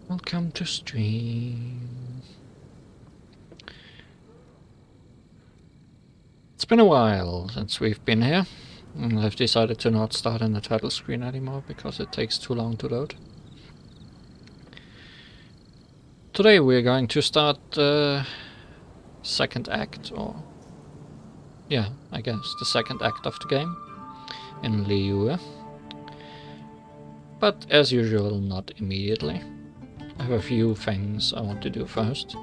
Welcome to stream. It's been a while since we've been here, and I've decided to not start in the title screen anymore because it takes too long to load. Today we're going to start the second act, or yeah, I guess the second act of the game in Liyue. But as usual, not immediately. I have a few things I want to do first.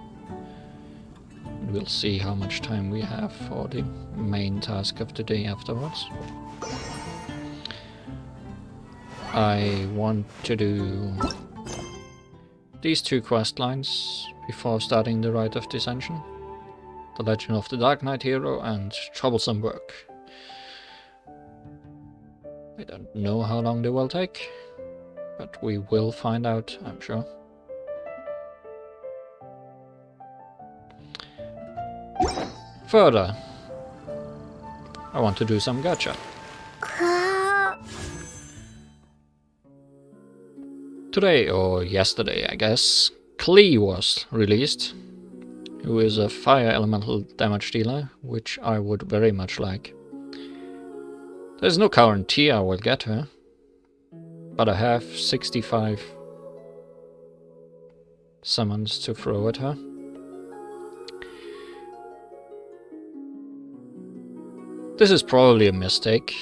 We'll see how much time we have for the main task of the day afterwards. I want to do these two quest lines before starting the Rite of Dissension. The Legend of the Darknight hero and Troublesome work. I don't know how long they will take, but we will find out, I'm sure. Further, I want to do some gacha. Today, or yesterday I guess, Xingqiu was released, who is a fire elemental damage dealer, which I would very much like. There's no guarantee I will get her, but I have 65 summons to throw at her. This is probably a mistake,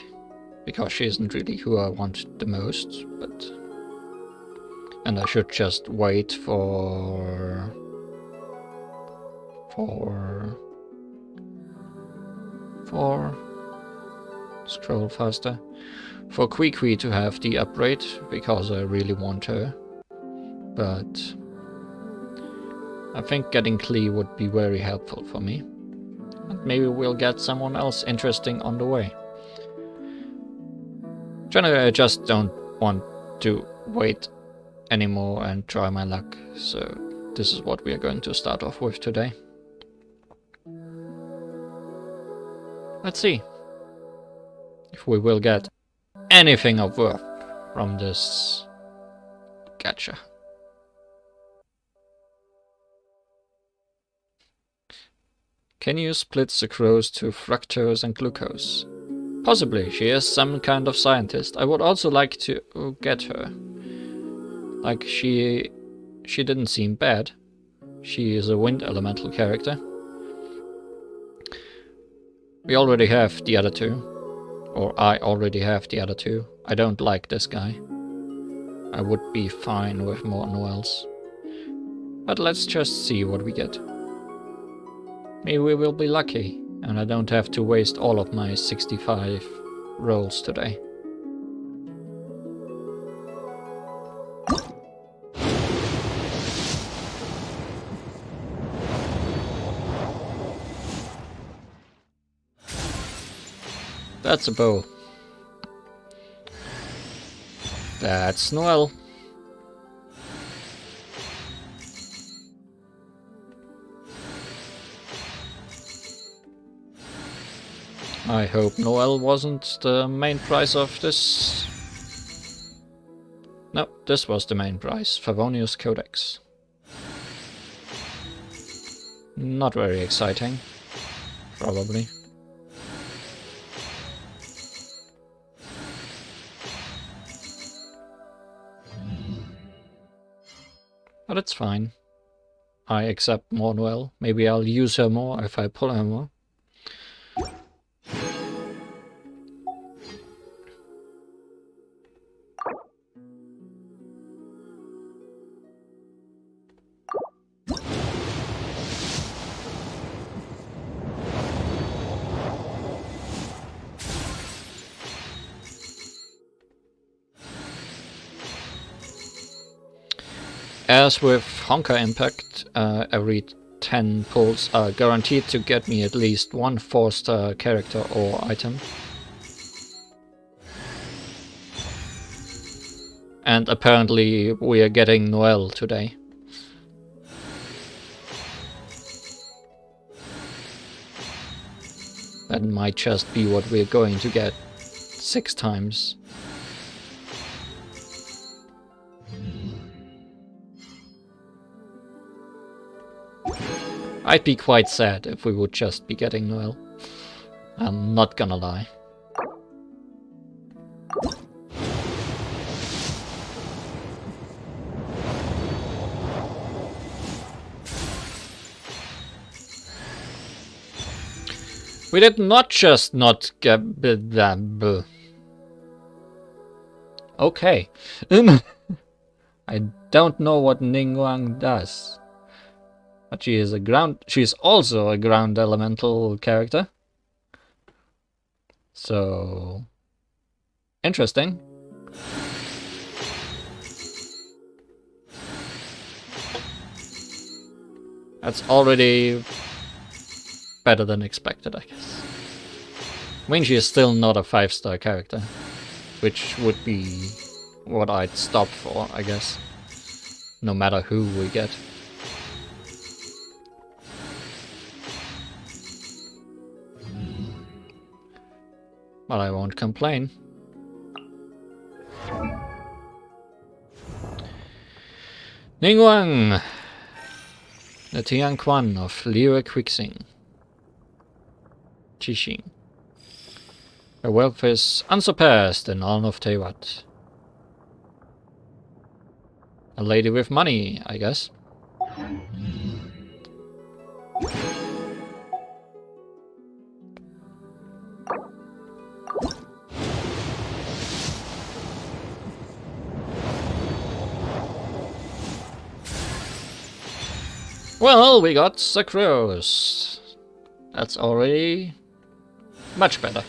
because she isn't really who I want the most, but... And I should just wait for scroll faster. For Xingqiu to have the upgrade, because I really want her. But I think getting Xingqiu would be very helpful for me. And maybe we'll get someone else interesting on the way. Generally, I just don't want to wait anymore and try my luck, so this is what we are going to start off with today. Let's see if we will get anything of worth from this gacha. Can you split sucrose to fructose and glucose? Possibly, she is some kind of scientist. I would also like to get her. Like, she didn't seem bad. She is a wind elemental character. We already have the other two. Or I already have the other two. I don't like this guy. I would be fine with more Noels. But let's just see what we get. Maybe we will be lucky, and I don't have to waste all of my 65 rolls today. That's a bow. That's Noel. I hope Noel wasn't the main prize of this. No, this was the main prize, Favonius Codex. Not very exciting, probably. But it's fine. I accept more Noel. Maybe I'll use her more if I pull her more. As with Genshin Impact, every 10 pulls are guaranteed to get me at least one 4-star character or item. And apparently we are getting Noel today. That might just be what we're going to get 6 times. I'd be quite sad if we would just be getting Noel. I'm not gonna lie. We did not just not get... Okay. I don't know what Ningguang does. But she is also a ground elemental character. So interesting. That's already better than expected, I guess. I mean, she is still not a 5-star character, which would be what I'd stop for, I guess. No matter who we get. But I won't complain. Ningguang, the Tianquan of Liyue Quixing. Qixing. Her wealth is unsurpassed in all of Teyvat. A lady with money, I guess. Well, we got Sucrose. That's already much better.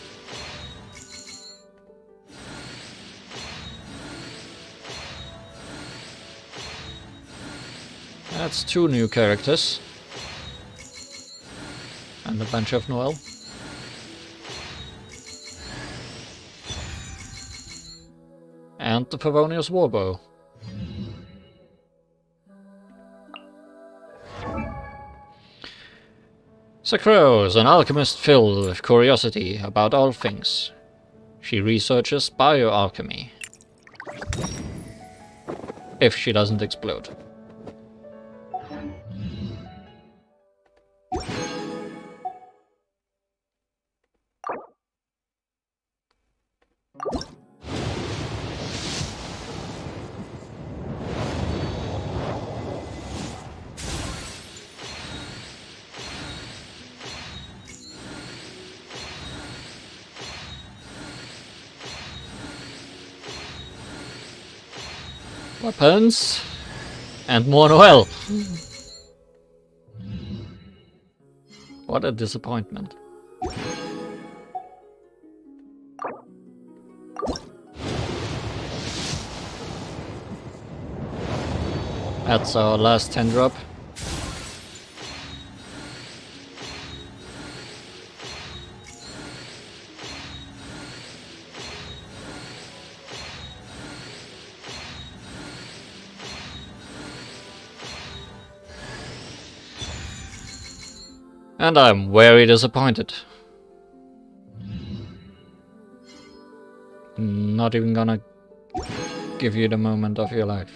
That's 2 new characters. And a bunch of Noel. And the Favonius Warbow. Sucrose, an alchemist filled with curiosity about all things. She researches bioalchemy. If she doesn't explode. Weapons and more Noel. What a disappointment. That's our last 10 drop. And I'm very disappointed. Not even gonna give you the moment of your life.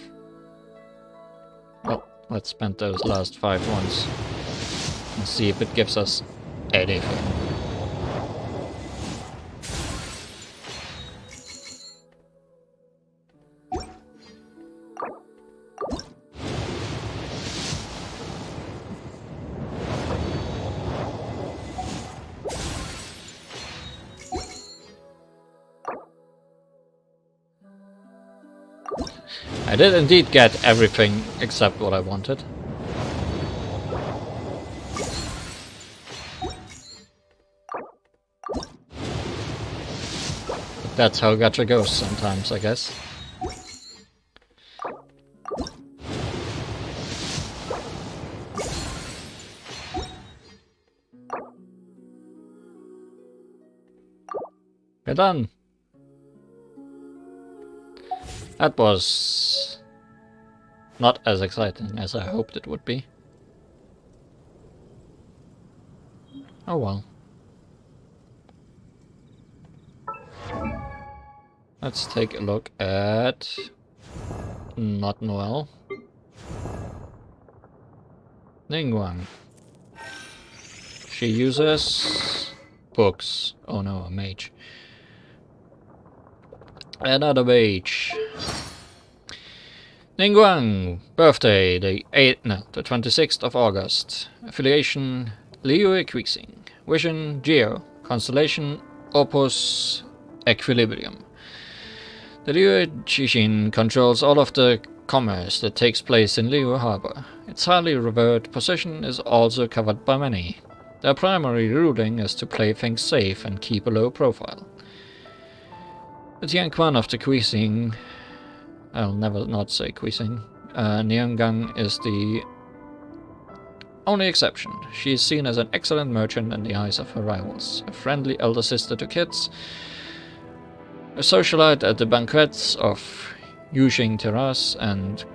Well, let's spend those last 5 ones and see if it gives us anything. I did indeed get everything except what I wanted. But that's how gacha goes sometimes, I guess. We're done. That was not as exciting as I hoped it would be. Oh well. Let's take a look at... not Noel. Ningguang. She uses books. Oh no, a mage. Another mage. Ningguang, birthday the 26th of August. Affiliation Liyue Quixing. Vision Geo. Constellation Opus Equilibrium. The Liyue Qixing controls all of the commerce that takes place in Liyue Harbor. Its highly revered position is also covered by many. Their primary ruling is to play things safe and keep a low profile. The Tianquan of the Quixing, I'll never not say Quixing, Niangang is the only exception. She is seen as an excellent merchant in the eyes of her rivals, a friendly elder sister to kids, a socialite at the banquets of Yuxing Terrace, and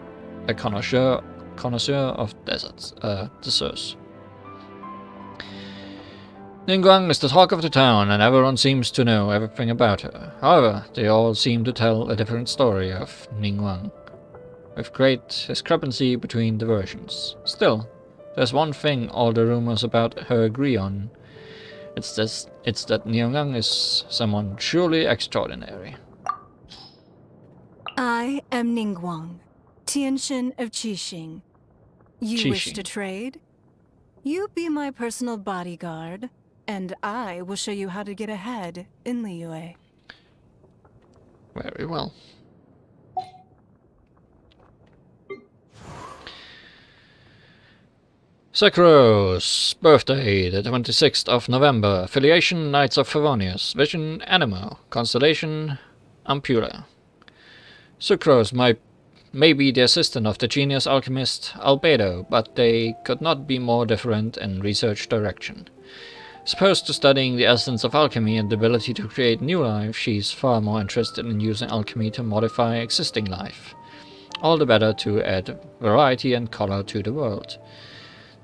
a connoisseur of desserts. Ningguang is the talk of the town, and everyone seems to know everything about her. However, they all seem to tell a different story of Ningguang, with great discrepancy between the versions. Still, there's one thing all the rumors about her agree on. It's that Ningguang is someone truly extraordinary. I am Ningguang, Tianxin of Qixing. You wish to trade? You be my personal bodyguard, and I will show you how to get ahead in Liyue. Very well. Sekro's birthday, the 26th of November. Affiliation Knights of Favonius. Vision Animo. Constellation Ampula. Sucrose may be the assistant of the genius alchemist Albedo, but they could not be more different in research direction. As opposed to studying the essence of alchemy and the ability to create new life, she's far more interested in using alchemy to modify existing life. All the better to add variety and color to the world.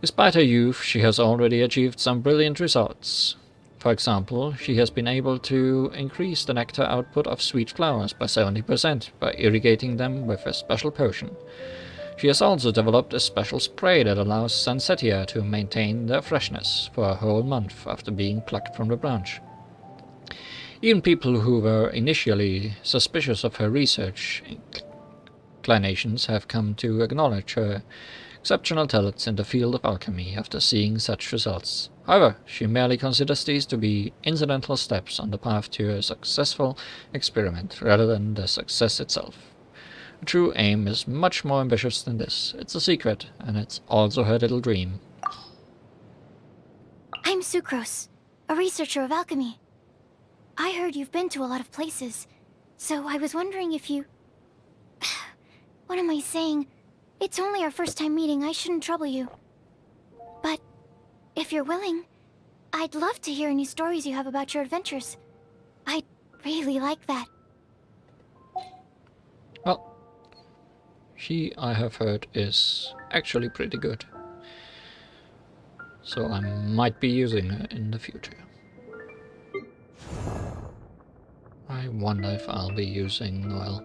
Despite her youth, she has already achieved some brilliant results. For example, she has been able to increase the nectar output of sweet flowers by 70% by irrigating them with a special potion. She has also developed a special spray that allows Sansetia to maintain their freshness for a whole month after being plucked from the branch. Even people who were initially suspicious of her research inclinations have come to acknowledge her exceptional talents in the field of alchemy after seeing such results. However, she merely considers these to be incidental steps on the path to a successful experiment rather than the success itself. Her true aim is much more ambitious than this. It's a secret, and it's also her little dream. I'm Sucrose, a researcher of alchemy. I heard you've been to a lot of places, so I was wondering if you... What am I saying? It's only our first time meeting, I shouldn't trouble you. But if you're willing, I'd love to hear any stories you have about your adventures. I'd really like that. Well, she, I have heard, is actually pretty good. So I might be using her in the future. I wonder if I'll be using Noelle.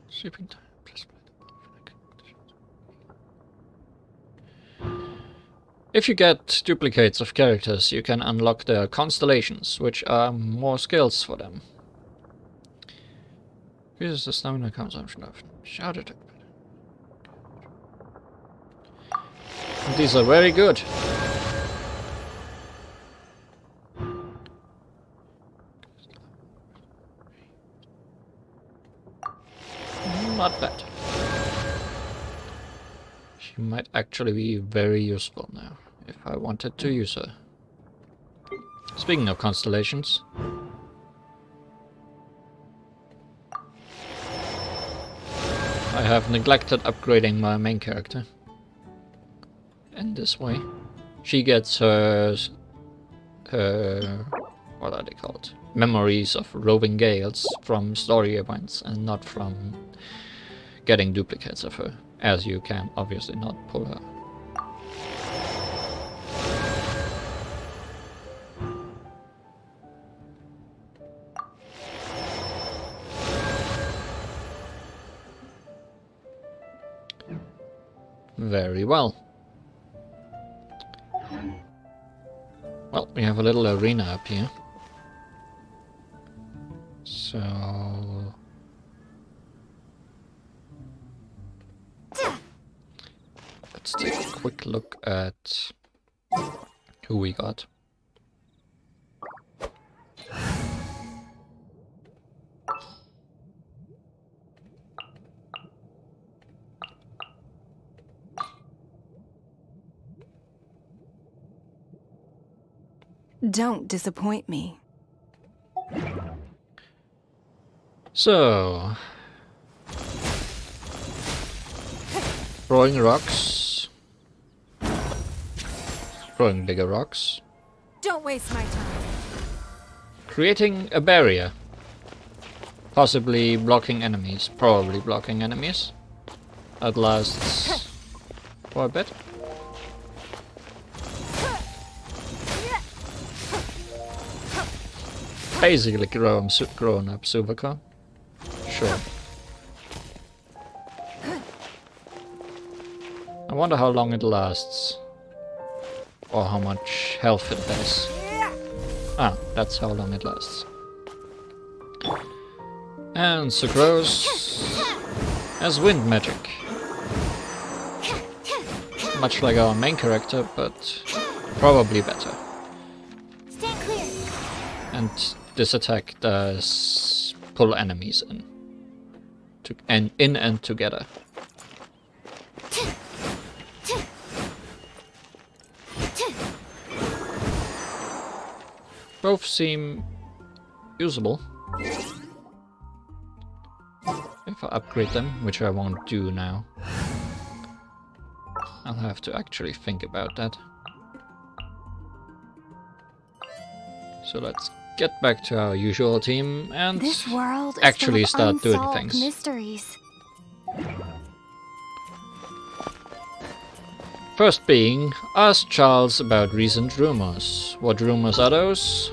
Sleeping time. If you get duplicates of characters, you can unlock their constellations, which are more skills for them. Increases the stamina consumption of shouted. And these are very good. Not bad. She might actually be very useful now, if I wanted to use her. Speaking of constellations, I have neglected upgrading my main character. In this way, she gets her what are they called? Memories of roving gales from story events, and not from getting duplicates of her, as you can obviously not pull her. Very well. Well, we have a little arena up here. So... let's take a quick look at who we got. Don't disappoint me. So... throwing rocks. Throwing bigger rocks. Don't waste my time. Creating a barrier. Possibly blocking enemies. Probably blocking enemies. That lasts for a bit. Basically grown up Supercar. Sure. I wonder how long it lasts. Or how much health it does. Ah, that's how long it lasts. And Sucrose has wind magic. Much like our main character, but probably better. Stand clear. And this attack does pull enemies in and together. Both seem usable. If I upgrade them, which I won't do now. I'll have to actually think about that. So let's get back to our usual team and This world is actually full of start doing unsolved things. mysteries. First being, ask Charles about recent rumors. What rumors are those?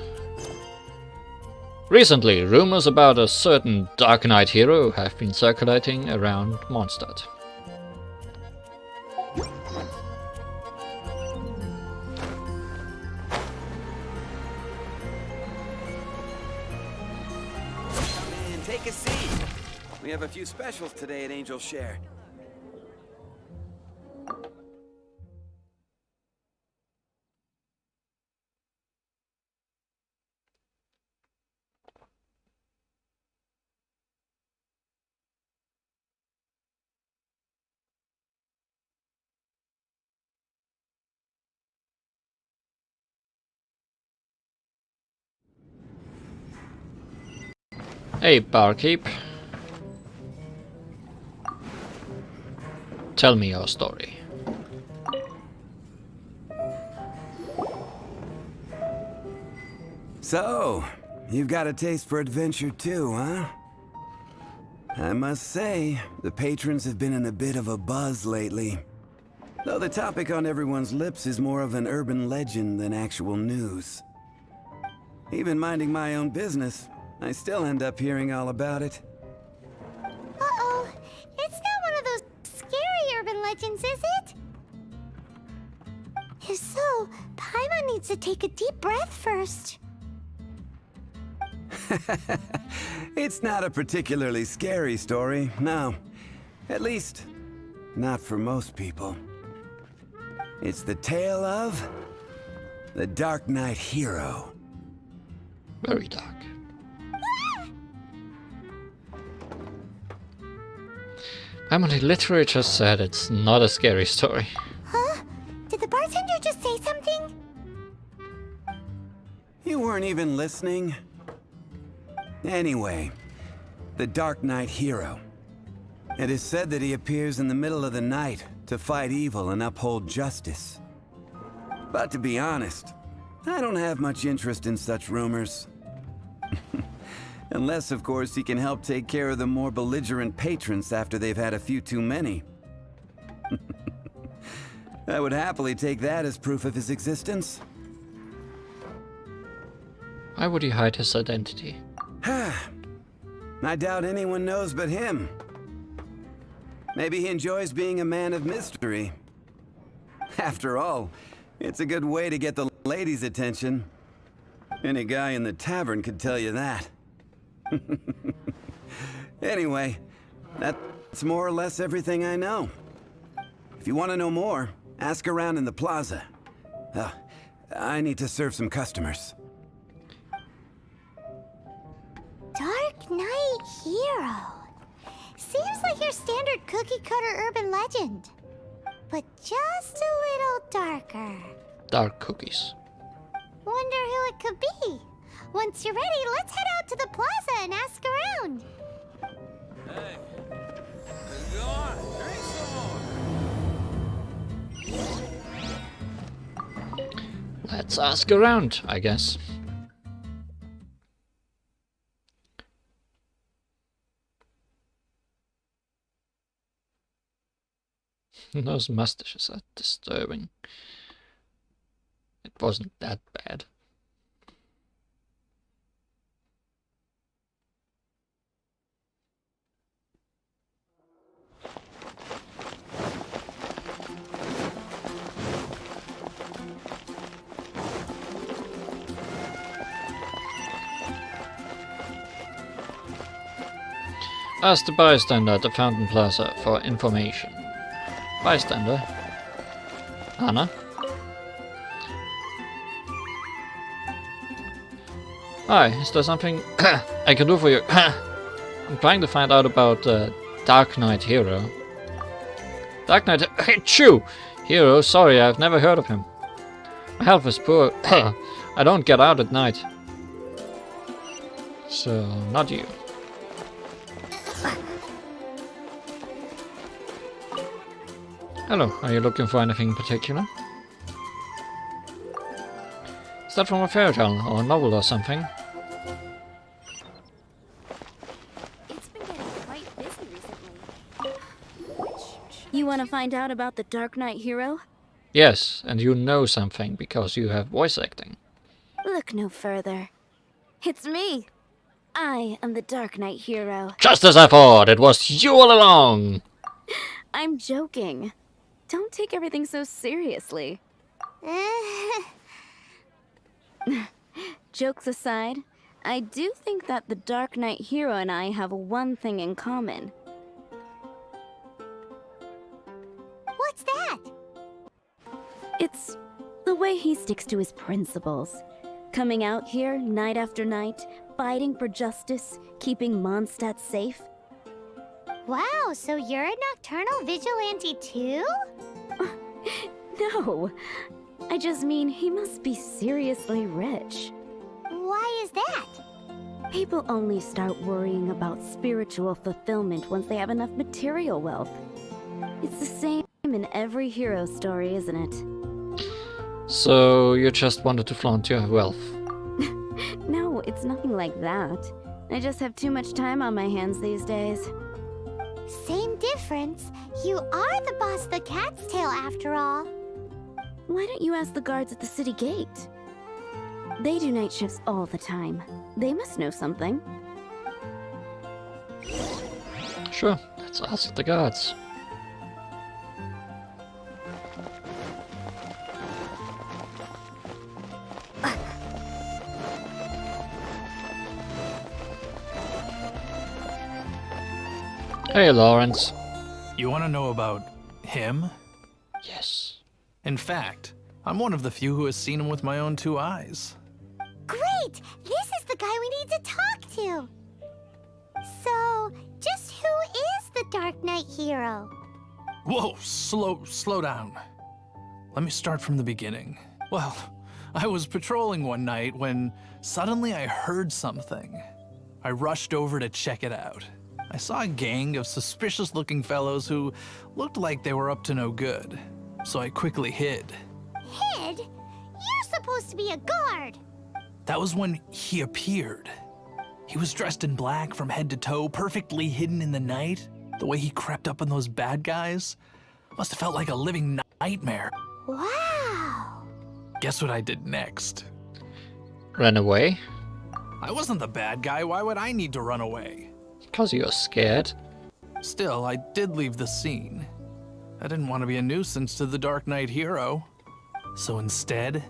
Recently, rumors about a certain Darknight hero have been circulating around Mondstadt. Come in, take a seat. We have a few specials today at Angel Share. Hey, barkeep. Tell me your story. So, you've got a taste for adventure too, huh? I must say, the patrons have been in a bit of a buzz lately. Though the topic on everyone's lips is more of an urban legend than actual news. Even minding my own business, I still end up hearing all about it. Uh-oh. It's not one of those scary urban legends, is it? If so, Paimon needs to take a deep breath first. It's not a particularly scary story, no. At least, not for most people. It's the tale of the Darknight hero. Very dark. Emily literally just said it's not a scary story. Huh? Did the bartender just say something? You weren't even listening. Anyway, the Darknight hero. It is said that he appears in the middle of the night to fight evil and uphold justice. But to be honest, I don't have much interest in such rumors. Unless, of course, he can help take care of the more belligerent patrons after they've had a few too many. I would happily take that as proof of his existence. Why would he hide his identity? I doubt anyone knows but him. Maybe he enjoys being a man of mystery, After all, it's a good way to get the ladies' attention. Any guy in the tavern could tell you that. Anyway, that's more or less everything I know. If you want to know more, ask around in the plaza. I need to serve some customers. Darknight Hero. Seems like your standard cookie-cutter urban legend. But just a little darker. Dark cookies. Wonder who it could be. Once you're ready, let's head out to the plaza and ask around. Hey, go on, drink some more. Let's ask around, I guess. Those mustaches are disturbing. It wasn't that bad. Ask the bystander at the Fountain Plaza for information. Bystander? Anna? Hi, is there something I can do for you? I'm trying to find out about Darknight Hero. Darknight Xingqiu! Hero, sorry, I've never heard of him. My health is poor. I don't get out at night. So, not you. Hello, are you looking for anything in particular? Is that from a fairy tale or a novel or something? It's been getting quite busy recently. You want to find out about the Darknight Hero? Yes, and you know something because you have voice acting. Look no further. It's me. I am the Darknight Hero. Just as I thought, it was you all along! I'm joking. Don't take everything so seriously. Jokes aside, I do think that the Darknight Hero and I have one thing in common. What's that? It's the way he sticks to his principles. Coming out here night after night, fighting for justice, keeping Mondstadt safe. Wow, so you're a nocturnal vigilante too? No, I just mean he must be seriously rich. Why is that? People only start worrying about spiritual fulfillment once they have enough material wealth. It's the same in every hero story, isn't it? So you just wanted to flaunt your wealth? No, it's nothing like that. I just have too much time on my hands these days. Same difference. You are the boss of the Cat's Tail after all. Why don't you ask the guards at the city gate? They do night shifts all the time. They must know something. Sure, let's ask the guards. Hey, Lawrence. You want to know about him? Yes. In fact, I'm one of the few who has seen him with my own 2 eyes. Great! This is the guy we need to talk to. So, just who is the Darknight Hero? Whoa, slow down. Let me start from the beginning. Well, I was patrolling one night when suddenly I heard something. I rushed over to check it out. I saw a gang of suspicious-looking fellows who looked like they were up to no good, so I quickly hid. Hid? You're supposed to be a guard. That was when he appeared. He was dressed in black from head to toe, perfectly hidden in the night. The way he crept up on those bad guys must have felt like a living nightmare. Wow. Guess what I did next? Ran away? I wasn't the bad guy. Why would I need to run away? Because you're scared. Still, I did leave the scene. I didn't want to be a nuisance to the Darknight hero. So instead,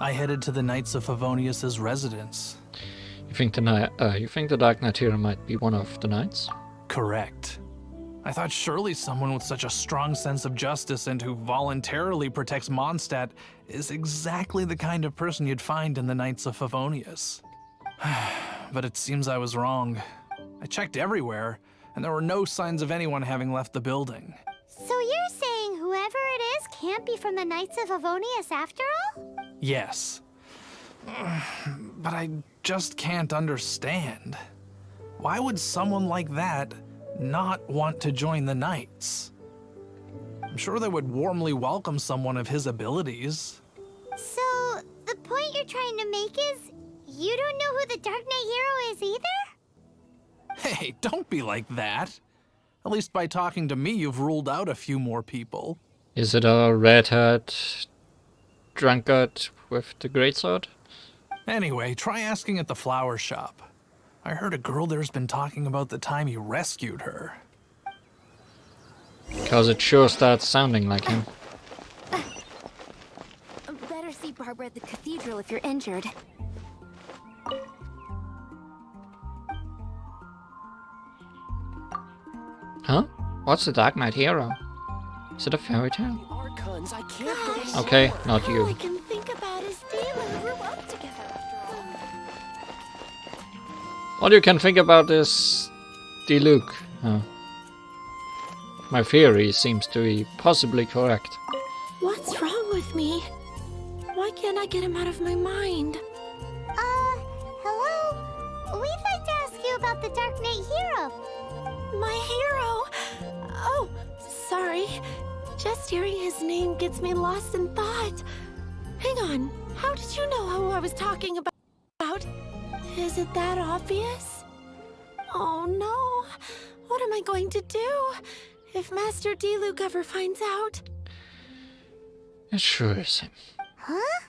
I headed to the Knights of Favonius's residence. You think the Darknight hero might be one of the knights? Correct. I thought surely someone with such a strong sense of justice and who voluntarily protects Mondstadt is exactly the kind of person you'd find in the Knights of Favonius. But it seems I was wrong. I checked everywhere, and there were no signs of anyone having left the building. So you're saying whoever it is can't be from the Knights of Favonius after all? Yes. But I just can't understand. Why would someone like that not want to join the Knights? I'm sure they would warmly welcome someone of his abilities. So, the point you're trying to make is, you don't know who the Darknight hero is either? Hey, don't be like that. At least by talking to me, you've ruled out a few more people. Is it a red-haired drunkard with the greatsword? Anyway, try asking at the flower shop. I heard a girl there's been talking about the time you rescued her. Because it sure starts sounding like him. Better see Barbara at the cathedral if you're injured. Huh? What's the Darknight hero? Is it a fairy tale? Archons, I can't Gosh, Okay, not all I you. can think about is Diluc. Grew up together after all. All you can think about is Diluc. Huh. My theory seems to be possibly correct. What's wrong with me? Why can't I get him out of my mind? Hello? We'd like to ask you about the Darknight hero. My hero! Oh, sorry. Just hearing his name gets me lost in thought. Hang on, how did you know who I was talking about? Is it that obvious? Oh no, what am I going to do if Master Diluc ever finds out? It sure is him. Huh?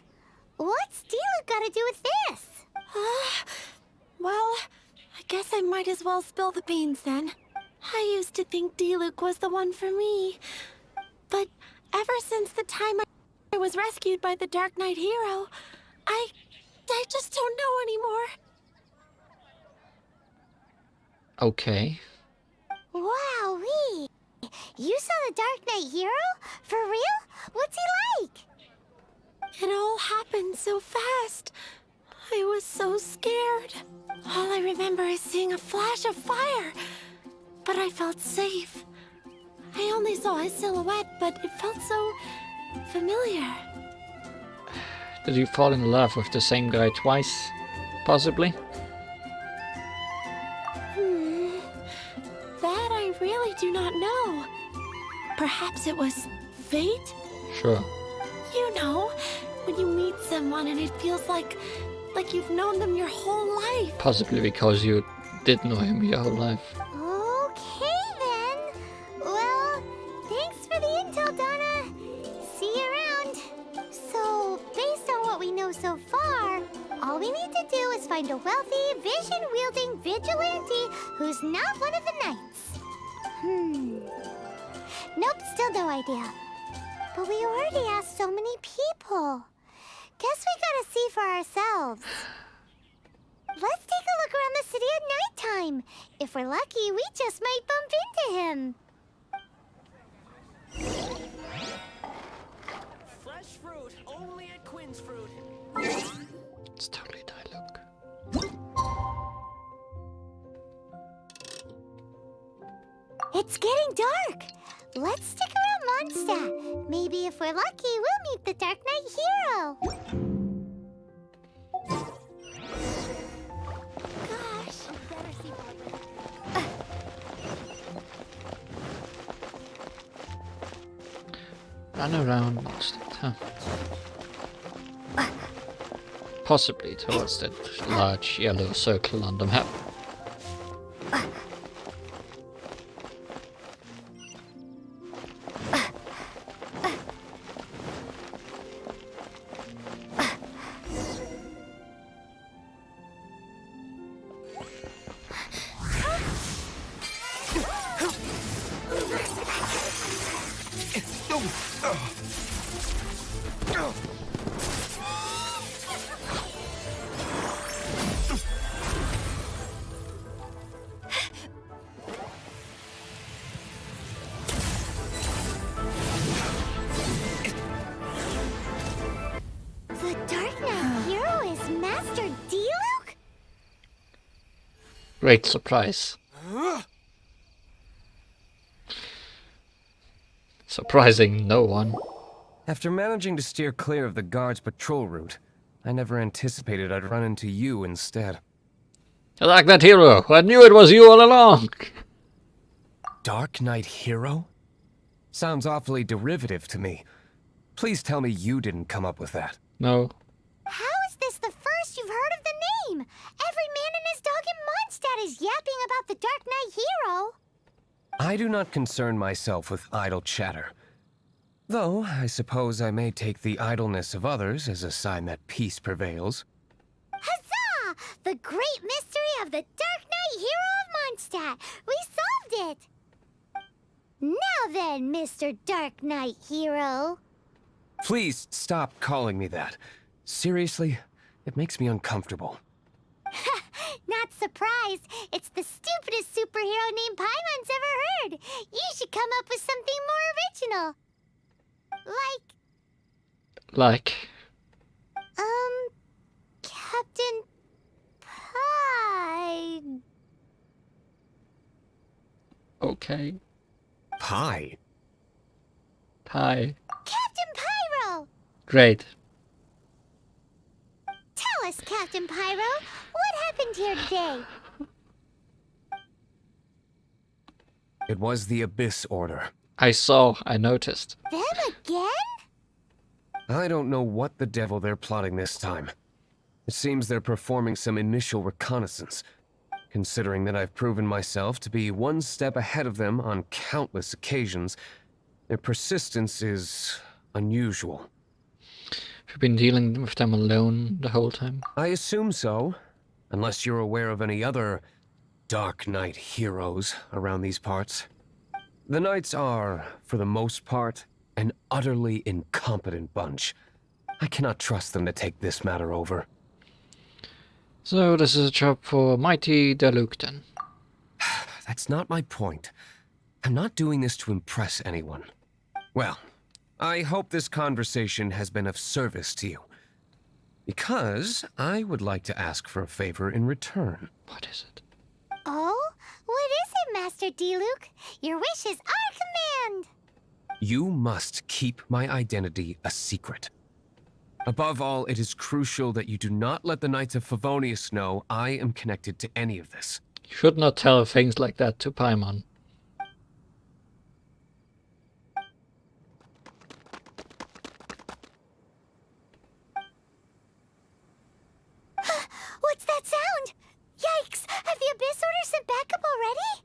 What's Diluc got to do with this? Well, I guess I might as well spill the beans then. I used to think Diluc was the one for me. But ever since the time I was rescued by the Darknight hero, I just don't know anymore. Okay. Wowee! You saw the Darknight hero? For real? What's he like? It all happened so fast. I was so scared. All I remember is seeing a flash of fire. But I felt safe. I only saw his silhouette, but it felt so familiar. Did you fall in love with the same guy twice? Possibly? That I really do not know. Perhaps it was fate? Sure. You know, when you meet someone and it feels like you've known them your whole life. Possibly because you did know him your whole life. Okay then. Well, thanks for the intel, Donna. See you around. So, based on what we know so far, all we need to do is find a wealthy, vision-wielding vigilante who's not one of the knights. Nope, still no idea. But we already asked so many people. Guess we gotta see for ourselves. Let's take a look around the city at nighttime. If we're lucky, we just might bump into him. Fresh fruit, only at Quinn's Fruit. It's totally Diluc. It's getting dark. Let's stick around Mondstadt. Maybe if we're lucky, we'll meet the Darknight hero. Gosh, better see Barbara. Run around Mondstadt, huh? Possibly towards that large yellow circle on the map. Great surprise. Surprising no one. After managing to steer clear of the guard's patrol route, I never anticipated I'd run into you instead. I like that hero. I knew it was you all along. Darknight hero? Sounds awfully derivative to me. Please tell me you didn't come up with that. No. How is this the first you've heard of the name? Every man and his dog in Mondstadt is yapping about the Darknight hero. I do not concern myself with idle chatter. Though, I suppose I may take the idleness of others as a sign that peace prevails. Huzzah! The great mystery of the Darknight hero of Mondstadt! We solved it! Now then, Mr. Darknight hero. Please stop calling me that. Seriously, it makes me uncomfortable. Not surprised. It's the stupidest superhero name Paimon's ever heard. You should come up with something more original. Like? Captain Pie. Okay. Pie? Hi. Captain Pyro! Great. Tell us, Captain Pyro, what happened here today? It was the Abyss Order. I noticed. Them again? I don't know what the devil they're plotting this time. It seems they're performing some initial reconnaissance. Considering that I've proven myself to be one step ahead of them on countless occasions, their persistence is unusual. Have you been dealing with them alone the whole time? I assume so, unless you're aware of any other Darknight heroes around these parts. The Knights are, for the most part, an utterly incompetent bunch. I cannot trust them to take this matter over. So this is a job for mighty Diluc then. That's not my point. I'm not doing this to impress anyone. Well, I hope this conversation has been of service to you. Because I would like to ask for a favor in return. What is it? Oh? What is it, Master Diluc? Your wish is our command! You must keep my identity a secret. Above all, it is crucial that you do not let the Knights of Favonius know I am connected to any of this. You should not tell things like that to Paimon. What's that sound? Yikes! Have the Abyss Order sent backup already?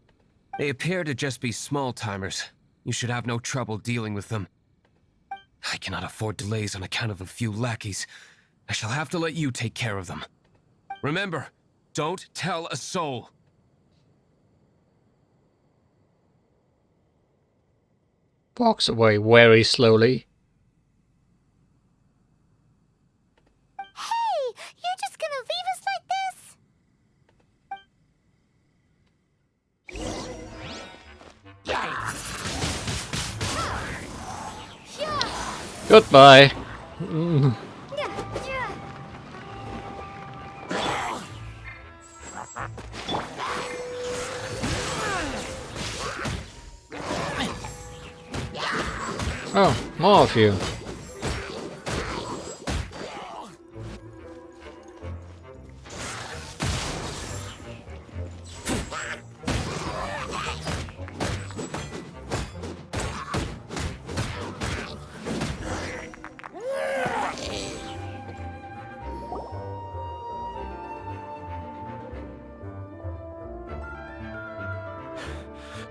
They appear to just be small-timers. You should have no trouble dealing with them. I cannot afford delays on account of a few lackeys. I shall have to let you take care of them. Remember, don't tell a soul. Walks away very slowly. Hey! You're just gonna leave us like this? Goodbye. Oh, more of you.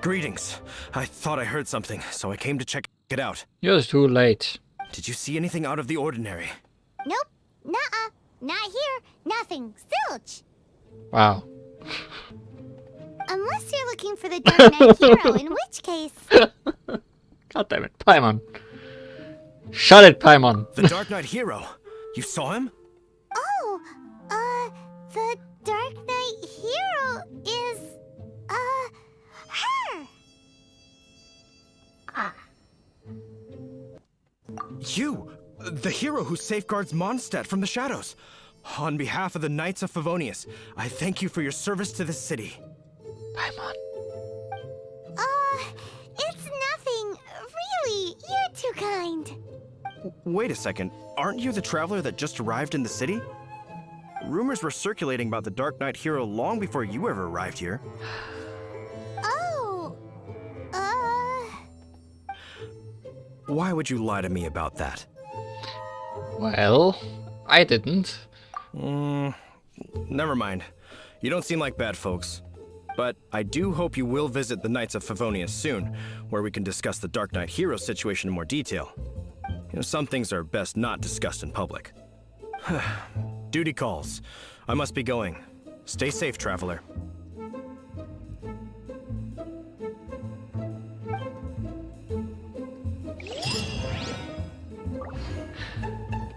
Greetings. I thought I heard something, so I came to check it out. You're too late. Did you see anything out of the ordinary? Nope. Nuh-uh. Not here. Nothing. Zilch. Wow. Unless you're looking for the Dark Knight hero, in which case... God damn it, Paimon. Shut it, Paimon. The Dark Knight hero. You saw him? Oh, the Dark Knight hero is, her! You! The hero who safeguards Mondstadt from the shadows. On behalf of the Knights of Favonius, I thank you for your service to this city. Paimon. It's nothing. Really, you're too kind. Wait a second, aren't you the traveler that just arrived in the city? Rumors were circulating about the Darknight hero long before you ever arrived here. Oh, Why would you lie to me about that? Well, I didn't. Never mind. You don't seem like bad folks. But I do hope you will visit the Knights of Favonius soon, where we can discuss the Darknight hero situation in more detail. You know, some things are best not discussed in public. Duty calls. I must be going. Stay safe, traveler.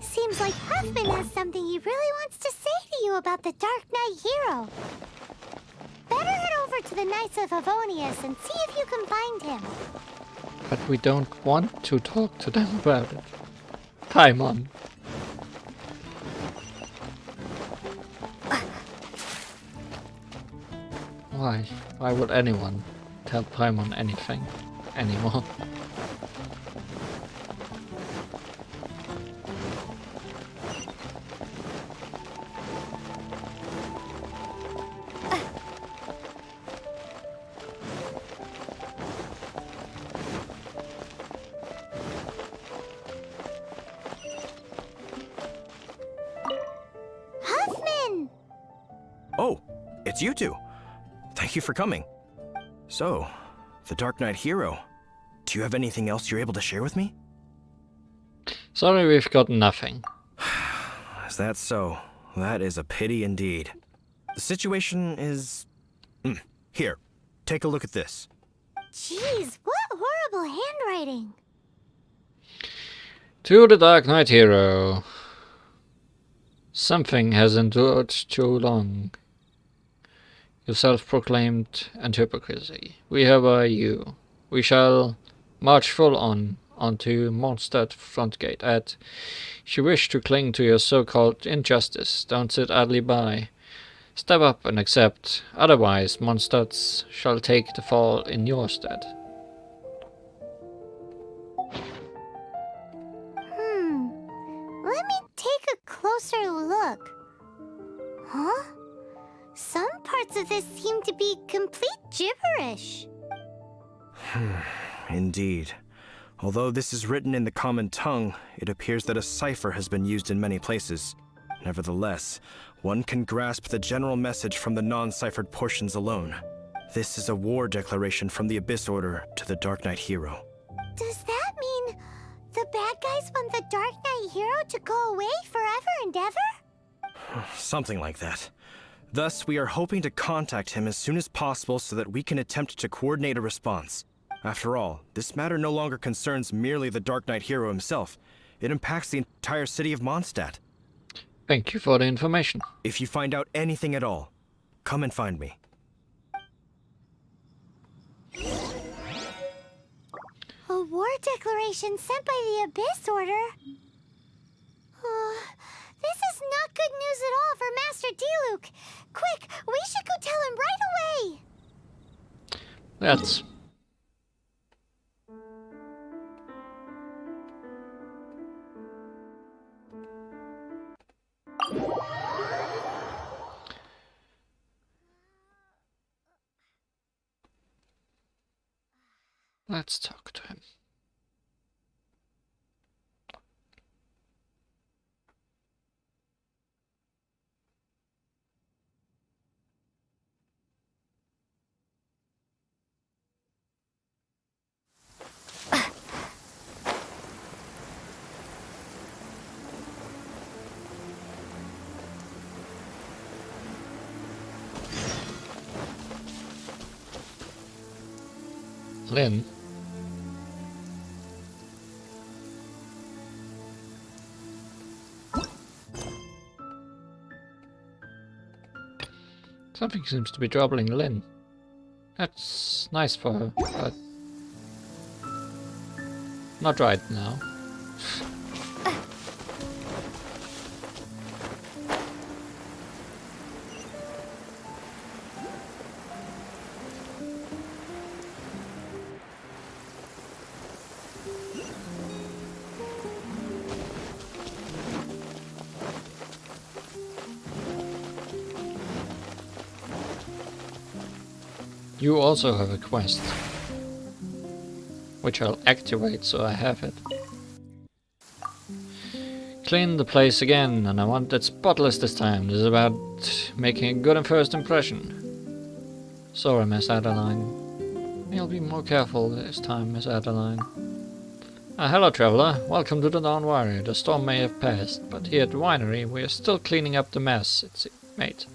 seems like Huffman has something he really wants to say to you about the Darknight hero. Better head over to the Knights of Favonius and see if you can find him. But we don't want to talk to them about it. Paimon. Why? Why would anyone tell Paimon anything anymore? Huffman! Oh, it's you two. Thank you for coming. So, the Darknight hero. Do you have anything else you're able to share with me? Sorry, we've got nothing. Is that so? That is a pity indeed. The situation is... Here, take a look at this. Jeez, what horrible handwriting. To the Darknight hero. Something has endured too long. Your self-proclaimed and hypocrisy. We hereby you. We shall march full on onto Mondstadt front gate. If you wish to cling to your so-called injustice, don't sit idly by. Step up and accept. Otherwise, Mondstadt shall take the fall in your stead. Let me take a closer look. Huh? Some parts of this seem to be complete gibberish. Indeed. Although this is written in the common tongue, it appears that a cipher has been used in many places. Nevertheless, one can grasp the general message from the non-ciphered portions alone. This is a war declaration from the Abyss Order to the Darknight hero. Does that mean the bad guys want the Darknight hero to go away forever and ever? Something like that. Thus, we are hoping to contact him as soon as possible so that we can attempt to coordinate a response. After all, this matter no longer concerns merely the Darknight hero himself. It impacts the entire city of Mondstadt. Thank you for the information. If you find out anything at all, come and find me. A war declaration sent by the Abyss Order? This is not good news at all for Master Diluc. Quick, we should go tell him right away. That's... Let's talk to him. Lynn. Something seems to be troubling Lynn. That's nice for her, but not right now. You also have a quest, which I'll activate so I have it. Clean the place again, and I want it spotless this time. This is about making a good first impression. Sorry, Miss Adeline. You'll be more careful this time, Miss Adeline. Hello, traveler. Welcome to the Dawn Warrior. The storm may have passed, but here at the winery we are still cleaning up the mess it's made.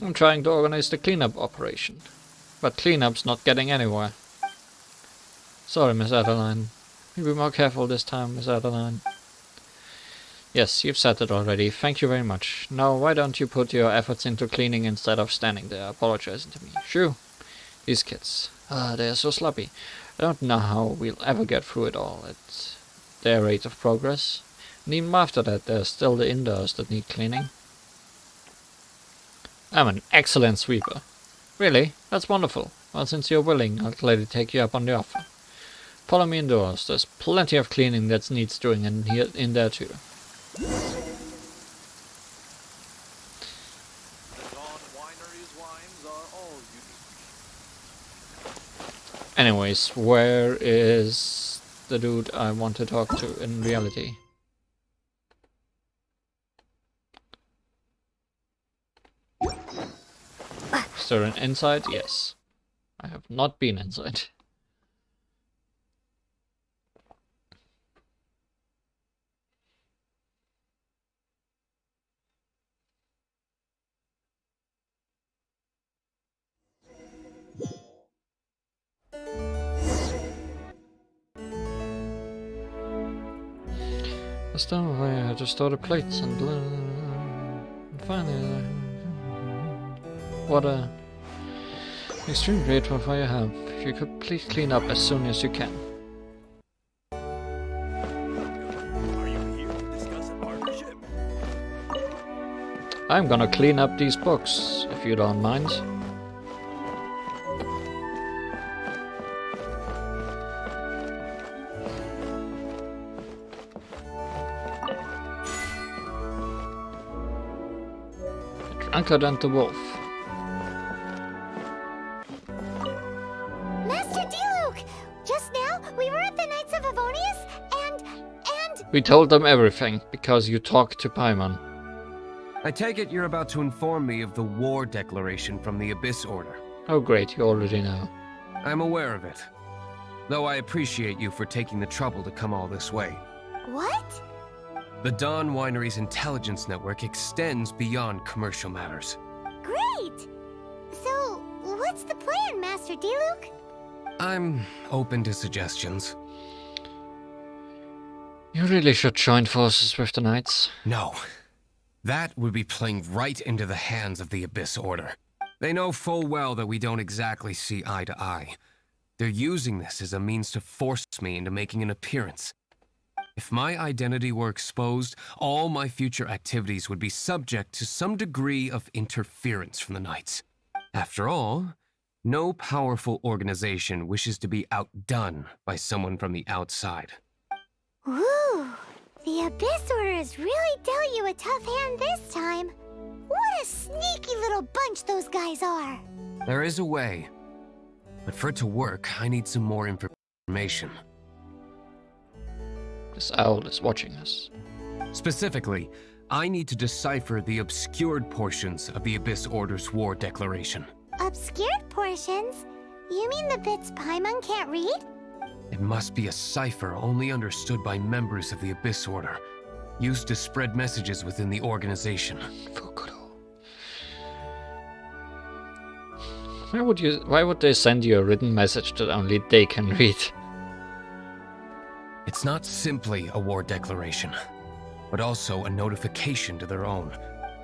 I'm trying to organize the cleanup operation, but cleanup's not getting anywhere. Sorry, Miss Adeline. You'll be more careful this time, Miss Adeline. Yes, you've said it already. Thank you very much. Now, why don't you put your efforts into cleaning instead of standing there apologizing to me? Shoo! These kids. They're so sloppy. I don't know how we'll ever get through it all at their rate of progress. And even after that, there's still the indoors that need cleaning. I'm an excellent sweeper. Really? That's wonderful. Well, since you're willing, I'll gladly take you up on the offer. Follow me indoors. There's plenty of cleaning that needs doing in there too. Anyways, where is the dude I want to talk to in reality? Is there an inside? Yes. I have not been inside. Last time I had to store the plates and finally, what a extremely grateful for your help. If you could please clean up as soon as you can. Are you here to discuss a partnership? I'm gonna clean up these books, if you don't mind. Anchored and the wolf. Master Diluc! Just now, we were at the Knights of Avonius, and... We told them everything, because you talked to Paimon. I take it you're about to inform me of the war declaration from the Abyss Order. Oh great, you already know. I'm aware of it. Though I appreciate you for taking the trouble to come all this way. What? The Dawn Winery's intelligence network extends beyond commercial matters. Great! So, what's the plan, Master Diluc? I'm open to suggestions. You really should join forces with the Knights. No. That would be playing right into the hands of the Abyss Order. They know full well that we don't exactly see eye to eye. They're using this as a means to force me into making an appearance. If my identity were exposed, all my future activities would be subject to some degree of interference from the Knights. After all, no powerful organization wishes to be outdone by someone from the outside. Ooh, the Abyss Order has really dealt you a tough hand this time. What a sneaky little bunch those guys are. There is a way. But for it to work, I need some more information. This owl is watching us. Specifically, I need to decipher the obscured portions of the Abyss Order's war declaration. Obscured portions? You mean the bits Paimon can't read? It must be a cipher only understood by members of the Abyss Order, used to spread messages within the organization. Why would they send you a written message that only they can read? It's not simply a war declaration, but also a notification to their own.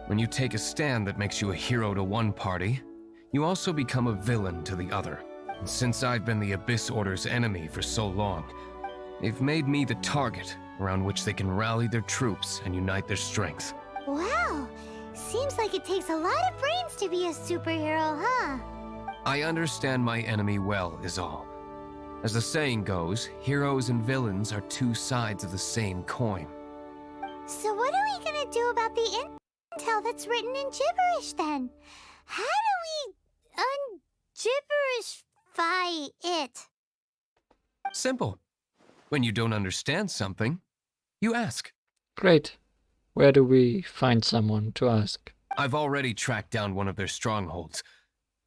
When you take a stand that makes you a hero to one party, you also become a villain to the other. And since I've been the Abyss Order's enemy for so long, they've made me the target around which they can rally their troops and unite their strength. Wow, seems like it takes a lot of brains to be a superhero, huh? I understand my enemy well, is all. As the saying goes, heroes and villains are two sides of the same coin. So what are we gonna do about the intel that's written in gibberish then? How do we Gibberish it. Simple. When you don't understand something, you ask. Great. Where do we find someone to ask? I've already tracked down one of their strongholds.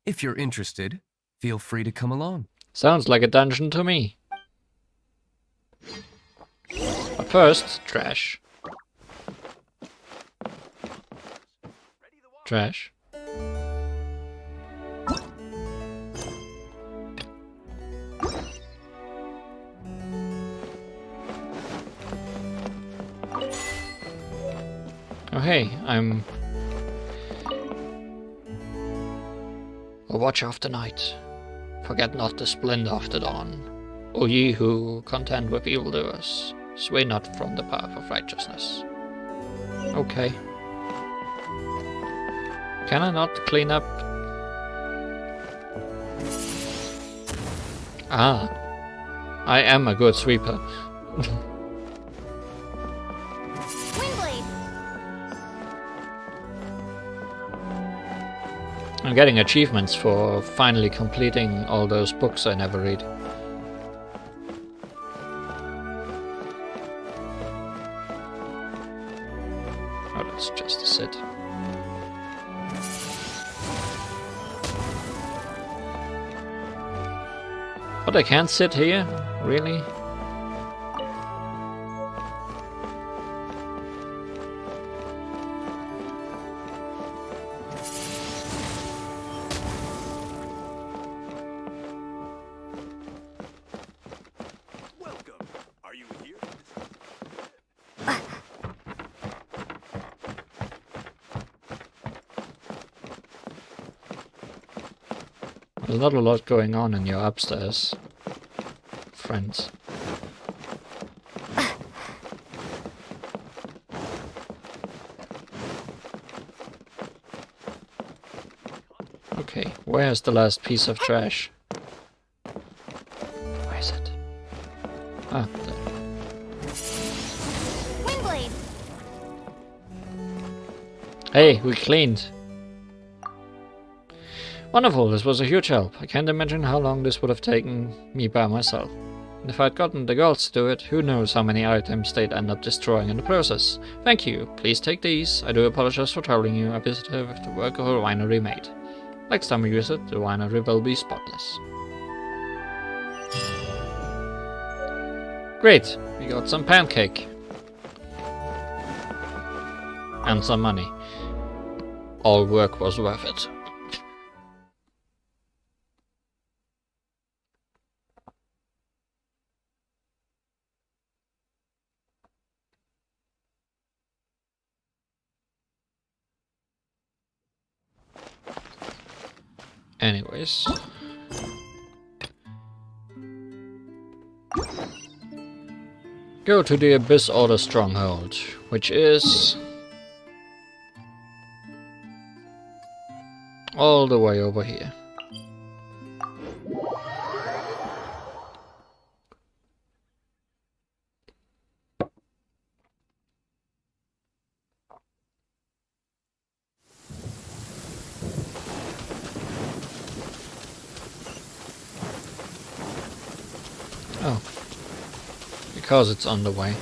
If you're interested, feel free to come along. Sounds like a dungeon to me. But first, trash. Trash. Oh hey, I'm... A watch of the night. Forget not the splendor of the dawn. O ye who contend with evildoers, sway not from the path of righteousness. Okay. Can I not clean up? Ah. I am a good sweeper. I'm getting achievements for finally completing all those books I never read. Oh, that's just a sit. But I can't sit here? Really? Welcome. Are you here? There's not a lot going on in your upstairs, friends. Okay, where's the last piece of trash? Where is it? Ah, there. Windblade. Hey, we cleaned. Wonderful, this was a huge help. I can't imagine how long this would have taken me by myself. And if I'd gotten the girls to do it, who knows how many items they'd end up destroying in the process. Thank you. Please take these. I do apologize for troubling you. I visited with the work of a winery made. Next time we visit, the winery will be spotless. Great, we got some pancake. And some money. All work was worth it. Anyways. Go to the Abyss Order Stronghold, which is all the way over here. Oh. Because it's on the way.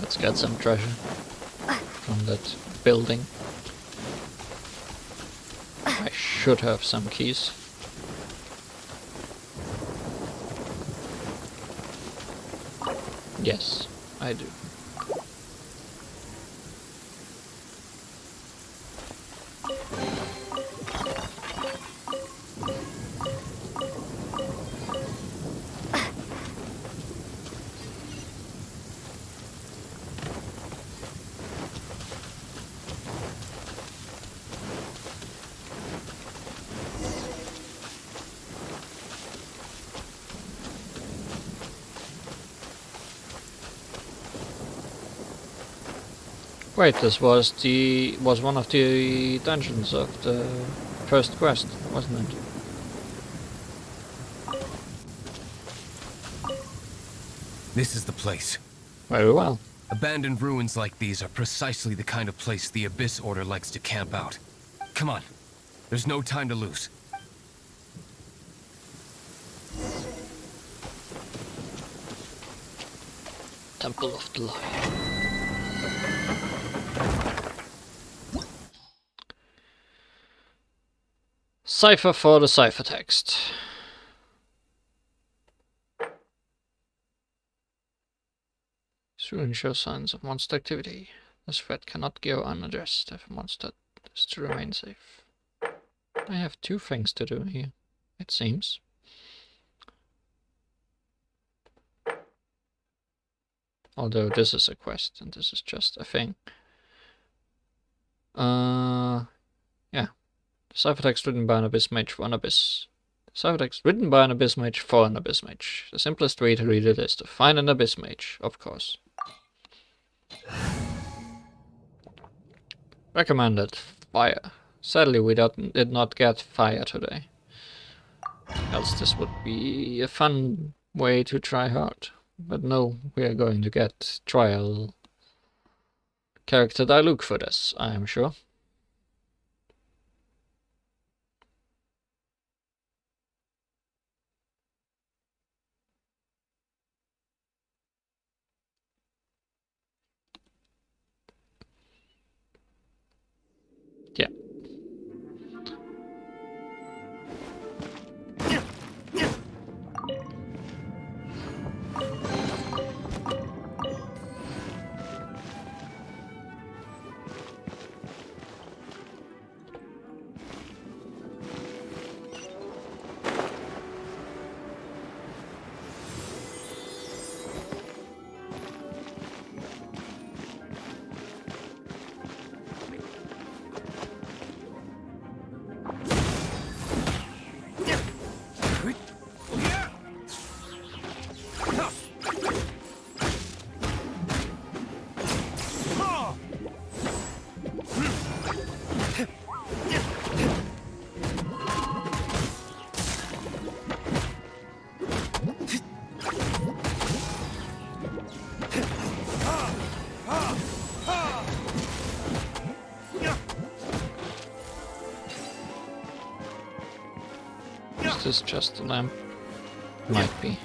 Let's get some treasure from that building. I should have some keys. Yes, I do. Wait, this was one of the dungeons of the first quest, wasn't it? This is the place. Very well. Abandoned ruins like these are precisely the kind of place the Abyss Order likes to camp out. Come on. There's no time to lose. Temple of the Light. Cipher for the ciphertext. Soon show signs of monster activity. This threat cannot go unaddressed if a monster is to remain safe. I have 2 things to do here, it seems. Although this is a quest and this is just a thing. Yeah. The ciphertext written by an Abyss Mage for an Abyss. Ciphertext written by an Abyss Mage for an Abyss Mage. The simplest way to read it is to find an Abyss Mage, of course. Recommended fire. Sadly, we did not get fire today. Else this would be a fun way to try hard. But no, we are going to get trial character Diluc for this, I am sure. Yeah. Is this just a lamp? Might be.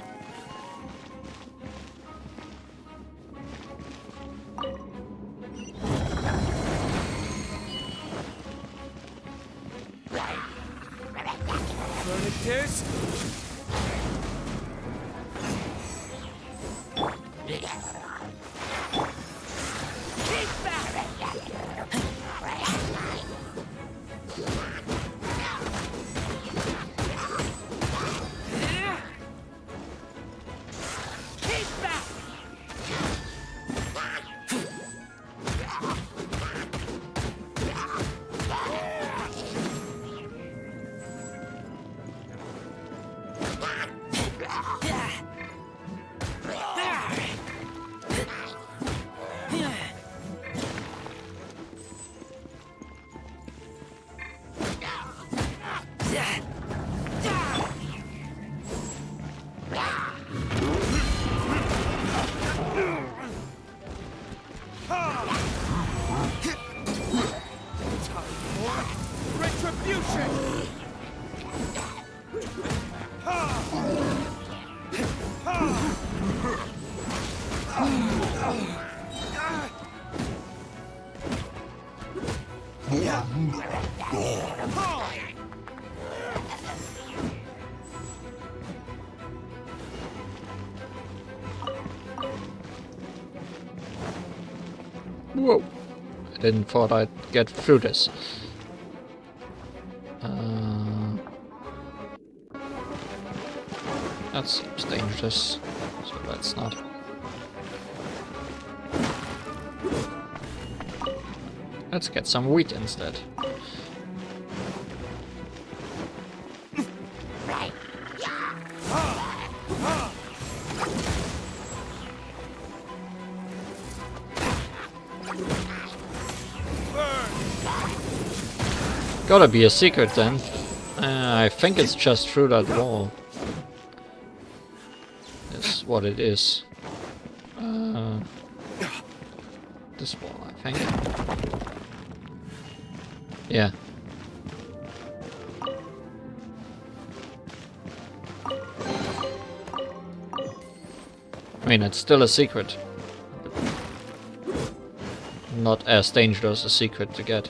Whoa! I didn't thought I'd get through this. That seems dangerous, so let's not. Let's get some wheat instead. Gotta be a secret then. I think it's just through that wall. That's what it is. This wall, I think. Yeah. I mean, it's still a secret. not as dangerous a secret to get.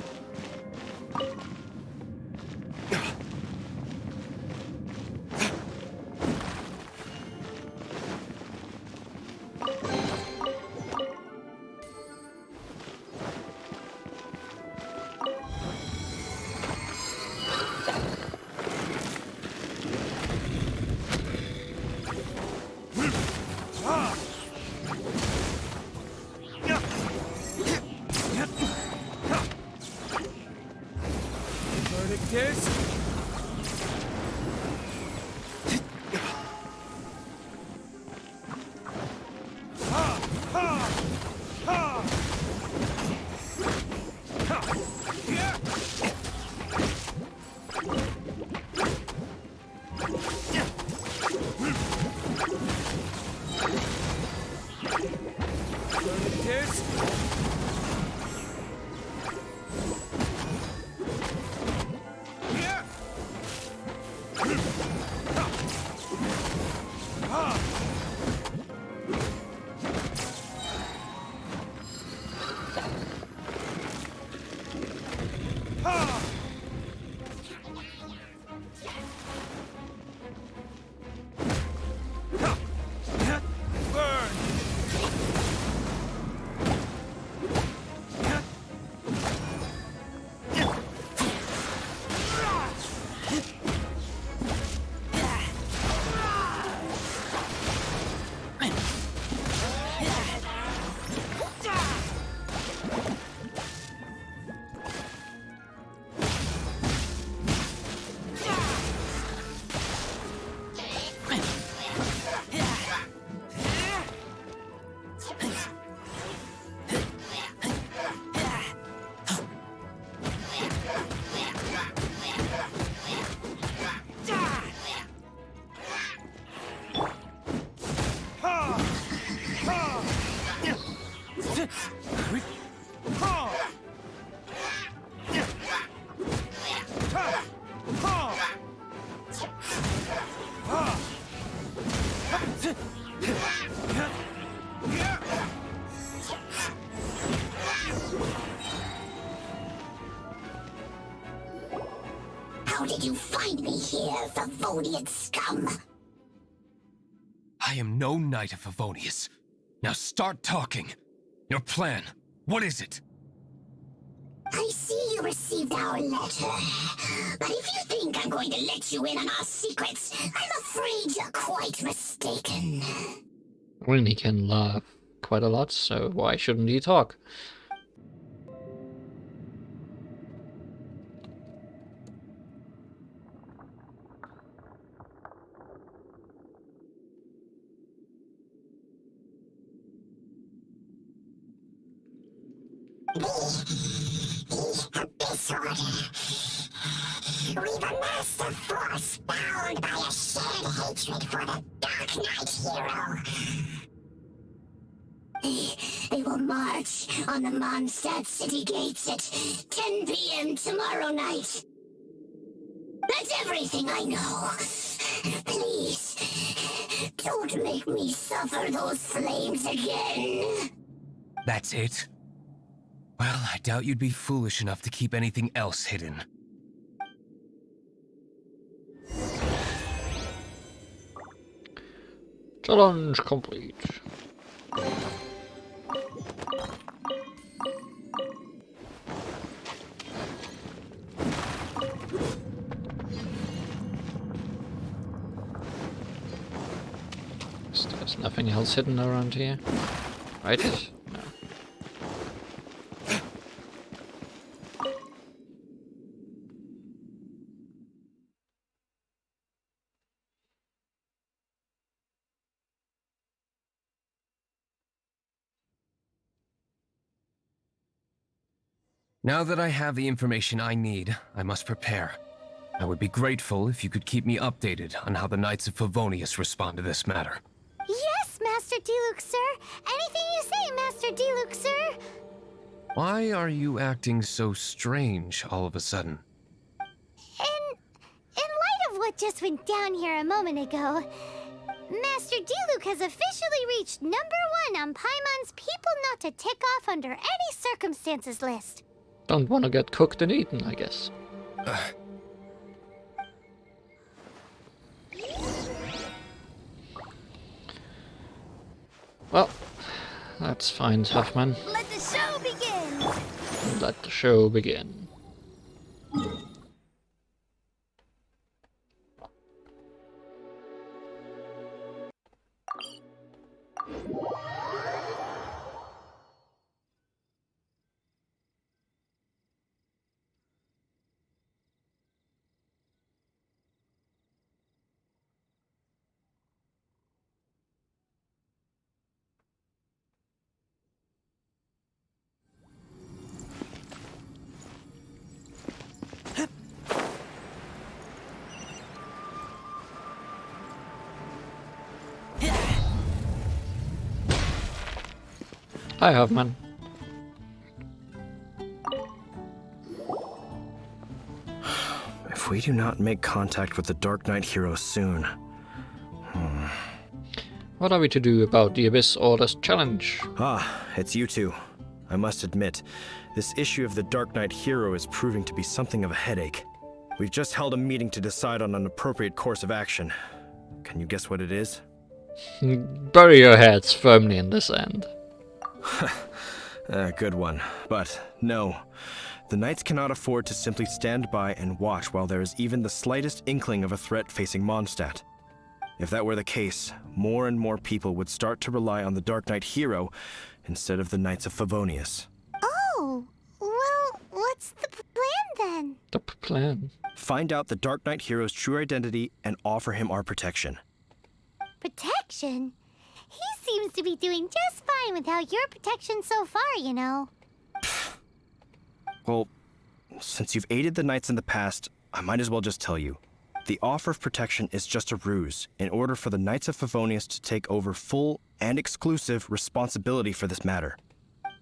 How did you find me here, Favonian scum? I am no knight of Favonius. Now start talking. Your plan, what is it? I see you received our letter. But if you think I'm going to let you in on our secrets, I'm afraid you're quite mistaken. Well, he can laugh quite a lot, so why shouldn't he talk? The Abyss Order. We've amassed a force bound by a shared hatred for the Darknight hero. They will march on the Mondstadt city gates at 10 p.m. tomorrow night. That's everything I know. Please, don't make me suffer those flames again. That's it? Well, I doubt you'd be foolish enough to keep anything else hidden. Challenge complete. There's nothing else hidden around here, right? No. Now that I have the information I need, I must prepare. I would be grateful if you could keep me updated on how the Knights of Favonius respond to this matter. Yes, Master Diluc, sir. Anything you say, Master Diluc, sir. Why are you acting so strange all of a sudden? In light of what just went down here a moment ago, Master Diluc has officially reached #1 on Paimon's people not to tick off under any circumstances list. Don't want to get cooked and eaten, I guess. Well, that's fine, Huffman. Let the show begin! Let the show begin. Hi, Huffman. If we do not make contact with the Darknight hero soon... What are we to do about the Abyss Order's challenge? Ah, it's you two. I must admit, this issue of the Darknight hero is proving to be something of a headache. We've just held a meeting to decide on an appropriate course of action. Can you guess what it is? Bury your heads firmly in the sand. Good one. But no, the Knights cannot afford to simply stand by and watch while there is even the slightest inkling of a threat facing Mondstadt. If that were the case, more and more people would start to rely on the Darknight hero instead of the Knights of Favonius. Oh, well, what's the plan then? The plan? Find out the Darknight hero's true identity and offer him our protection. Protection? He seems to be doing just fine without your protection so far, you know. Well, since you've aided the Knights in the past, I might as well just tell you. The offer of protection is just a ruse in order for the Knights of Favonius to take over full and exclusive responsibility for this matter.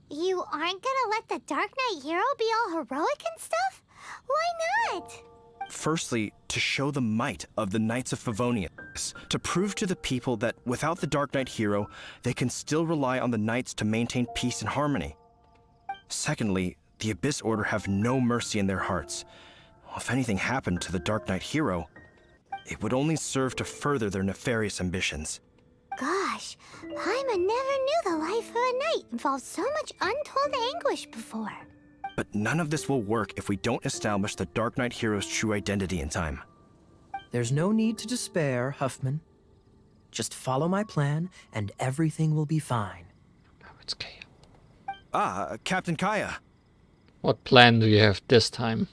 You aren't gonna let the Darknight hero be all heroic and stuff? Why not? Firstly, to show the might of the Knights of Favonius, to prove to the people that without the Darknight hero, they can still rely on the Knights to maintain peace and harmony. Secondly, the Abyss Order have no mercy in their hearts. If anything happened to the Darknight hero, it would only serve to further their nefarious ambitions. Gosh, Paimon never knew the life of a knight involved so much untold anguish before. But none of this will work if we don't establish the Darknight hero's true identity in time. There's no need to despair, Huffman. Just follow my plan, and everything will be fine. Oh, it's Kaya. Ah, Captain Kaya. What plan do you have this time?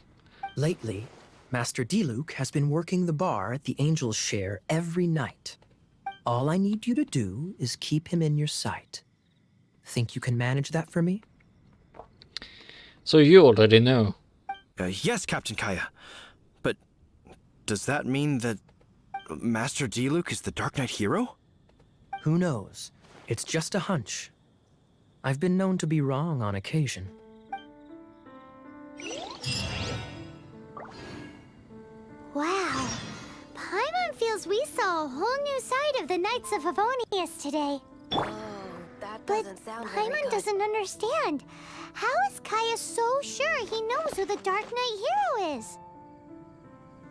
Lately, Master Diluc has been working the bar at the Angel's Share every night. All I need you to do is keep him in your sight. Think you can manage that for me? So you already know. Yes, Captain Kaya. But does that mean that Master Diluc is the Darknight hero? Who knows? It's just a hunch. I've been known to be wrong on occasion. Wow. Paimon feels we saw a whole new side of the Knights of Favonius today. But Paimon doesn't understand. How is Kaya so sure he knows who the Darknight hero is?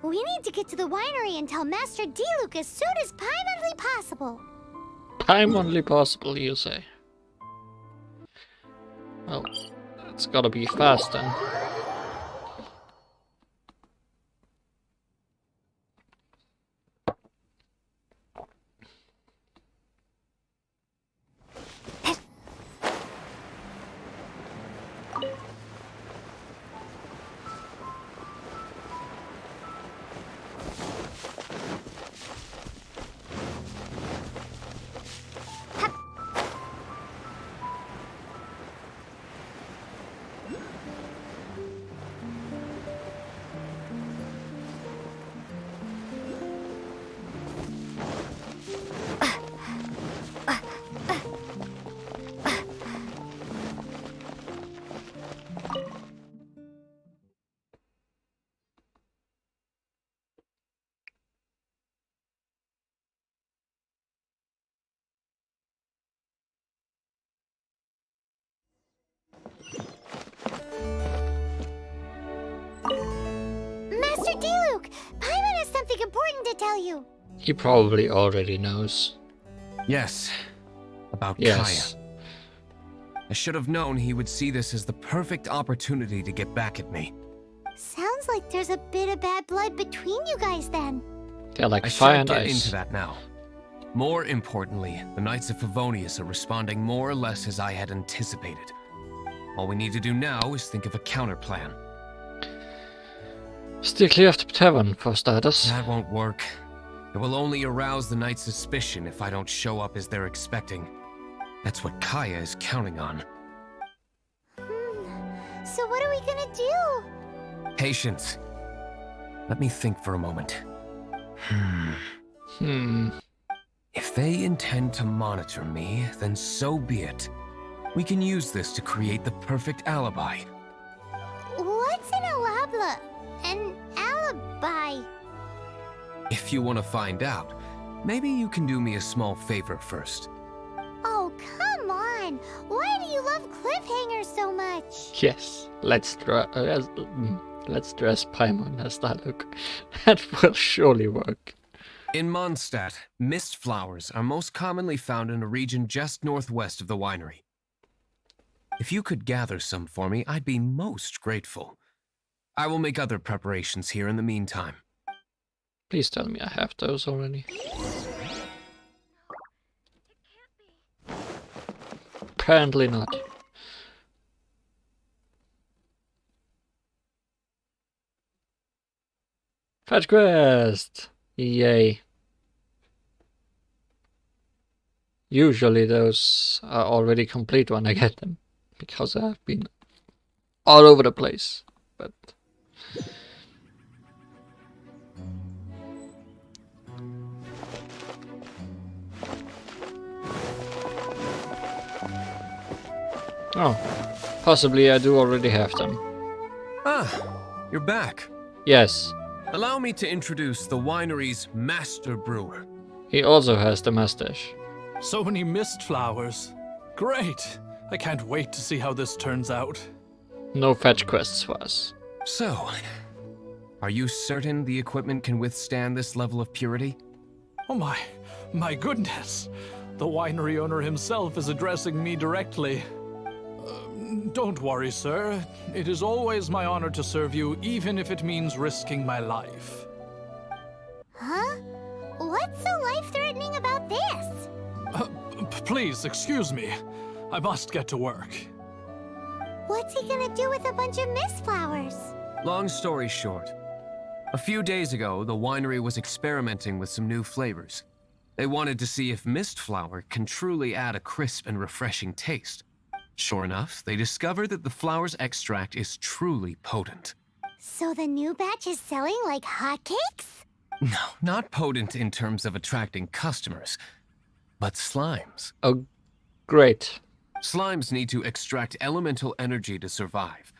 We need to get to the winery and tell Master Diluc as soon as Paimonly possible. Paimonly possible, you say? Well, it's gotta be fast then. something important to tell you. He probably already knows. Yes. About Yes. Kaya. I should have known he would see this as the perfect opportunity to get back at me. Sounds like there's a bit of bad blood between you guys then. They're like I fire shan't and get ice. into that now. More importantly, the Knights of Favonius are responding more or less as I had anticipated. All we need to do now is think of a counter plan. Steer clear of the tavern for starters. That won't work. It will only arouse the Knights' suspicion if I don't show up as they're expecting. That's what Kaya is counting on. So what are we gonna do? Patience. Let me think for a moment. If they intend to monitor me, then so be it. We can use this to create the perfect alibi. What's an alabla? An alibi? If you want to find out, maybe you can do me a small favor first. Oh, come on! Why do you love cliffhangers so much? Yes, let's dress Paimon as Diluc. That will surely work. In Mondstadt, mist flowers are most commonly found in a region just northwest of the winery. If you could gather some for me, I'd be most grateful. I will make other preparations here in the meantime. Please tell me I have those already. Apparently not. Fetch quest! Yay. Usually those are already complete when I get them, because I've been all over the place, but... Oh, possibly I do already have them. Ah, you're back. Yes. Allow me to introduce the winery's master brewer. He also has the mustache. So many mist flowers. Great! I can't wait to see how this turns out. No fetch quests for us. So, are you certain the equipment can withstand this level of purity? Oh my goodness! The winery owner himself is addressing me directly. Don't worry, sir. It is always my honor to serve you, even if it means risking my life. Huh? What's so life-threatening about this? Please, excuse me. I must get to work. What's he gonna do with a bunch of mist flowers? Long story short, a few days ago, the winery was experimenting with some new flavors. They wanted to see if mist flower can truly add a crisp and refreshing taste. Sure enough, they discovered that the flower's extract is truly potent. So the new batch is selling like hotcakes? No, not potent in terms of attracting customers, but slimes. Oh, great. Slimes need to extract elemental energy to survive.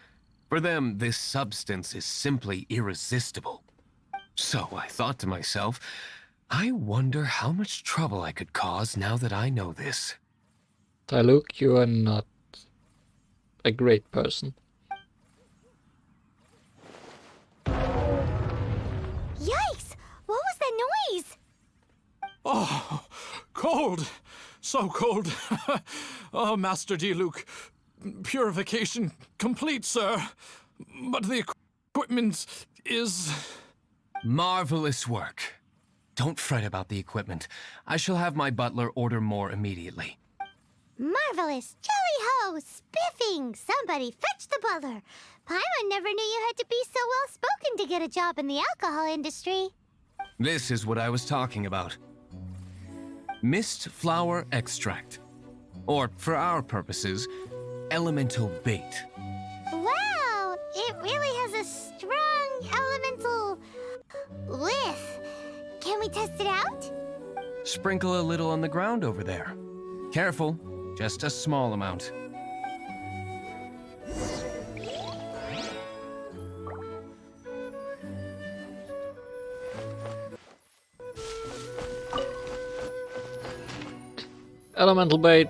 For them, this substance is simply irresistible. So I thought to myself, I wonder how much trouble I could cause now that I know this. Diluc, you are not a great person. Yikes! What was that noise? Oh, cold! So cold! Oh, Master Diluc, purification complete, sir. But the equipment is... Marvelous work. Don't fret about the equipment. I shall have my butler order more immediately. Marvelous! Jolly-ho! Spiffing! Somebody fetch the butler! Paimon never knew you had to be so well-spoken to get a job in the alcohol industry. This is what I was talking about. Mist flower extract. Or, for our purposes, elemental bait. Wow! It really has a strong elemental... whiff. Can we test it out? Sprinkle a little on the ground over there. Careful, just a small amount. Elemental bait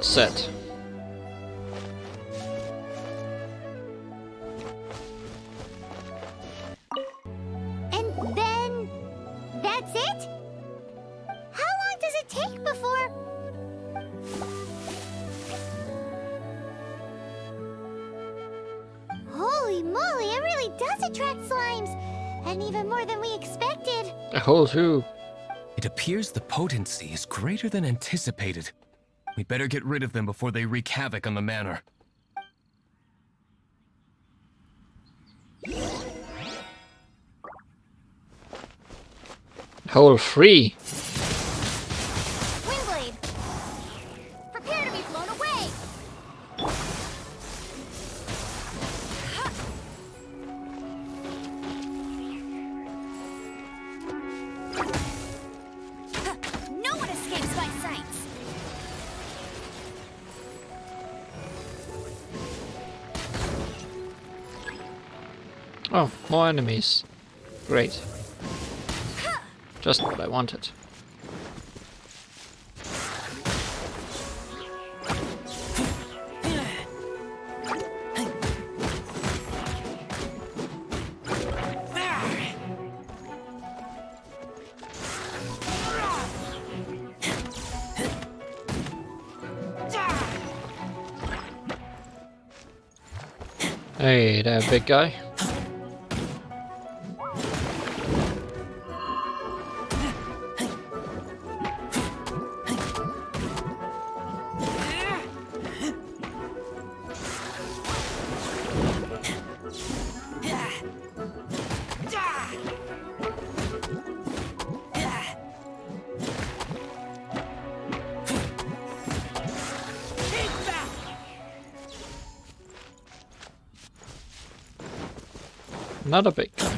set. And then attract slimes, and even more than we expected. A whole two. It appears the potency is greater than anticipated. We'd better get rid of them before they wreak havoc on the manor. Whole three. Windblade! Prepare to be blown away! No one escapes my sights! Oh, more enemies. Great. Just what I wanted. Hey there, big guy. Another big guy.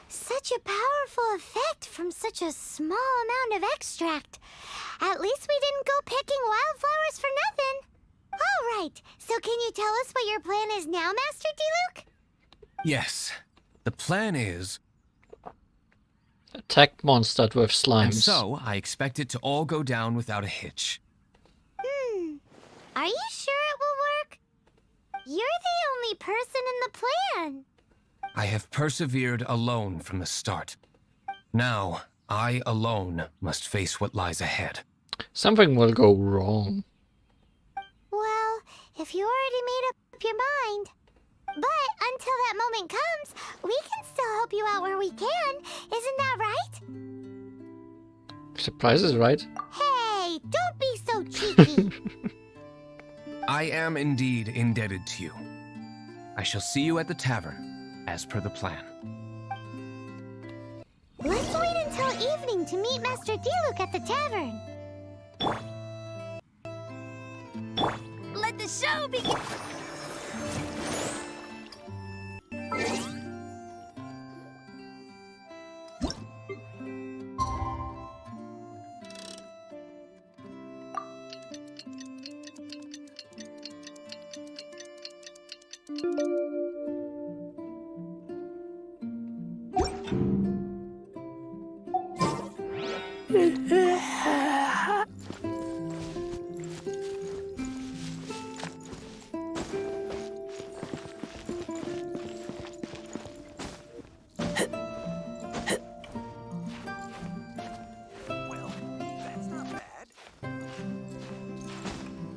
Such a powerful effect from such a small amount of extract. At least we didn't go picking wildflowers for nothing. All right, so can you tell us what your plan is now, Master Diluc? Yes. The plan is... Attack monster with slimes. And so, I expect it to all go down without a hitch. Are you sure it will work? You're the only person in the plan. I have persevered alone from the start. Now, I alone must face what lies ahead. Something will go wrong. Well, if you already made up your mind. But until that moment comes, we can still help you out where we can. Isn't that right? Surprise is right. Hey, don't be so cheeky. I am indeed indebted to you. I shall see you at the tavern, as per the plan. Let's wait until evening to meet Master Diluc at the tavern. Let the show begin.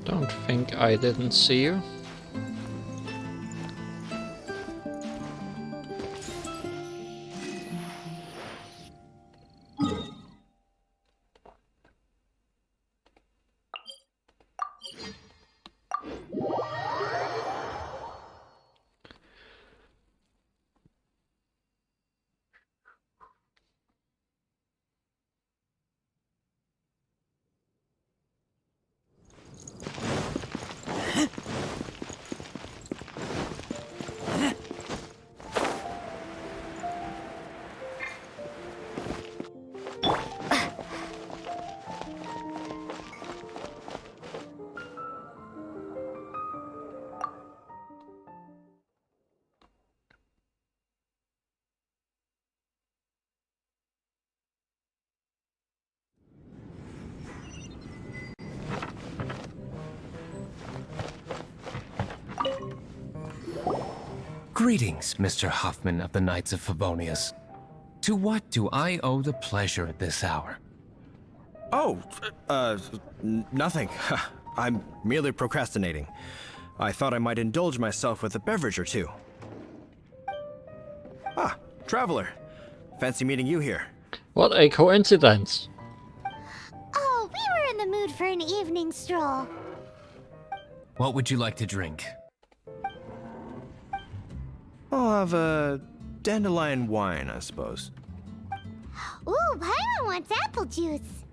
Don't think I didn't see you. Greetings, Mr. Huffman of the Knights of Favonius. To what do I owe the pleasure at this hour? Oh, nothing. I'm merely procrastinating. I thought I might indulge myself with a beverage or two. Ah, Traveler. Fancy meeting you here. What a coincidence. Oh, we were in the mood for an evening stroll. What would you like to drink? I'll have a dandelion wine, I suppose. Ooh, Paimon wants apple juice.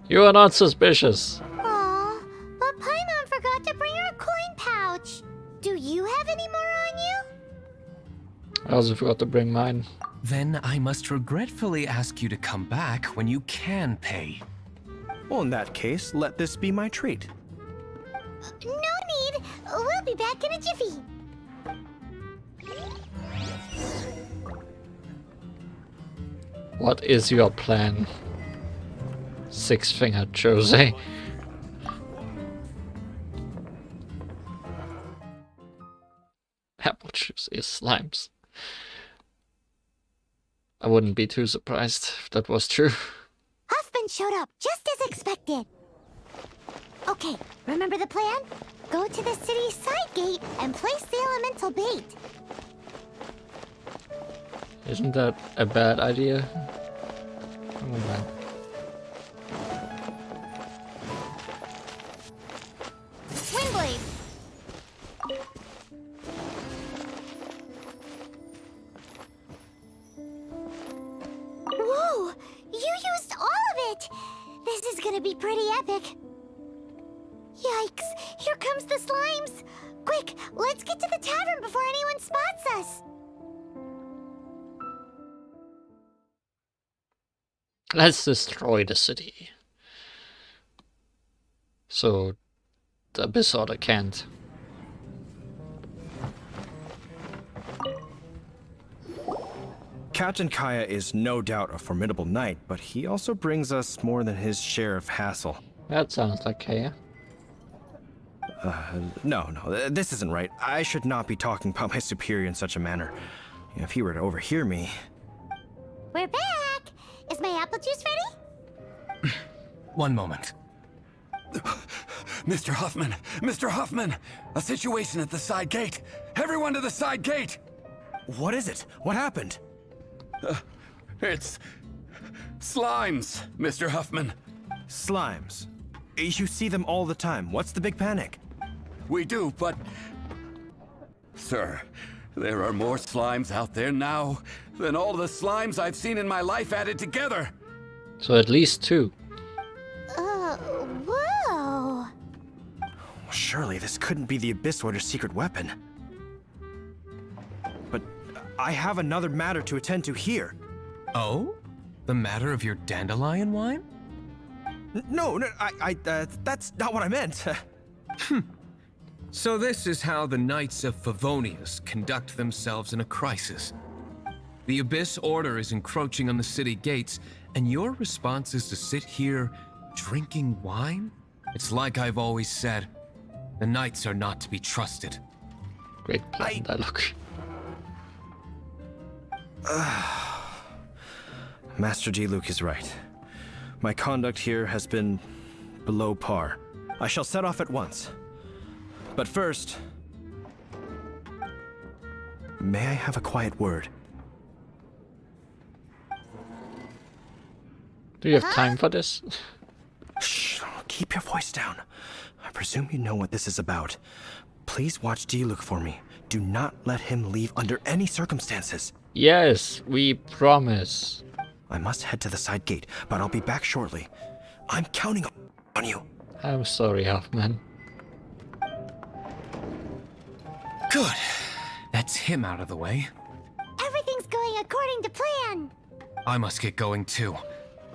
You are not suspicious. Aw, but Paimon forgot to bring her coin pouch. Do you have any more on you? I also forgot to bring mine. Then I must regretfully ask you to come back when you can pay. Well, in that case, let this be my treat. No need. We'll be back in a jiffy. What is your plan? Six-fingered Jose. Apple juice is slimes. I wouldn't be too surprised if that was true. Huffman showed up just as expected. Okay, remember the plan? Go to the city's side gate and place the elemental bait. Isn't that a bad idea? Oh man. Windblade. Whoa! You used all of it! This is gonna be pretty epic. Yikes! Here comes the slimes! Quick, let's get to the tavern before anyone spots us! Let's destroy the city. So the Abyss Order can't. Captain Kaya is no doubt a formidable knight, but he also brings us more than his share of hassle. That sounds like Kaya. No, this isn't right. I should not be talking about my superior in such a manner. If he were to overhear me... We're back! Is my apple juice ready? One moment. Mr. Huffman! Mr. Huffman! A situation at the side gate! Everyone to the side gate! What is it? What happened? It's... slimes, Mr. Huffman. Slimes. You see them all the time. What's the big panic? We do, but... Sir, there are more slimes out there now than all the slimes I've seen in my life added together. So at least two. Whoa! Surely this couldn't be the Abyss Order's secret weapon. But I have another matter to attend to here. Oh? The matter of your dandelion wine? No, that's not what I meant. So this is how the Knights of Favonius conduct themselves in a crisis. The Abyss Order is encroaching on the city gates, and your response is to sit here drinking wine? It's like I've always said, the Knights are not to be trusted. Great plan, Diluc. Master Diluc is right. My conduct here has been below par. I shall set off at once. But first, may I have a quiet word? Do you have time for this? Shh, keep your voice down. I presume you know what this is about. Please watch Diluc for me. Do not let him leave under any circumstances. Yes, we promise. I must head to the side gate, but I'll be back shortly. I'm counting on you. I'm sorry, Huffman. Good. That's him out of the way. Everything's going according to plan. I must get going too.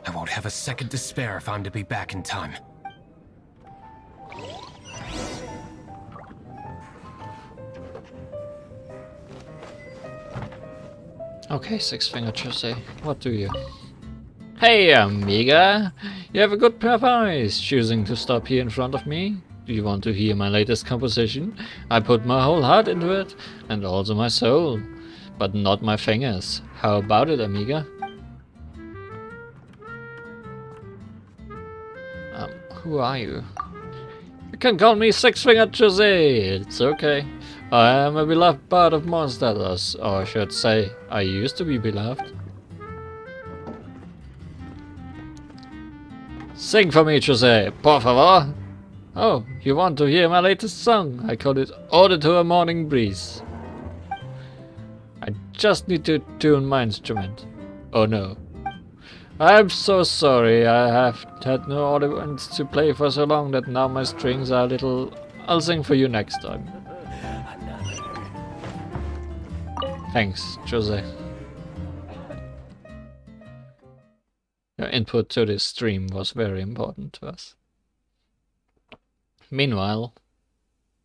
I won't have a second to spare if I'm to be back in time. Okay, Six-fingered Jose, what do you? Hey, amiga! You have a good pair of eyes, choosing to stop here in front of me. Do you want to hear my latest composition? I put my whole heart into it, and also my soul, but not my fingers. How about it, amiga? Who are you? You can call me Six-Fingered Jose. It's okay. I am a beloved part of Monsters, or I should say, I used to be beloved. Sing for me, Jose, por favor. Oh, you want to hear my latest song? I call it Ode to a Morning Breeze. I just need to tune my instrument. Oh no. I'm so sorry, I have had no other ones to play for so long that now my strings are a little... I'll sing for you next time. Thanks, Jose. Your input to this stream was very important to us. Meanwhile,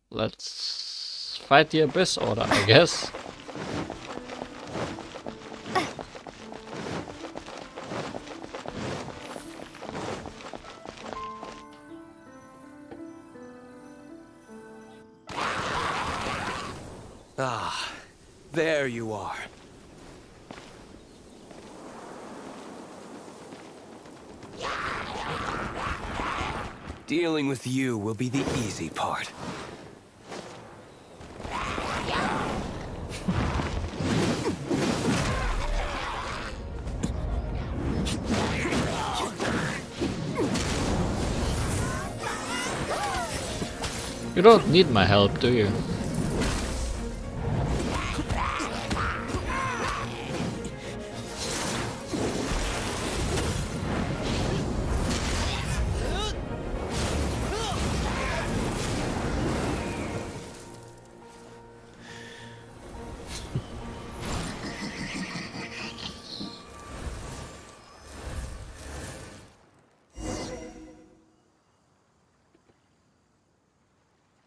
let's fight the Abyss Order, I guess. Ah, there you are. Dealing with you will be the easy part. You don't need my help, do you?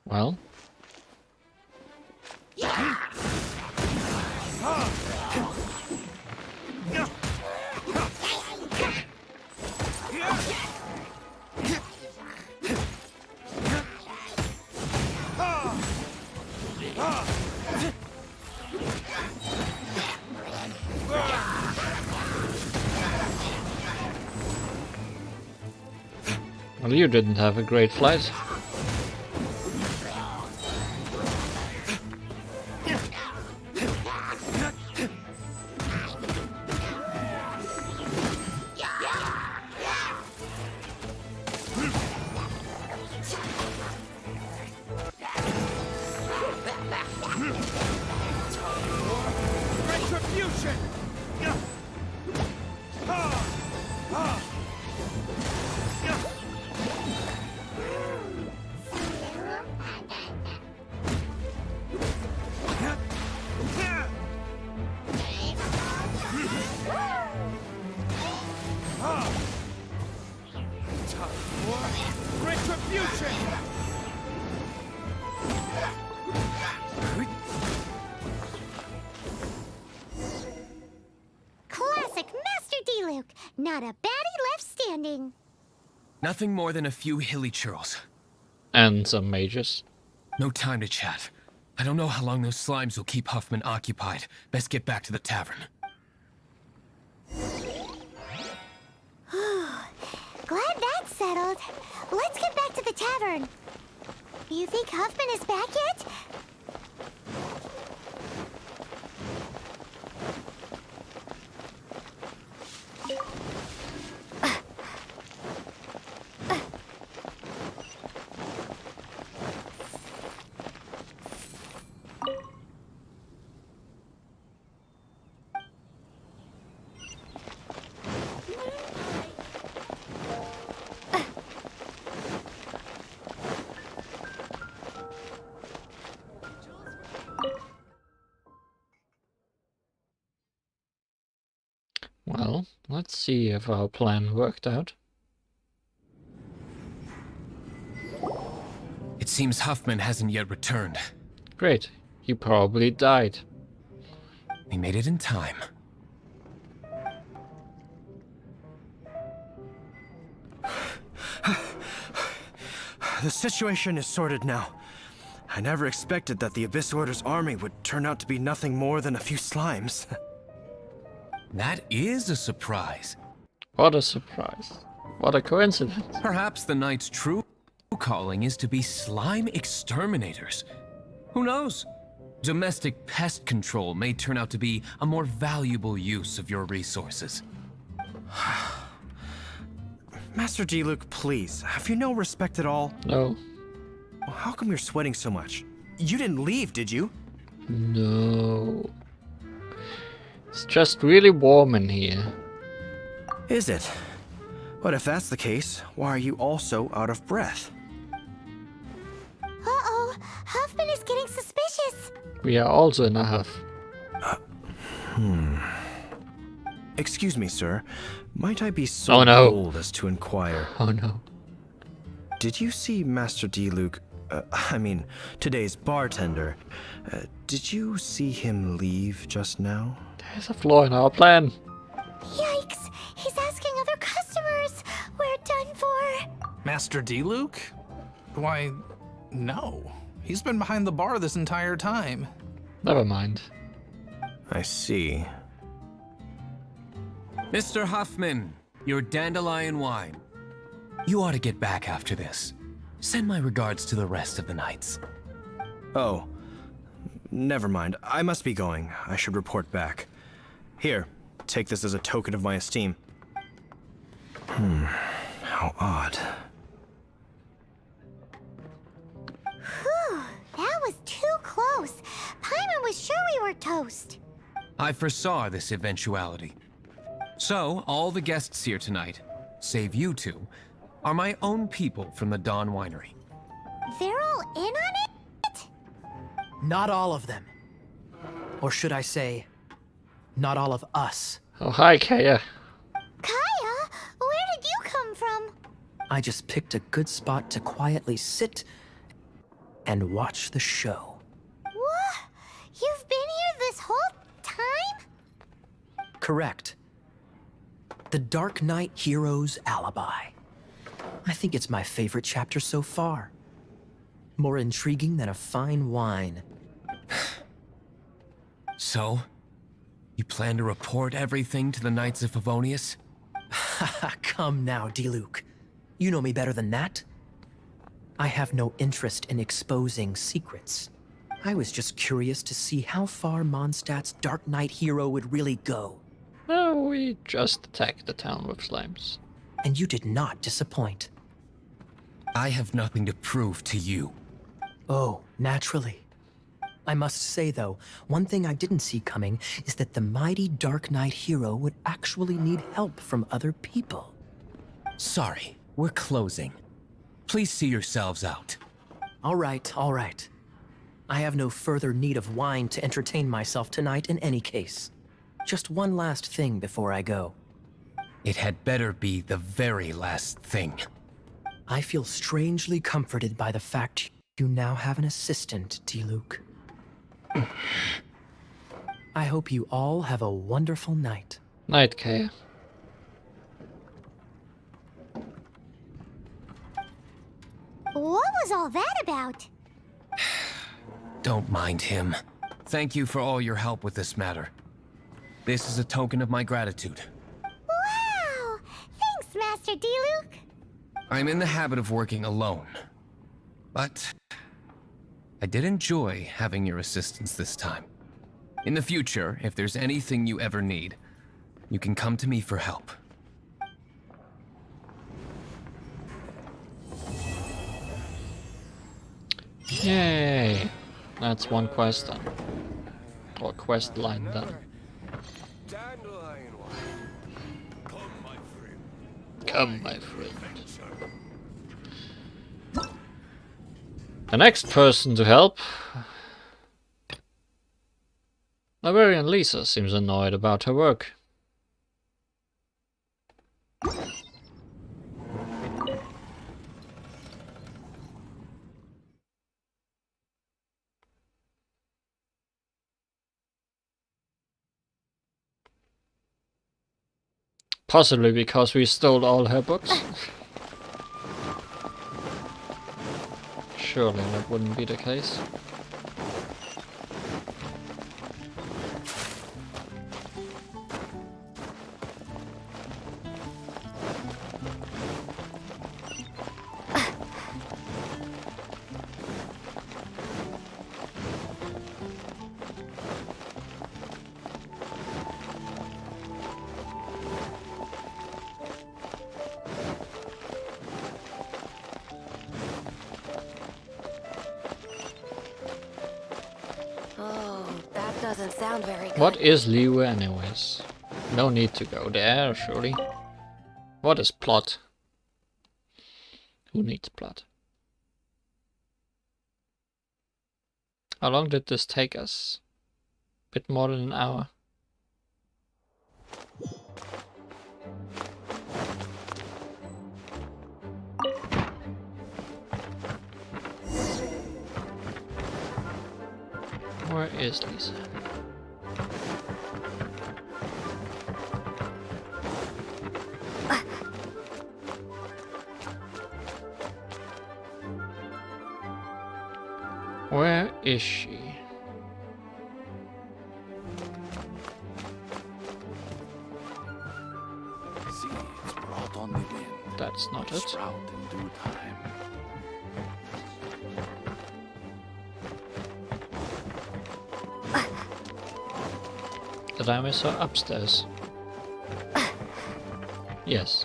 Well. Well, you didn't have a great flight. Classic Master Diluc. Not a baddie left standing. Nothing more than a few hilly churls. And some mages. No time to chat. I don't know how long those slimes will keep Huffman occupied. Best get back to the tavern. Glad that's settled. Let's get back to the tavern. You think Huffman is back yet? Well, let's see if our plan worked out. It seems Huffman hasn't yet returned. Great. He probably died. We made it in time. The situation is sorted now. I never expected that the Abyss Order's army would turn out to be nothing more than a few slimes. That is a surprise. What a surprise. What a coincidence. Perhaps the Knight's true calling is to be slime exterminators. Who knows? Domestic pest control may turn out to be a more valuable use of your resources. Master Diluc, please, have you no respect at all? No. Well, how come you're sweating so much? You didn't leave, did you? No. It's just really warm in here. Is it? But if that's the case, why are you also out of breath? Uh-oh, Huffman is getting suspicious. We are also in a huff. Excuse me, sir. Might I be so bold as to inquire? Oh no. Did you see Master Diluc, today's bartender? Did you see him leave just now? There's a flaw in our plan. Yikes! He's asking other customers. We're done for. Master Diluc? Why, no. He's been behind the bar this entire time. Never mind. I see. Mr. Huffman, your dandelion wine. You ought to get back after this. Send my regards to the rest of the knights. Oh, never mind. I must be going. I should report back. Here, take this as a token of my esteem. How odd. Whew, that was too close. Paimon was sure we were toast. I foresaw this eventuality. So, all the guests here tonight, save you two, are my own people from the Dawn Winery. They're all in on it? Not all of them. Or should I say, not all of us. Oh, hi, Kaya. Kaya, where did you come from? I just picked a good spot to quietly sit and watch the show. What? You've been here this whole time? Correct. The Darknight hero's alibi. I think it's my favorite chapter so far. More intriguing than a fine wine. So, you plan to report everything to the Knights of Favonius? Come now, Diluc. You know me better than that. I have no interest in exposing secrets. I was just curious to see how far Mondstadt's Darknight hero would really go. No, we just attacked the town with slimes. And you did not disappoint. I have nothing to prove to you. Oh, naturally. I must say, though, one thing I didn't see coming is that the mighty Darknight hero would actually need help from other people. Sorry, we're closing. Please see yourselves out. All right, all right. I have no further need of wine to entertain myself tonight in any case. Just one last thing before I go. It had better be the very last thing. I feel strangely comforted by the fact you now have an assistant, Diluc. I hope you all have a wonderful night. Night, Kaya. What was all that about? Don't mind him. Thank you for all your help with this matter. This is a token of my gratitude. Wow! Thanks, Master Diluc. I'm in the habit of working alone. But I did enjoy having your assistance this time. In the future, if there's anything you ever need, you can come to me for help. Yay! That's one quest done. Or quest line done. Come, my friend. The next person to help. Librarian Lisa seems annoyed about her work. Possibly because we stole all her books. Surely that wouldn't be the case. Doesn't sound very good. What is Liyue anyways? No need to go there, surely. What is plot? Who needs plot? How long did this take us? Bit more than an hour. Where is Lisa? Where is she? Seeds brought on the wind. That's not it. Sprout in due time. Did I miss her upstairs? Yes.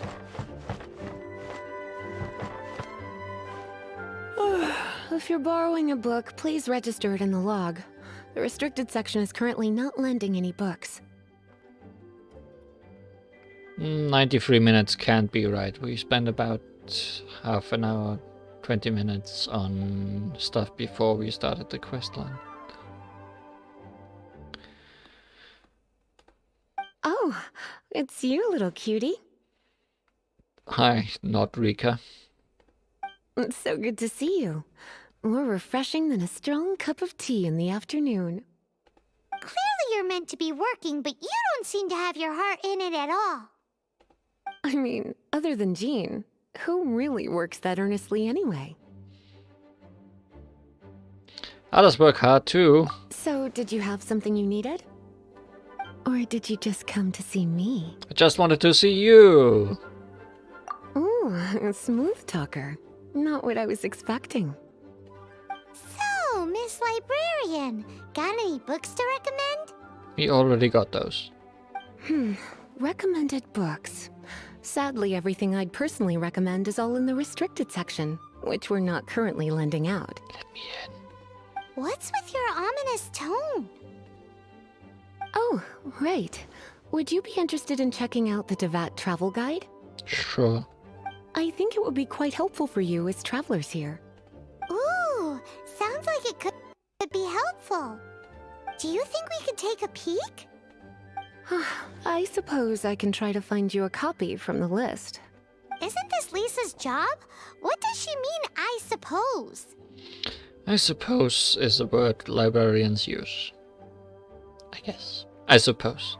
If you're borrowing a book, please register it in the log. The restricted section is currently not lending any books. 93 minutes can't be right. We spent about half an hour, 20 minutes on stuff before we started the quest line. Oh, it's you, little cutie. Hi, not Rika. It's so good to see you. More refreshing than a strong cup of tea in the afternoon. Clearly you're meant to be working, but you don't seem to have your heart in it at all. I mean, other than Jean, who really works that earnestly anyway? Others work hard too. So, did you have something you needed? Or did you just come to see me? I just wanted to see you. Ooh, a smooth talker. Not what I was expecting. So, Miss Librarian, got any books to recommend? We already got those. Recommended books. Sadly, everything I'd personally recommend is all in the restricted section, which we're not currently lending out. Let me in. What's with your ominous tone? Oh, right. Would you be interested in checking out the Devat travel guide? Sure. I think it would be quite helpful for you as travelers here. Ooh, sounds like it could be helpful. Do you think we could take a peek? I suppose I can try to find you a copy from the list. Isn't this Lisa's job? What does she mean, I suppose? I suppose is the word librarians use. I guess. I suppose.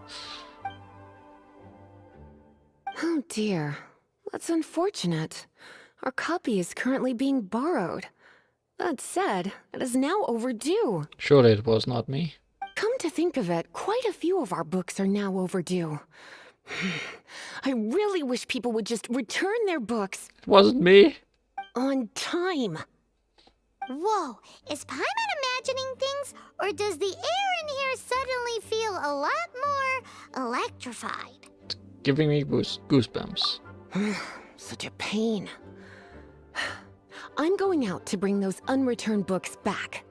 Oh dear. That's unfortunate. Our copy is currently being borrowed. That said, it is now overdue. Surely it was not me. Come to think of it, quite a few of our books are now overdue. I really wish people would just return their books. It wasn't me. On time. Whoa, is Paimon imagining things, or does the air in here suddenly feel a lot more electrified? It's giving me goosebumps. Such a pain. I'm going out to bring those unreturned books back.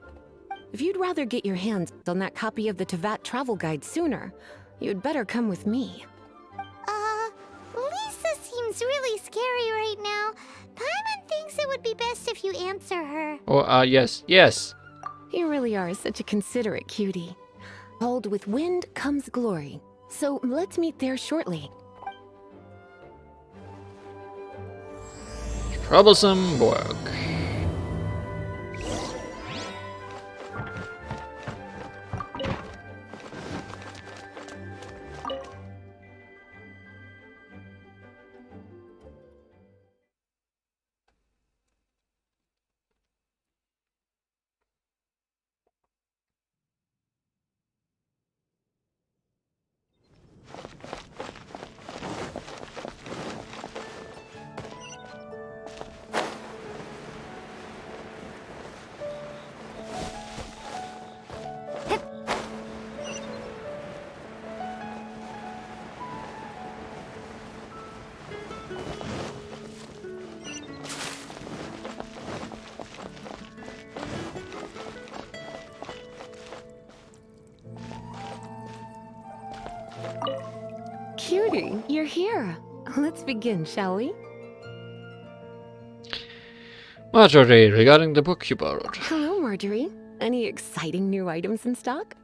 If you'd rather get your hands on that copy of the Tevat travel guide sooner, you'd better come with me. Lisa seems really scary right now. Paimon thinks it would be best if you answer her. Oh, yes, yes. You really are such a considerate cutie. Called with wind comes glory. So let's meet there shortly. Troublesome work. Marjorie, you're here. Let's begin, shall we? Marjorie, regarding the book you borrowed. Hello, Marjorie. Any exciting new items in stock?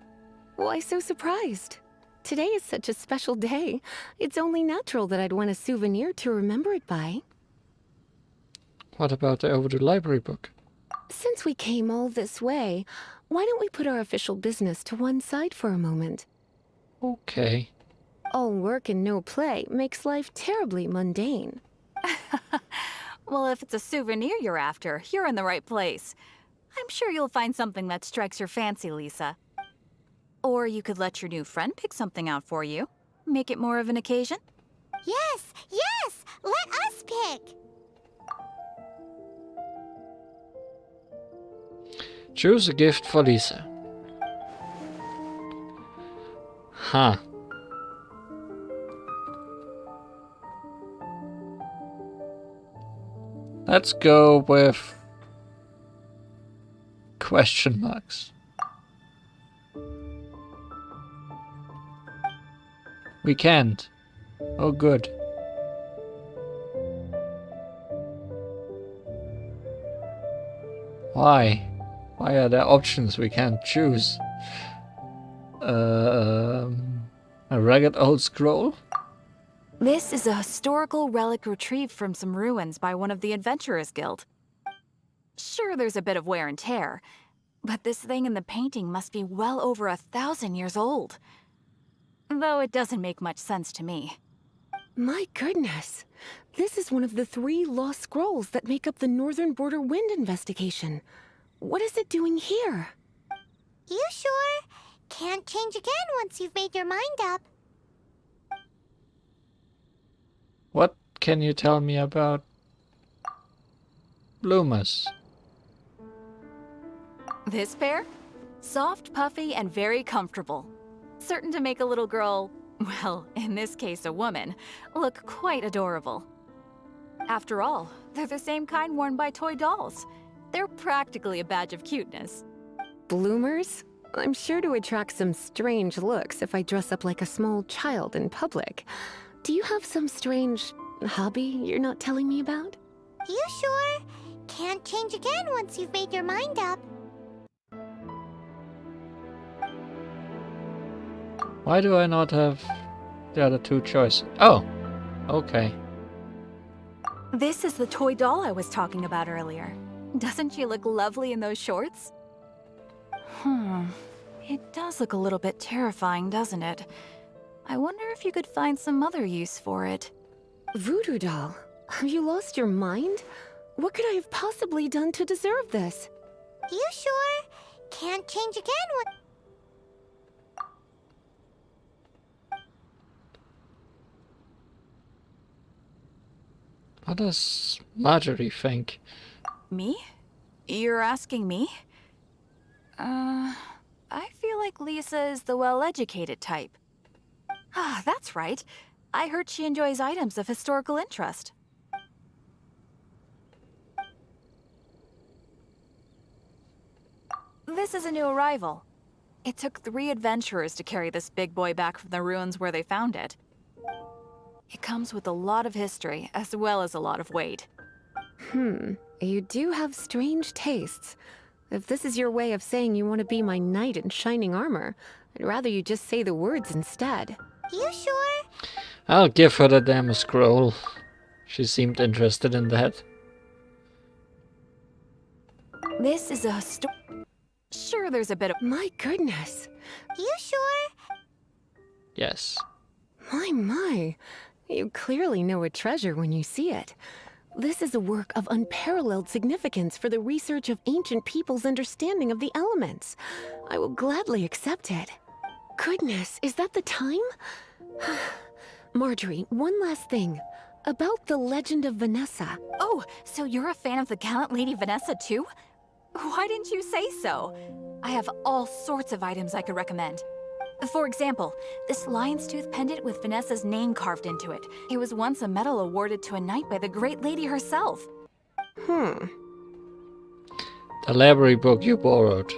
Why so surprised? Today is such a special day. It's only natural that I'd want a souvenir to remember it by. What about the overdue library book? Since we came all this way, why don't we put our official business to one side for a moment? Okay. All work and no play makes life terribly mundane. Well, if it's a souvenir you're after, you're in the right place. I'm sure you'll find something that strikes your fancy, Lisa. Or you could let your new friend pick something out for you. Make it more of an occasion. Yes, yes! Let us pick! Choose a gift for Lisa. Huh. Let's go with question marks. We can't. Oh, good. Why? Why are there options we can't choose? A ragged old scroll? This is a historical relic retrieved from some ruins by one of the Adventurers Guild. Sure, there's a bit of wear and tear, but this thing in the painting must be well over 1,000 years old. Though it doesn't make much sense to me. My goodness! This is one of the 3 lost scrolls that make up the Northern Border Wind investigation. What is it doing here? You sure? Can't change again once you've made your mind up. What can you tell me about bloomers? This pair? Soft, puffy, and very comfortable. Certain to make a little girl, well, in this case a woman, look quite adorable. After all, they're the same kind worn by toy dolls. They're practically a badge of cuteness. Bloomers? I'm sure to attract some strange looks if I dress up like a small child in public. Do you have some strange hobby you're not telling me about? You sure? Can't change again once you've made your mind up. Why do I not have the other 2 choices? Oh, okay. This is the toy doll I was talking about earlier. Doesn't she look lovely in those shorts? It does look a little bit terrifying, doesn't it? I wonder if you could find some other use for it. Voodoo doll, have you lost your mind? What could I have possibly done to deserve this? You sure? Can't change again when... What does Marjorie think? Me? You're asking me? I feel like Lisa is the well-educated type. Ah, that's right. I heard she enjoys items of historical interest. This is a new arrival. It took 3 adventurers to carry this big boy back from the ruins where they found it. It comes with a lot of history, as well as a lot of weight. You do have strange tastes. If this is your way of saying you want to be my knight in shining armor, I'd rather you just say the words instead. You sure? I'll give her the damn scroll. She seemed interested in that. This is a Sure, there's a bit of... My goodness. You sure? Yes. My. You clearly know a treasure when you see it. This is a work of unparalleled significance for the research of ancient people's understanding of the elements. I will gladly accept it. Goodness, is that the time? Marjorie, one last thing. About the legend of Vanessa. Oh, so you're a fan of the gallant Lady Vanessa too? Why didn't you say so? I have all sorts of items I could recommend. For example, this lion's tooth pendant with Vanessa's name carved into it. It was once a medal awarded to a knight by the great lady herself. The library book you borrowed.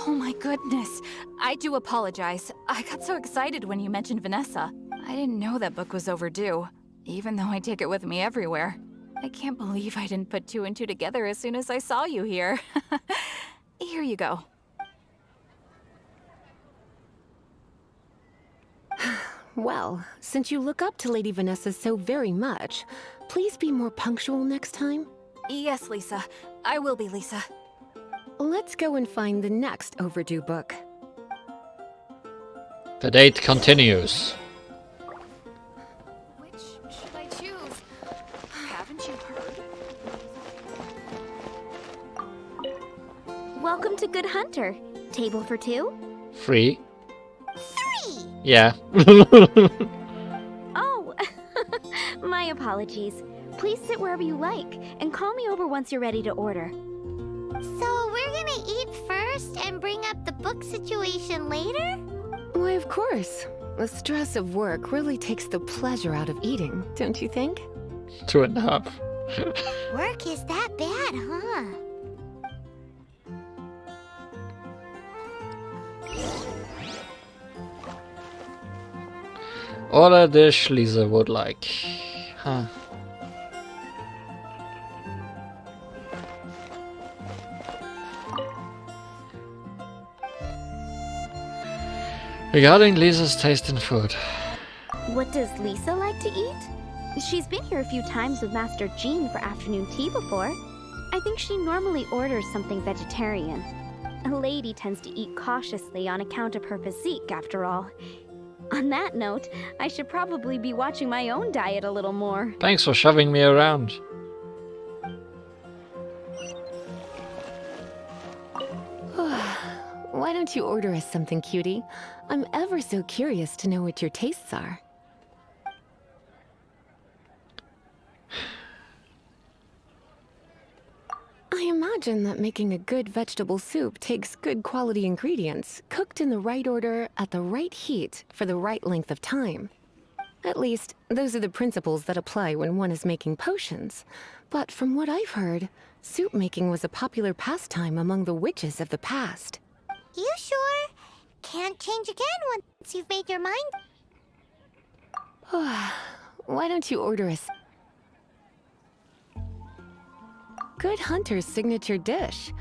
Oh my goodness. I do apologize. I got so excited when you mentioned Vanessa. I didn't know that book was overdue, even though I take it with me everywhere. I can't believe I didn't put two and two together as soon as I saw you here. Here you go. Well, since you look up to Lady Vanessa so very much, please be more punctual next time. Yes, Lisa. I will be, Lisa. Let's go and find the next overdue book. The date continues. Which should I choose? Haven't you heard? Welcome to Good Hunter. Table for two? 3. 3! Yeah. Oh, my apologies. Please sit wherever you like, and call me over once you're ready to order. So we're gonna eat first and bring up the book situation later? Why, of course. The stress of work really takes the pleasure out of eating, don't you think? 2.5. Work is that bad, huh? Order dish Lisa would like. Huh. Regarding Lisa's taste in food. What does Lisa like to eat? She's been here a few times with Master Jean for afternoon tea before. I think she normally orders something vegetarian. A lady tends to eat cautiously on account of her physique, after all. On that note, I should probably be watching my own diet a little more. Thanks for shoving me around. Why don't you order us something, cutie? I'm ever so curious to know what your tastes are. I imagine that making a good vegetable soup takes good quality ingredients, cooked in the right order, at the right heat, for the right length of time. At least, those are the principles that apply when one is making potions. But from what I've heard, soup making was a popular pastime among the witches of the past. You sure? Can't change again once you've made your mind? Why don't you order us Good Hunter's signature dish?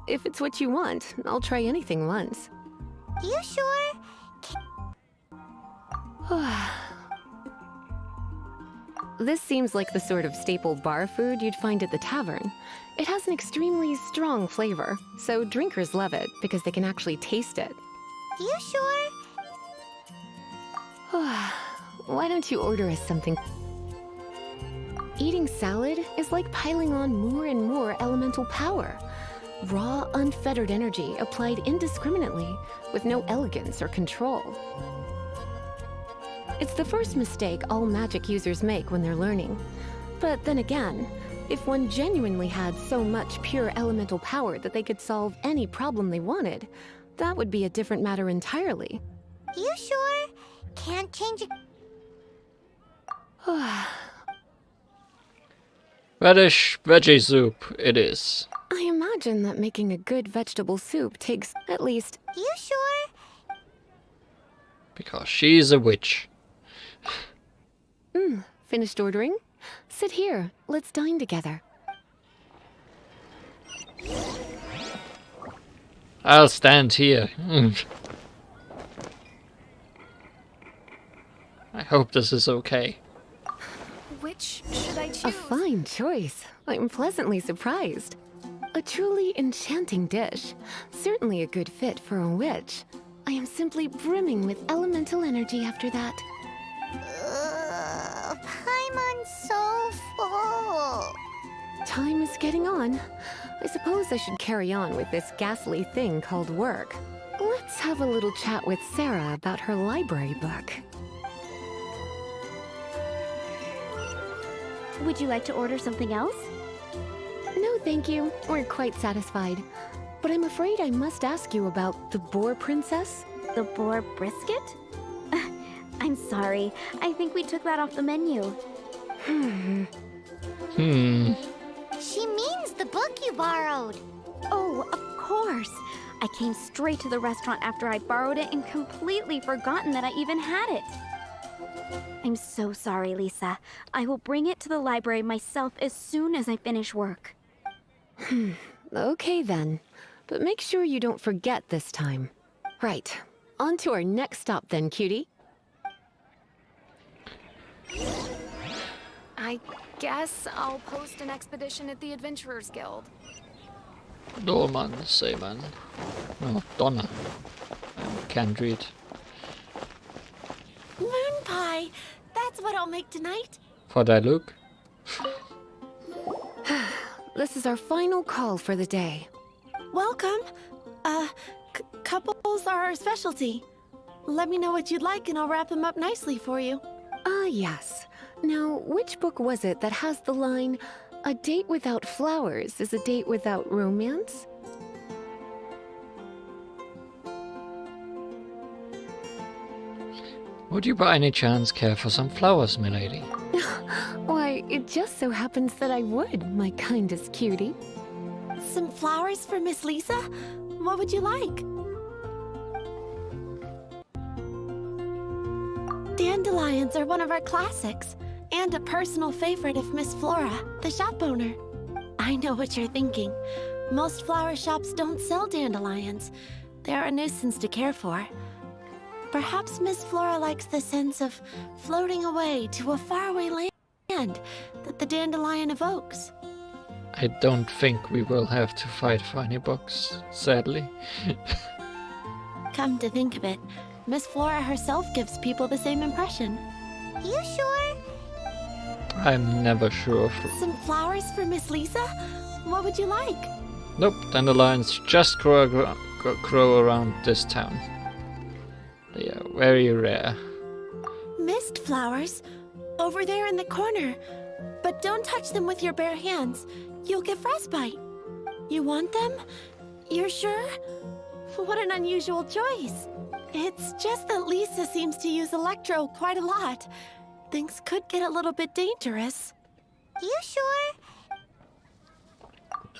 If it's what you want, I'll try anything once. You sure? This seems like the sort of staple bar food you'd find at the tavern. It has an extremely strong flavor, so drinkers love it because they can actually taste it. You sure? Why don't you order us something? Eating salad is like piling on more and more elemental power. Raw, unfettered energy applied indiscriminately, with no elegance or control. It's the first mistake all magic users make when they're learning. But then again, if one genuinely had so much pure elemental power that they could solve any problem they wanted, that would be a different matter entirely. You sure? Can't change it. Radish veggie soup it is. I imagine that making a good vegetable soup takes at least... You sure? Because she's a witch. Finished ordering? Sit here. Let's dine together. I'll stand here. I hope this is okay. Which should I choose? A fine choice. I'm pleasantly surprised. A truly enchanting dish. Certainly a good fit for a witch. I am simply brimming with elemental energy after that. Paimon's so full. Time is getting on. I suppose I should carry on with this ghastly thing called work. Let's have a little chat with Sarah about her library book. Would you like to order something else? No, thank you. We're quite satisfied. But I'm afraid I must ask you about the boar princess. The boar brisket? I'm sorry. I think we took that off the menu. She means the book you borrowed. Oh, of course. I came straight to the restaurant after I borrowed it and completely forgotten that I even had it. I'm so sorry, Lisa. I will bring it to the library myself as soon as I finish work. Okay then. But make sure you don't forget this time. Right. On to our next stop then, cutie. I guess I'll post an expedition at the Adventurers Guild. Dolman, säger man. No, Donna. I can't read. Moon pie! That's what I'll make tonight. For Diluc? This is our final call for the day. Welcome. Couples are our specialty. Let me know what you'd like and I'll wrap them up nicely for you. Yes. Now, which book was it that has the line, "A date without flowers is a date without romance"? Would you by any chance care for some flowers, milady? Why, it just so happens that I would, my kindest cutie. Some flowers for Miss Lisa? What would you like? Dandelions are one of our classics, and a personal favorite of Miss Flora, the shop owner. I know what you're thinking. Most flower shops don't sell dandelions. They're a nuisance to care for. Perhaps Miss Flora likes the sense of floating away to a faraway land that the dandelion evokes. I don't think we will have to fight for any books, sadly. Come to think of it, Miss Flora herself gives people the same impression. You sure? I'm never sure. Some flowers for Miss Lisa? What would you like? Nope, dandelions just grow around this town. They are very rare. Mist flowers? Over there in the corner. But don't touch them with your bare hands. You'll get frostbite. You want them? You're sure? What an unusual choice. It's just that Lisa seems to use Electro quite a lot. Things could get a little bit dangerous. You sure?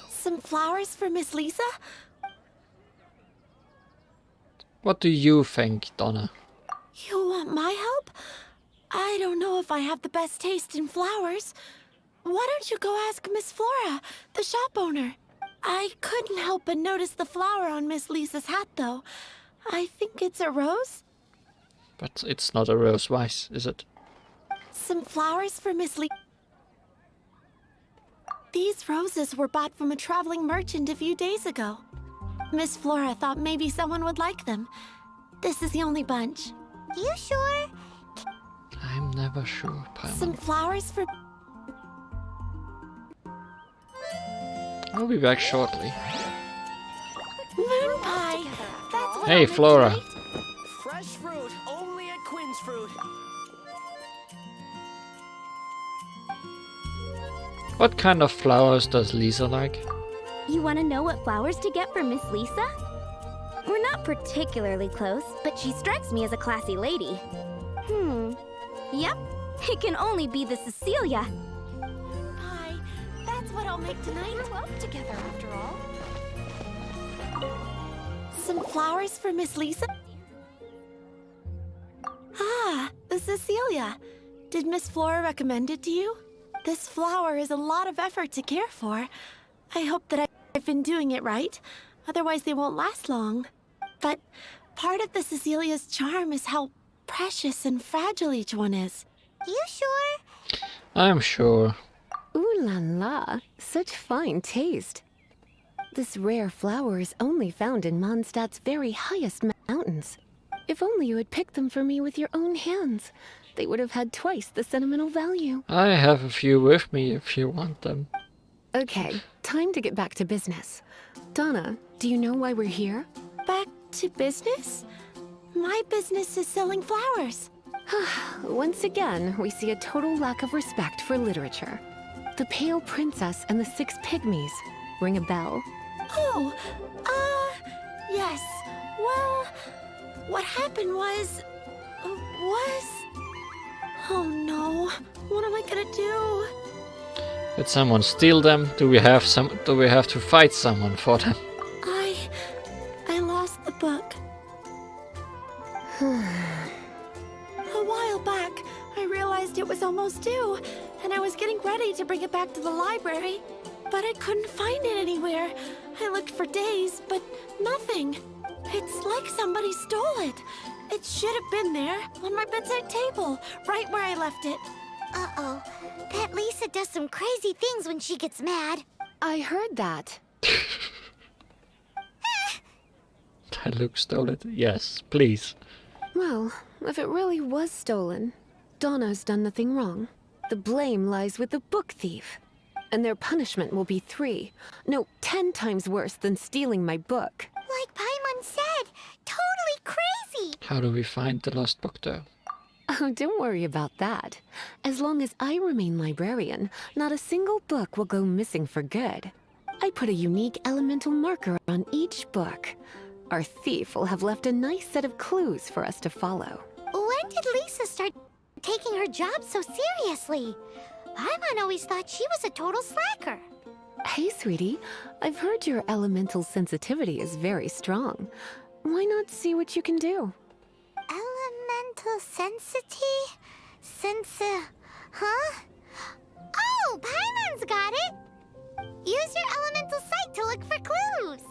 Some flowers for Miss Lisa? What do you think, Donna? You want my help? I don't know if I have the best taste in flowers. Why don't you go ask Miss Flora, the shop owner? I couldn't help but notice the flower on Miss Lisa's hat, though. I think it's a rose? But it's not a rose vase, is it? Some flowers for Miss Lisa. These roses were bought from a traveling merchant a few days ago. Miss Flora thought maybe someone would like them. This is the only bunch. You sure? I'm never sure, Paimon. Some flowers for... I'll be back shortly. Moon pie! That's what Hey, I'll make Flora. tonight. Fresh fruit, only at Quinn's Fruit. What kind of flowers does Lisa like? You want to know what flowers to get for Miss Lisa? We're not particularly close, but she strikes me as a classy lady. Yep, it can only be the Cecilia. Pie, that's what I'll make tonight. We're well together after all. Some flowers for Miss Lisa? Ah, the Cecilia. Did Miss Flora recommend it to you? This flower is a lot of effort to care for. I hope that I've been doing it right. Otherwise, they won't last long. But part of the Cecilia's charm is how precious and fragile each one is. You sure? I'm sure. Ooh la la, such fine taste. This rare flower is only found in Mondstadt's very highest mountains. If only you had picked them for me with your own hands. They would have had twice the sentimental value. I have a few with me if you want them. Okay, time to get back to business. Donna, do you know why we're here? Back to business? My business is selling flowers. Once again, we see a total lack of respect for literature. The Pale Princess and the Six Pygmies. Ring a bell? Oh, yes. Well, what happened was... Oh no, what am I gonna do? Did someone steal them? Do we have to fight someone for them? I lost the book. A while back, find it anywhere. I looked for days, but nothing. It's like somebody stole it. It should have been there, on my bedside table, right where I left it. Uh-oh. That Lisa does some crazy things when she gets mad. I heard that. Diluc stole it. Yes, please. Well, if it really was stolen, Donna's done nothing wrong. The blame lies with the book thief. And their punishment will be 10 times worse than stealing my book. Like Paimon said, totally crazy! How do we find the lost book, though? Oh, don't worry about that. As long as I remain librarian, not a single book will go missing for good. I put a unique elemental marker on each book. Our thief will have left a nice set of clues for us to follow. When did Lisa start taking her job so seriously? Paimon always thought she was a total slacker. Hey, sweetie. I've heard your elemental sensitivity is very strong. Why not see what you can do? Elemental sensity? Huh? Oh, Paimon's got it! Use your elemental sight to look for clues!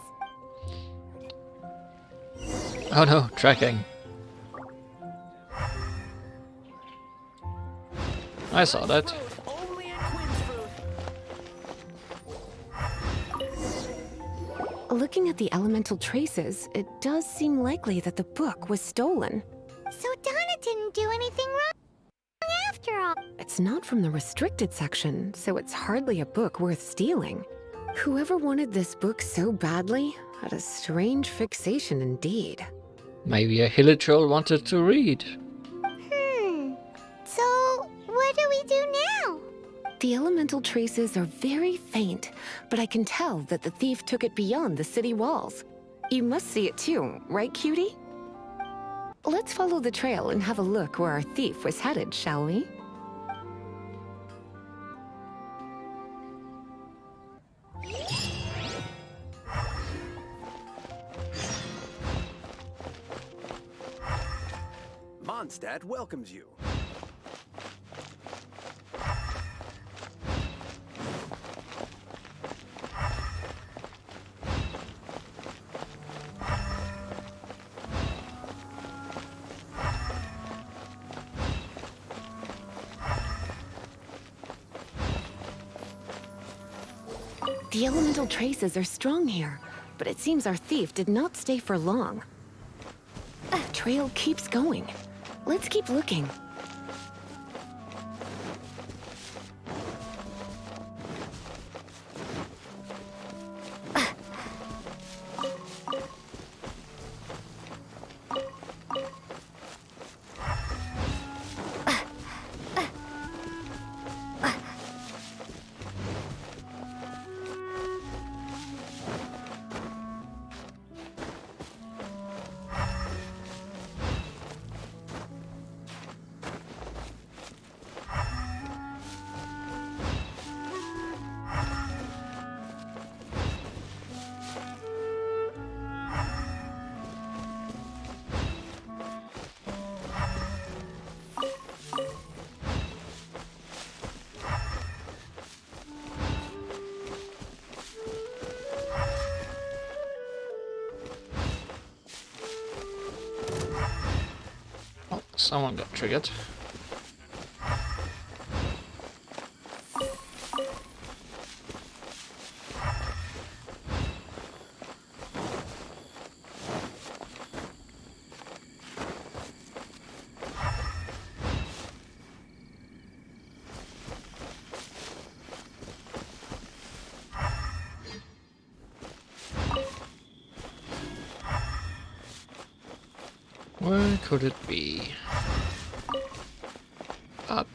Oh no, tracking. I saw that. Looking at the elemental traces, it does seem likely that the book was stolen. So Donna didn't do anything wrong after all. It's not from the restricted section, so it's hardly a book worth stealing. Whoever wanted this book so badly had a strange fixation indeed. Maybe a hilly troll wanted to read. So, what do we do now? The elemental traces are very faint, but I can tell that the thief took it beyond the city walls. You must see it too, right, cutie? Let's follow the trail and have a look where our thief was headed, shall we? Mondstadt welcomes you. The elemental traces are strong here, but it seems our thief did not stay for long. The trail keeps going. Let's keep looking. Someone got triggered. Where could it be? Up.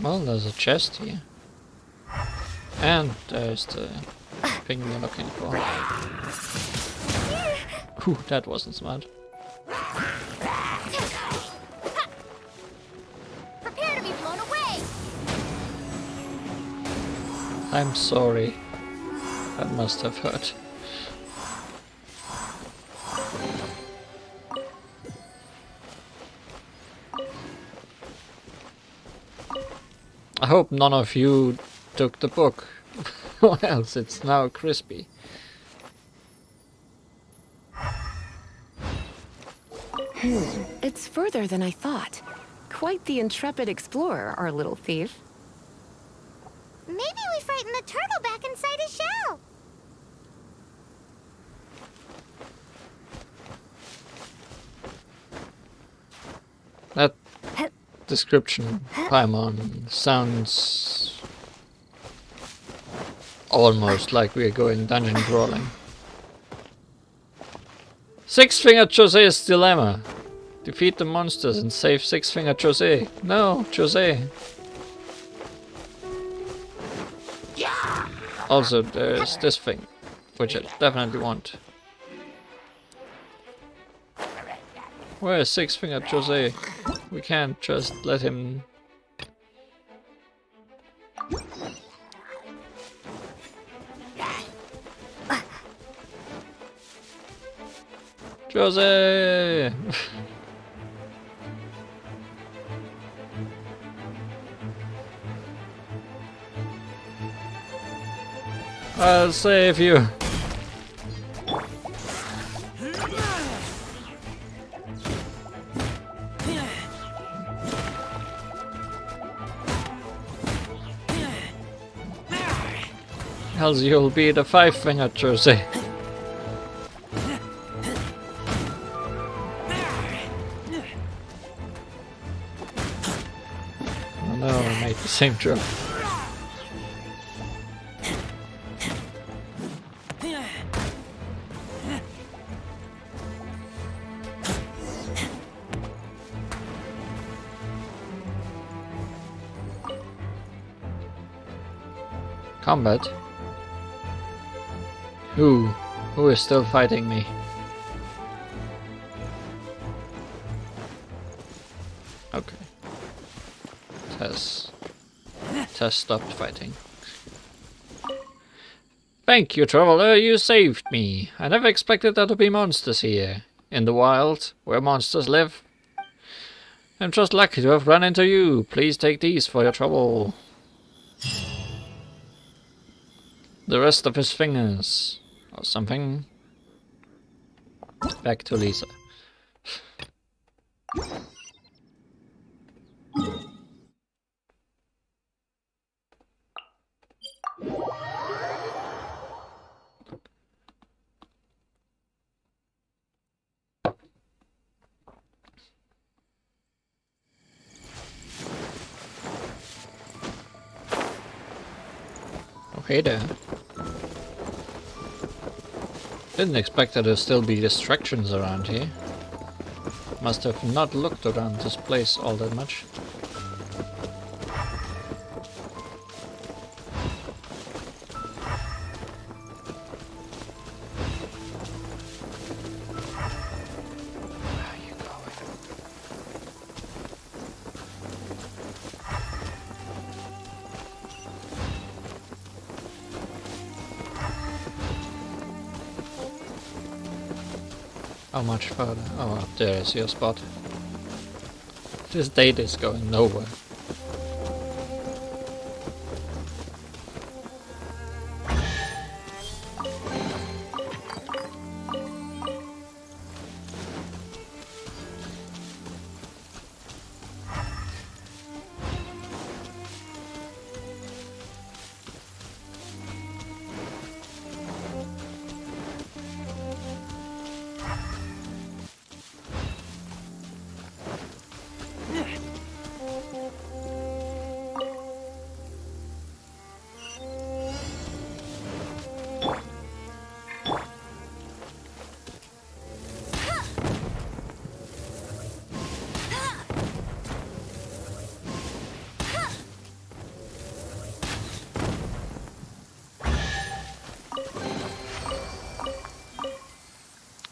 Well, there's a chest here. And there's the thing we're looking for. Ooh, that wasn't smart. Prepare to be blown away! I'm sorry. That must have hurt. I hope none of you took the book, or else it's now crispy. It's further than I thought. Quite the intrepid explorer, our little thief. Maybe we frightened the turtle back inside his shell. That description, Paimon, sounds almost like we're going dungeon crawling. Six-Fingered Jose's dilemma. Defeat the monsters and save Six-Fingered Jose. No, Jose. Also, there's this thing, which I definitely want. Where is Six-Fingered Jose? We can't just let him... Jose! I'll save you. Else you'll be the Five-Fingered Jose. Oh no, I made the same joke. Combat? Who is still fighting me? Okay. Tess stopped fighting. Thank you, traveler, you saved me. I never expected there to be monsters here. In the wild, where monsters live. I'm just lucky to have run into you. Please take these for your trouble. The rest of his fingers. Or something. Back to Lisa. Okay there. Didn't expect there to still be distractions around here. Must have not looked around this place all that much. Where are you going? How much further? Oh, up there is your spot. This date is going nowhere.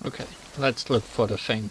Okay, let's look for the thing.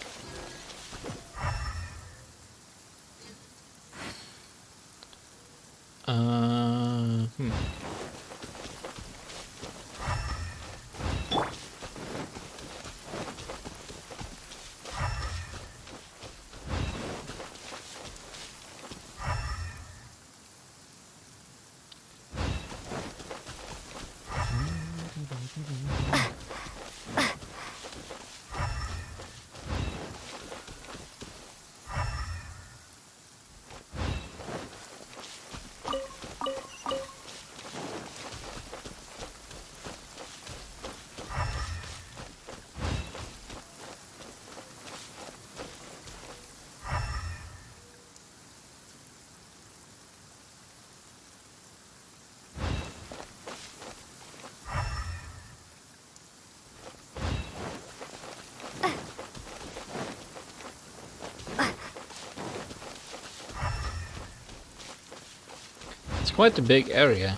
quite a big area.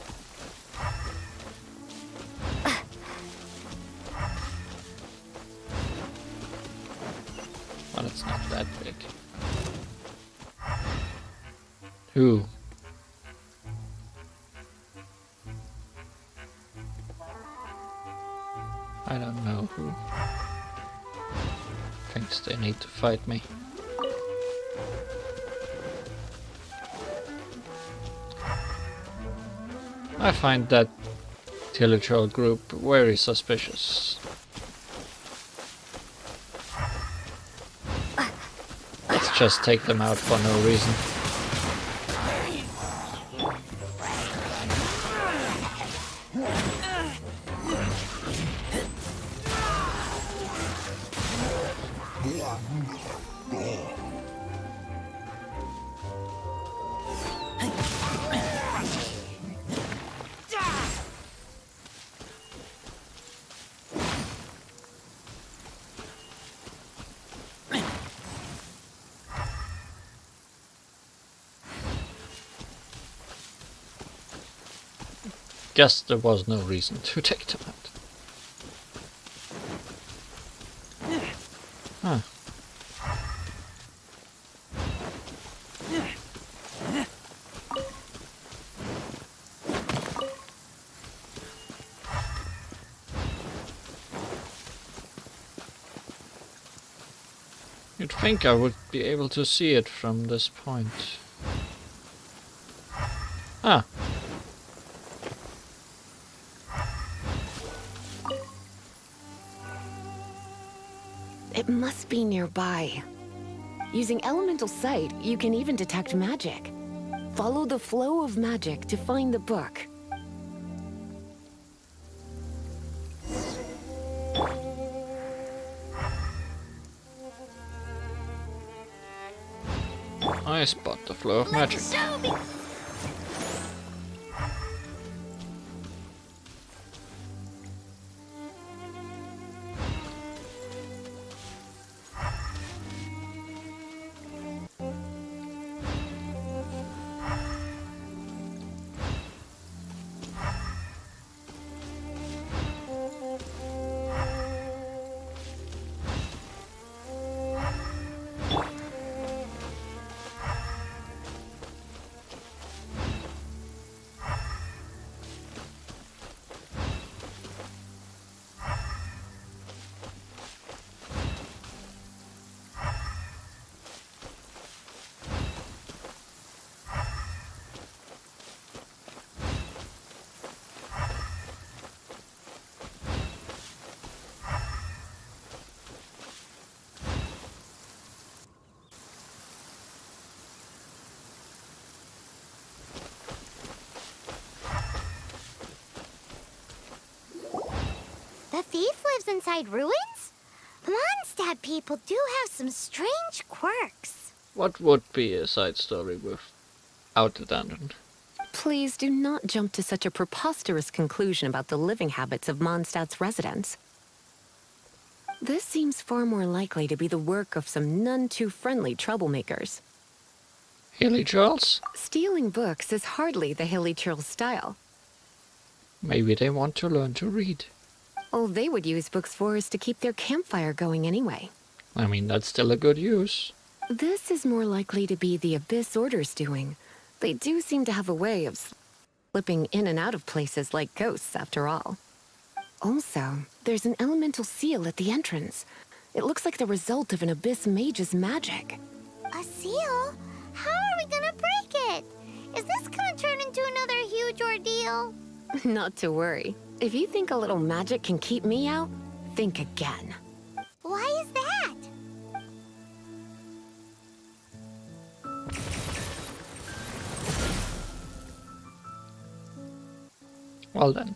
Well, it's not that big. Who? I don't know who thinks they need to fight me. I find that Diluc group very suspicious. Let's just take them out for no reason. Guess there was no reason to take them out. Huh. You'd think I would be able to see it from this point. Ah. It must be nearby. Using elemental sight, you can even detect magic. Follow the flow of magic to find the book. I spot the flow of magic. The thief lives inside ruins? The Mondstadt people do have some strange quirks. What would be a side story without the dungeon? Please do not jump to such a preposterous conclusion about the living habits of Mondstadt's residents. This seems far more likely to be the work of some none-too-friendly troublemakers. Hilly Charles? Stealing books is hardly the Hilly Charles style. Maybe they want to learn to read. All they would use books for is to keep their campfire going anyway. I mean, that's still a good use. This is more likely to be the Abyss Order's doing. They do seem to have a way of slipping in and out of places like ghosts, after all. Also, there's an elemental seal at the entrance. It looks like the result of an Abyss mage's magic. A seal? How are we gonna break it? Is this gonna turn into another huge ordeal? Not to worry. If you think a little magic can keep me out, think again. Why is that? Well then.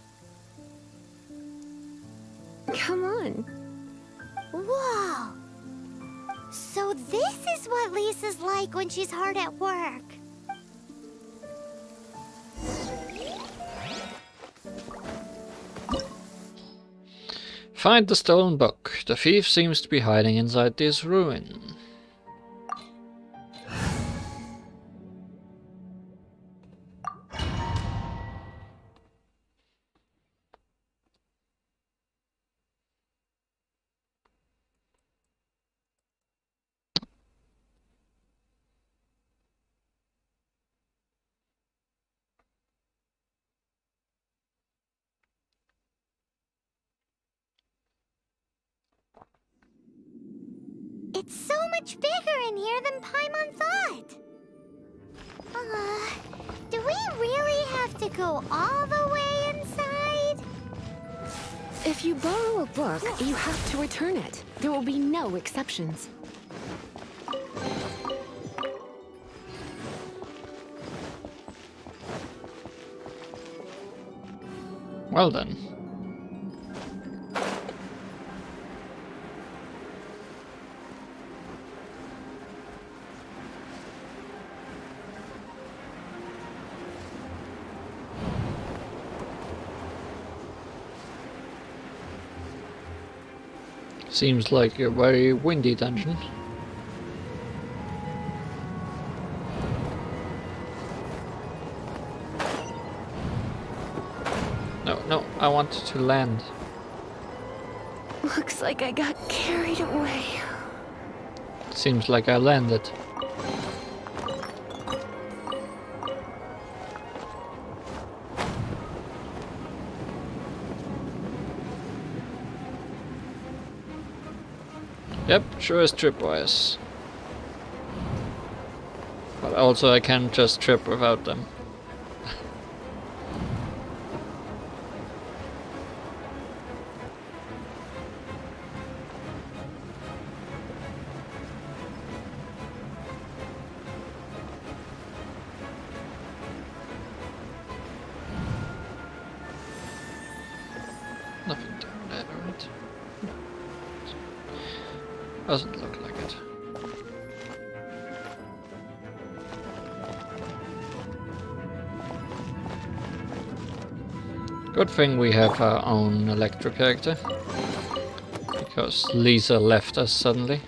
Come on. Whoa! So this is what Lisa's like when she's hard at work. Find the stolen book. The thief seems to be hiding inside this ruin. It's so much bigger in here than Paimon thought. Do we really have to go all the way inside? If you borrow a book, you have to return it. There will be no exceptions. Well then. Seems like a very windy dungeon. No, I wanted to land. Looks like I got carried away. Seems like I landed. Yep, sure is tripwires. But also I can just trip without them. Nothing down there, right? No. Doesn't look like it. Good thing we have our own electric character, because Lisa left us suddenly.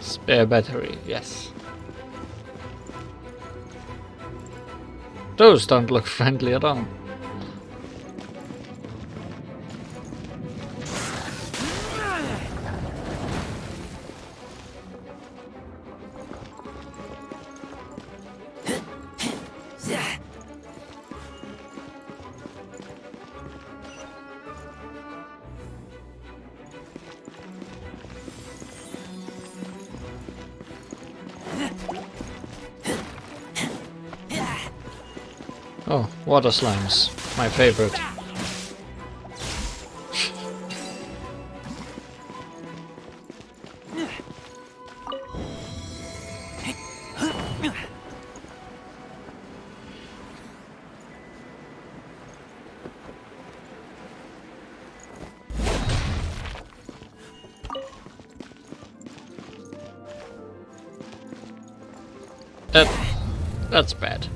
Spare battery, yes. Those don't look friendly at all. Oh, water slimes, my favorite. That's bad.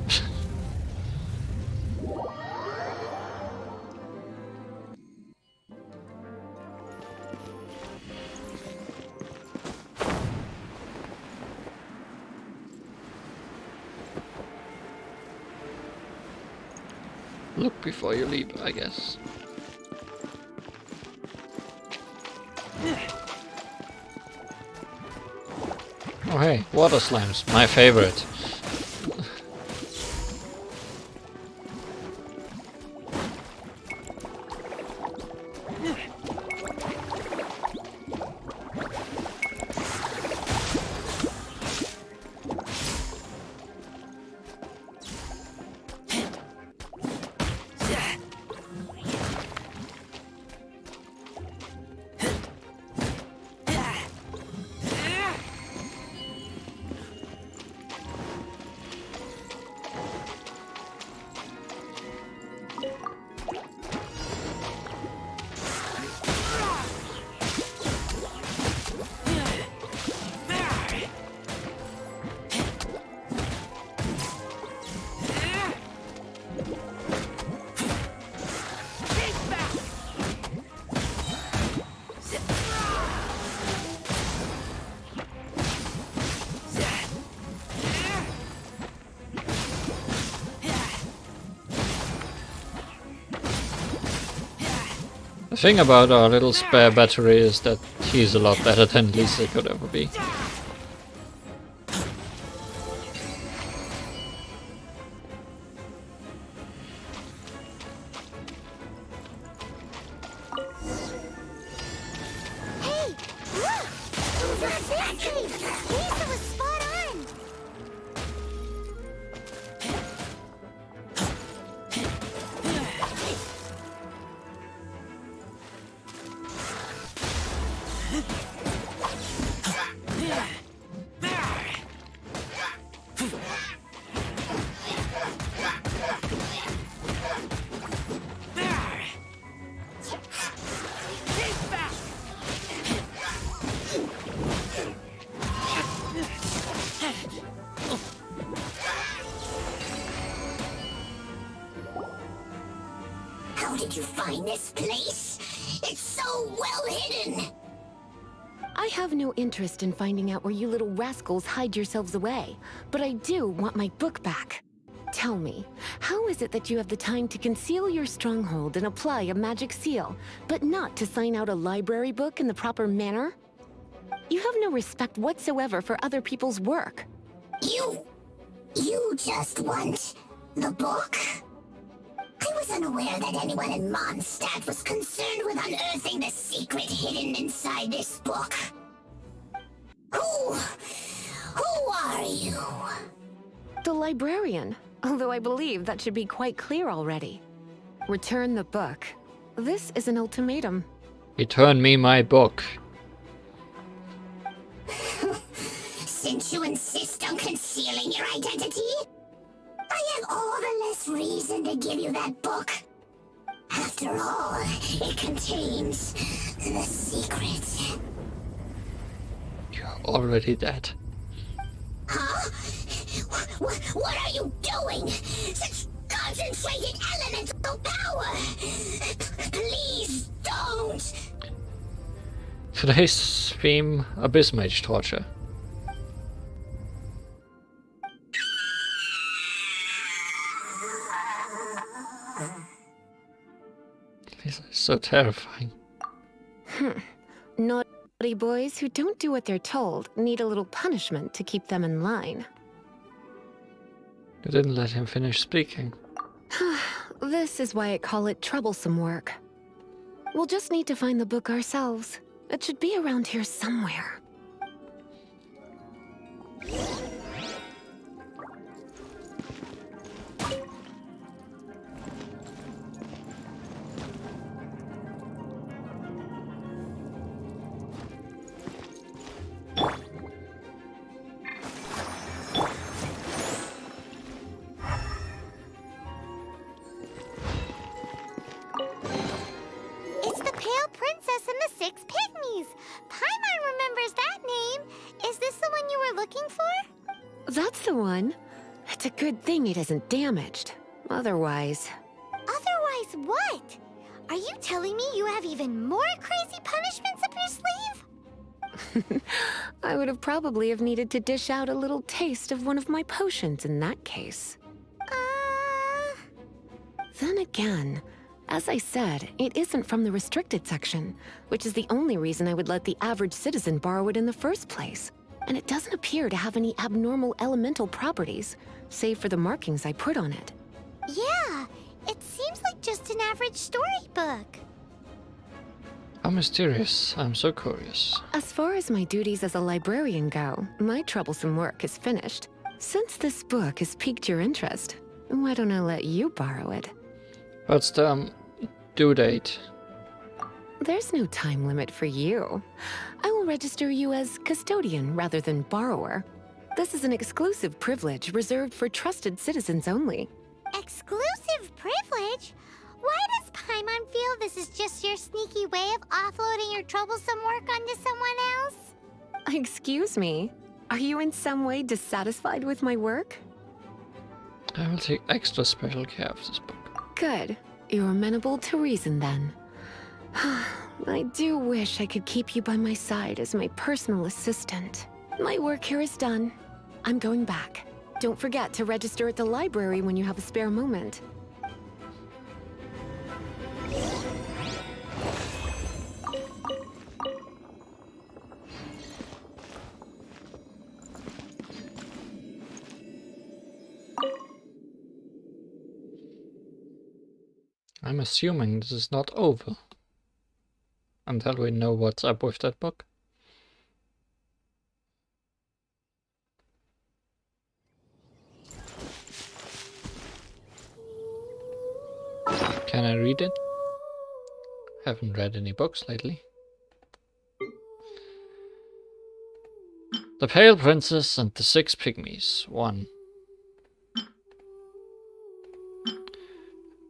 Look before you leap, I guess. Oh hey, water slimes, my favorite. The thing about our little spare battery is that he's a lot better than Lisa could ever be. Hey, look! Over this way! Lisa was spot on! How did you find this place? It's so well hidden! I have no interest in finding out where you little rascals hide yourselves away, but I do want my book back. Tell me, how is it that you have the time to conceal your stronghold and apply a magic seal, but not to sign out a library book in the proper manner? You have no respect whatsoever for other people's work. You just want the book? I was unaware that anyone in Mondstadt was concerned with unearthing the secret hidden inside this book. Who are you? The librarian, although I believe that should be quite clear already. Return the book. This is an ultimatum. Return me my book. Since you insist on concealing your identity, I have all the less reason to give you that book. After all, it contains the secret. You're already dead. Huh? What are you doing? Such concentrated elemental power! Please don't! Today's theme, Abyss Mage torture. This is so terrifying. Naughty boys who don't do what they're told need a little punishment to keep them in line. You didn't let him finish speaking. This is why I call it troublesome work. We'll just need to find the book ourselves. It should be around here somewhere. It's the Pale Princess and the Six Pygmies! Paimon remembers that name! Is this the one you were looking for? That's the one. It's a good thing it isn't damaged. Otherwise... Otherwise what? Are you telling me you have even more crazy punishments up your sleeve? I would have probably have needed to dish out a little taste of one of my potions in that case. Then again, as I said, it isn't from the restricted section, which is the only reason I would let the average citizen borrow it in the first place. And it doesn't appear to have any abnormal elemental properties, save for the markings I put on it. Yeah, it seems like just an average storybook. How mysterious. I'm so curious. As far as my duties as a librarian go, my troublesome work is finished. Since this book has piqued your interest, why don't I let you borrow it? What's the due date? There's no time limit for you. I will register you as custodian rather than borrower. This is an exclusive privilege reserved for trusted citizens only. Exclusive privilege? Why does Paimon feel this is just your sneaky way of offloading your troublesome work onto someone else? Excuse me, are you in some way dissatisfied with my work? I will take extra special care of this book. Good. You're amenable to reason then. I do wish I could keep you by my side as my personal assistant. My work here is done. I'm going back. Don't forget to register at the library when you have a spare moment. I'm assuming this is not over until we know what's up with that book. Can I read it? Haven't read any books lately. The Pale Princess and the Six Pygmies, 1.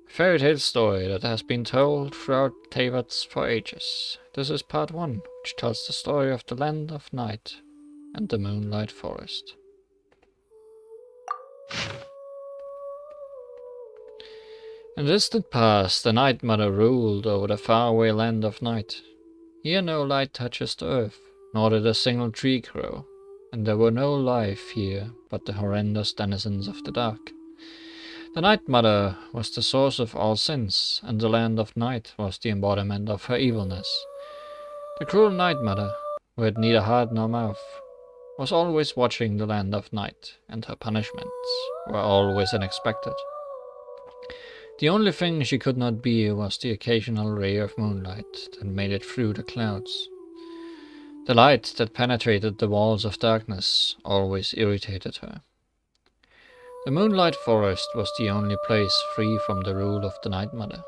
Fairy tale story that has been told throughout Teyvat's for ages. This is part 1, which tells the story of the Land of Night and the Moonlight Forest. In distant past, the Night Mother ruled over the faraway Land of Night. Here no light touches the earth, nor did a single tree grow, and there were no life here but the horrendous denizens of the dark. The Night Mother was the source of all sins, and the Land of Night was the embodiment of her evilness. The cruel Night Mother, who had neither heart nor mouth, was always watching the Land of Night, and her punishments were always unexpected. The only thing she could not bear was the occasional ray of moonlight that made it through the clouds. The light that penetrated the walls of darkness always irritated her. The Moonlight Forest was the only place free from the rule of the Night Mother.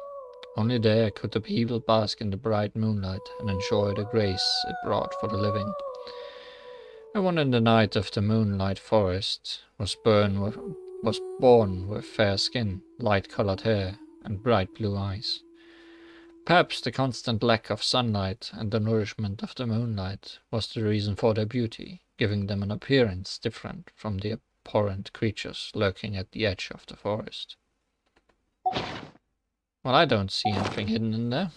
Only there could the people bask in the bright moonlight and enjoy the grace it brought for the living. No one in the night of the Moonlight Forest was born with fair skin, light-colored hair, and bright blue eyes. Perhaps the constant lack of sunlight and the nourishment of the moonlight was the reason for their beauty, giving them an appearance different from the abhorrent creatures lurking at the edge of the forest. Well, I don't see anything hidden in there.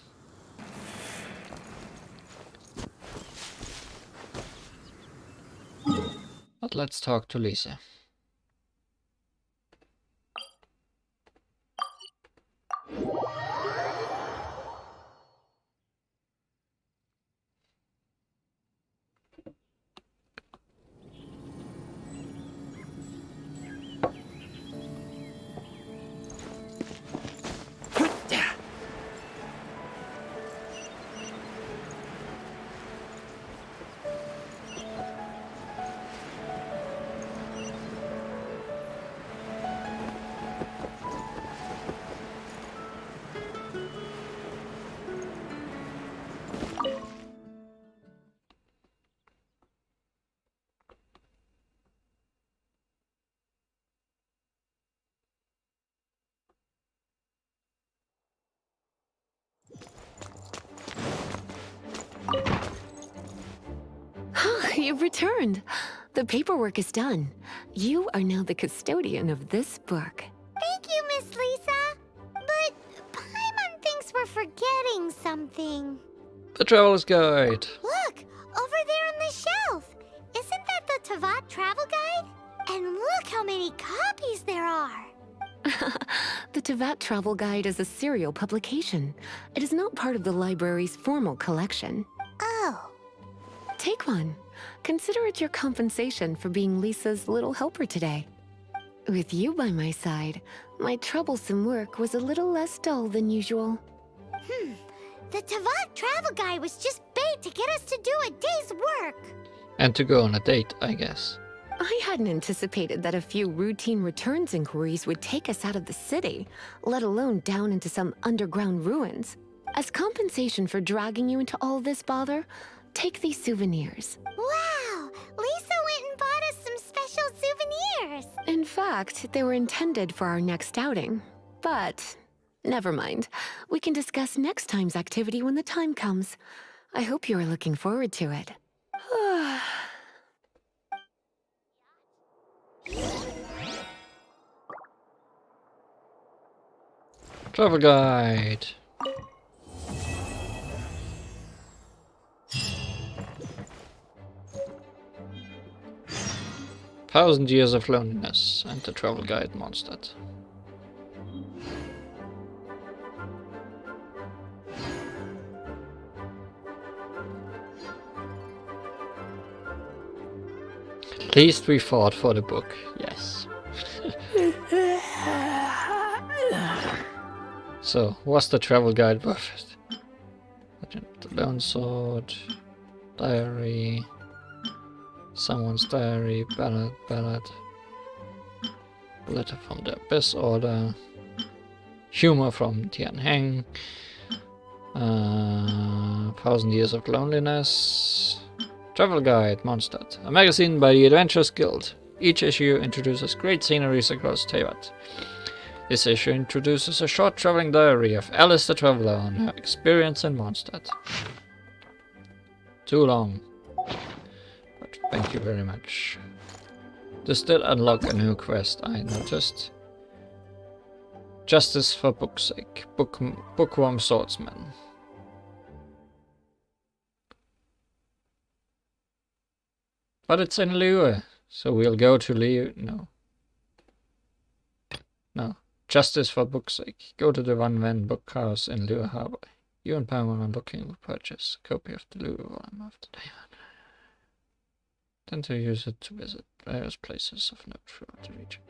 But let's talk to Lisa. You've returned. The paperwork is done. You are now the custodian of this book. Thank you, Miss Lisa. But Paimon thinks we're forgetting something. The Traveler's Guide. Look, over there on the shelf. Isn't that the Teyvat travel guide? And look how many copies there are. The Teyvat Travel Guide is a serial publication. It is not part of the library's formal collection. Oh. Take one. Consider it your compensation for being Lisa's little helper today. With you by my side, my troublesome work was a little less dull than usual. The Teyvat travel guide was just bait to get us to do a day's work. And to go on a date, I guess. I hadn't anticipated that a few routine returns inquiries would take us out of the city, let alone down into some underground ruins. As compensation for dragging you into all this bother, take these souvenirs. Wow! Lisa went and bought us some special souvenirs! In fact, they were intended for our next outing. But never mind. We can discuss next time's activity when the time comes. I hope you are looking forward to it. Travel Guide. Thousand Years of Loneliness and the Travel Guide Mondstadt. At least we fought for the book, So, was the travel guide worth it? The Lone Sword, Diary, Someone's Diary, Ballad, Letter from the Abyss Order, Humor from Tian Heng, 1000 Years of Loneliness, Travel Guide, Mondstadt, a magazine by the Adventurers Guild. Each issue introduces great sceneries across Teyvat. This issue introduces a short traveling diary of Alice the Traveler on her experience in Mondstadt. Too long. But thank you very much. This did unlock a new quest, I noticed. Justice for book's sake. Bookworm Swordsman. But it's in Liyue, so we'll go to Liyue. No. Justice for book's sake. Go to the One Ven book house in Liyue Harbor. You and Paimon are looking to purchase a copy of the Liyue volume of the Diamond. Then to use it to visit various places of note throughout the region.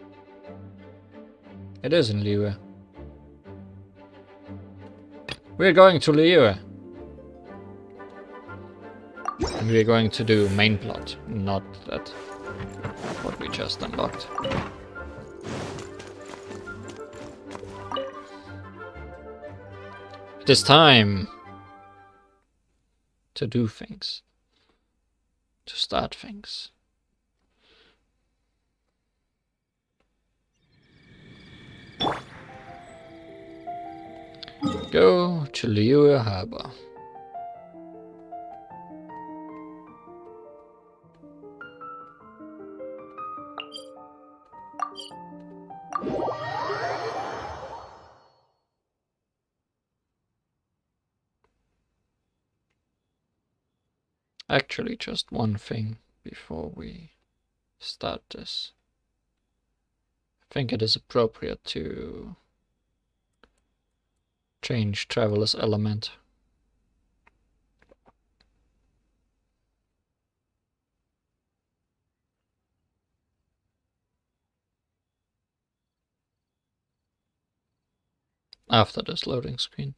It is in Liyue. We're going to Liyue. And we're going to do main plot, not that what we just unlocked. It is time to do things. To start things. Go to Liyue Harbor. Actually, just one thing before we start this. I think it is appropriate to change Traveler's element. After this loading screen.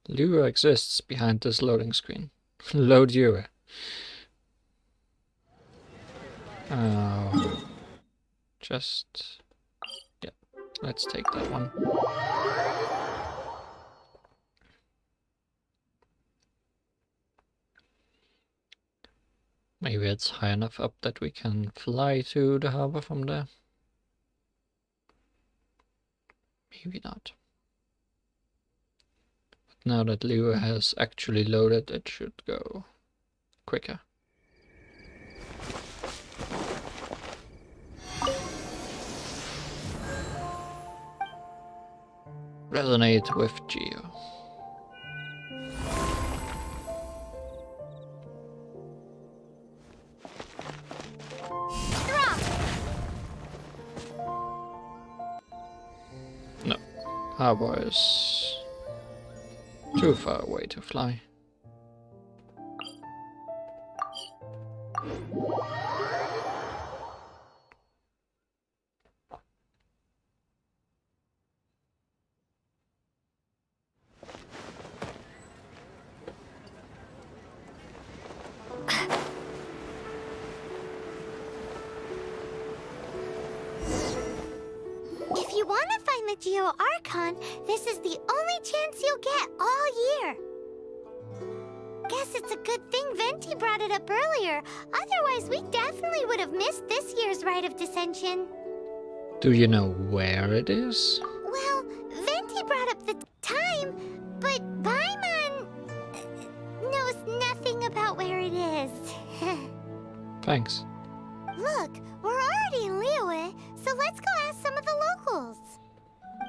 Liyue exists behind this loading screen. Load Liyue. Just... yeah, let's take that one. Maybe it's high enough up that we can fly to the harbor from there. Maybe not. Now that Liyue has actually loaded, it should go quicker. Resonate with Geo. No, harbor is too far away to fly. If you want to find the Geo Archon, this is the only chance you'll get all year. Guess it's a good thing Venti brought it up earlier. Otherwise, we definitely would have missed this year's Rite of Dissension. Do you know where it is? Well, Venti brought up the time, but Paimon knows nothing about where it is. Thanks. Look, we're already in Liyue, so let's go ask some of the locals.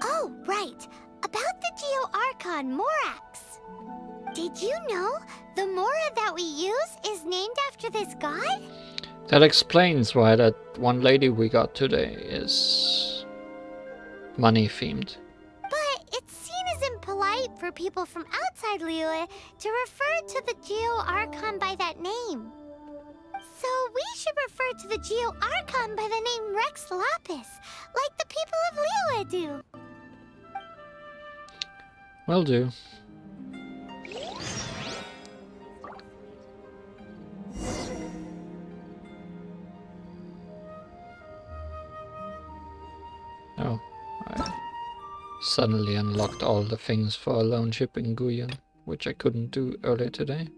Oh, right. About the Geo Archon Morax. Did you know the Mora that we use is named after this god? That explains why that one lady we got today is money themed. But for people from outside Liyue to refer to the Geo-Archon by that name. So we should refer to the Geo-Archon by the name Rex Lapis, like the people of Liyue do. Will do. Oh, I suddenly unlocked all the things for a lone ship in Guyan, which I couldn't do earlier today.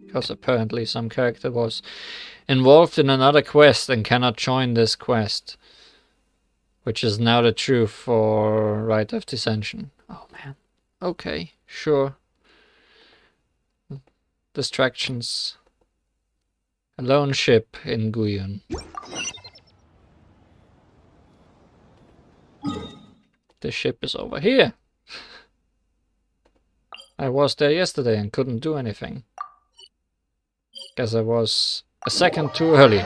Because apparently some character was involved in another quest and cannot join this quest. Which is now the truth for Rite of Descension. Oh man. Okay, sure. Distractions. A lone ship in Guyan. The ship is over here. I was there yesterday and couldn't do anything. Guess I was a second too early.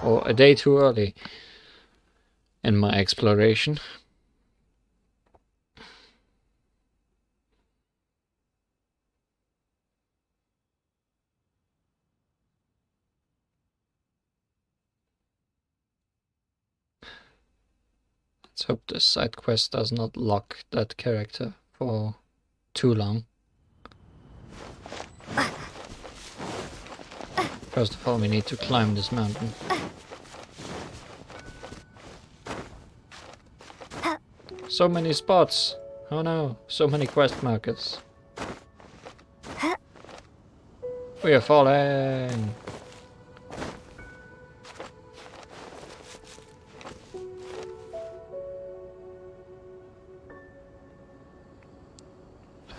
Or a day too early. In my exploration. Let's hope this side quest does not lock that character for too long. First of all, we need to climb this mountain. So many spots! Oh no, so many quest markers. We are falling!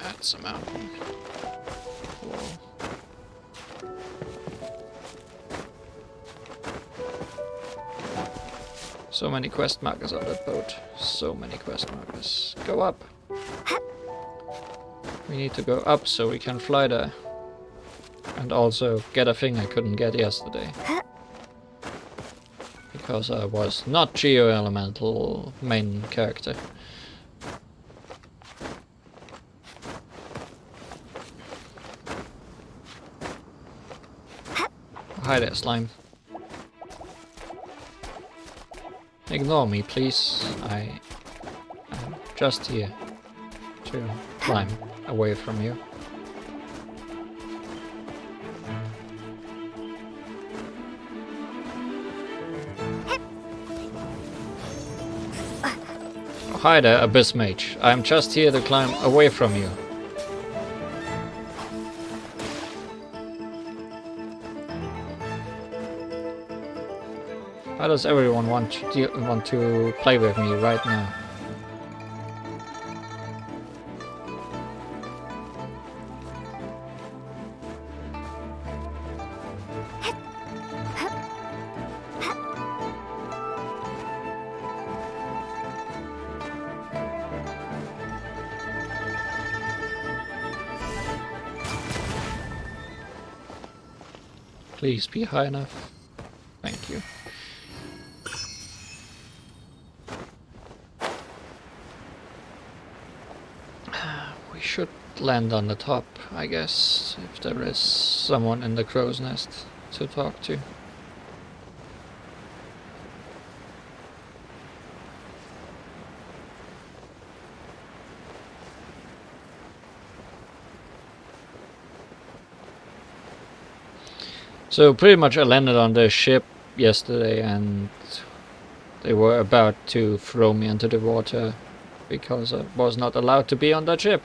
That's a mountain. Whoa. So many quest markers on that boat. So many quest markers. Go up! We need to go up so we can fly there. And also get a thing I couldn't get yesterday. Because I was not Geo-Elemental main character. Hi there, slime. Ignore me, please. I am just here to climb away from you. Oh, hi there, Abyss Mage. I'm just here to climb away from you. Why does everyone want to play with me right now? Please be high enough. Thank you. We should land on the top, I guess, if there is someone in the crow's nest to talk to. So pretty much I landed on the ship yesterday and they were about to throw me into the water because I was not allowed to be on that ship.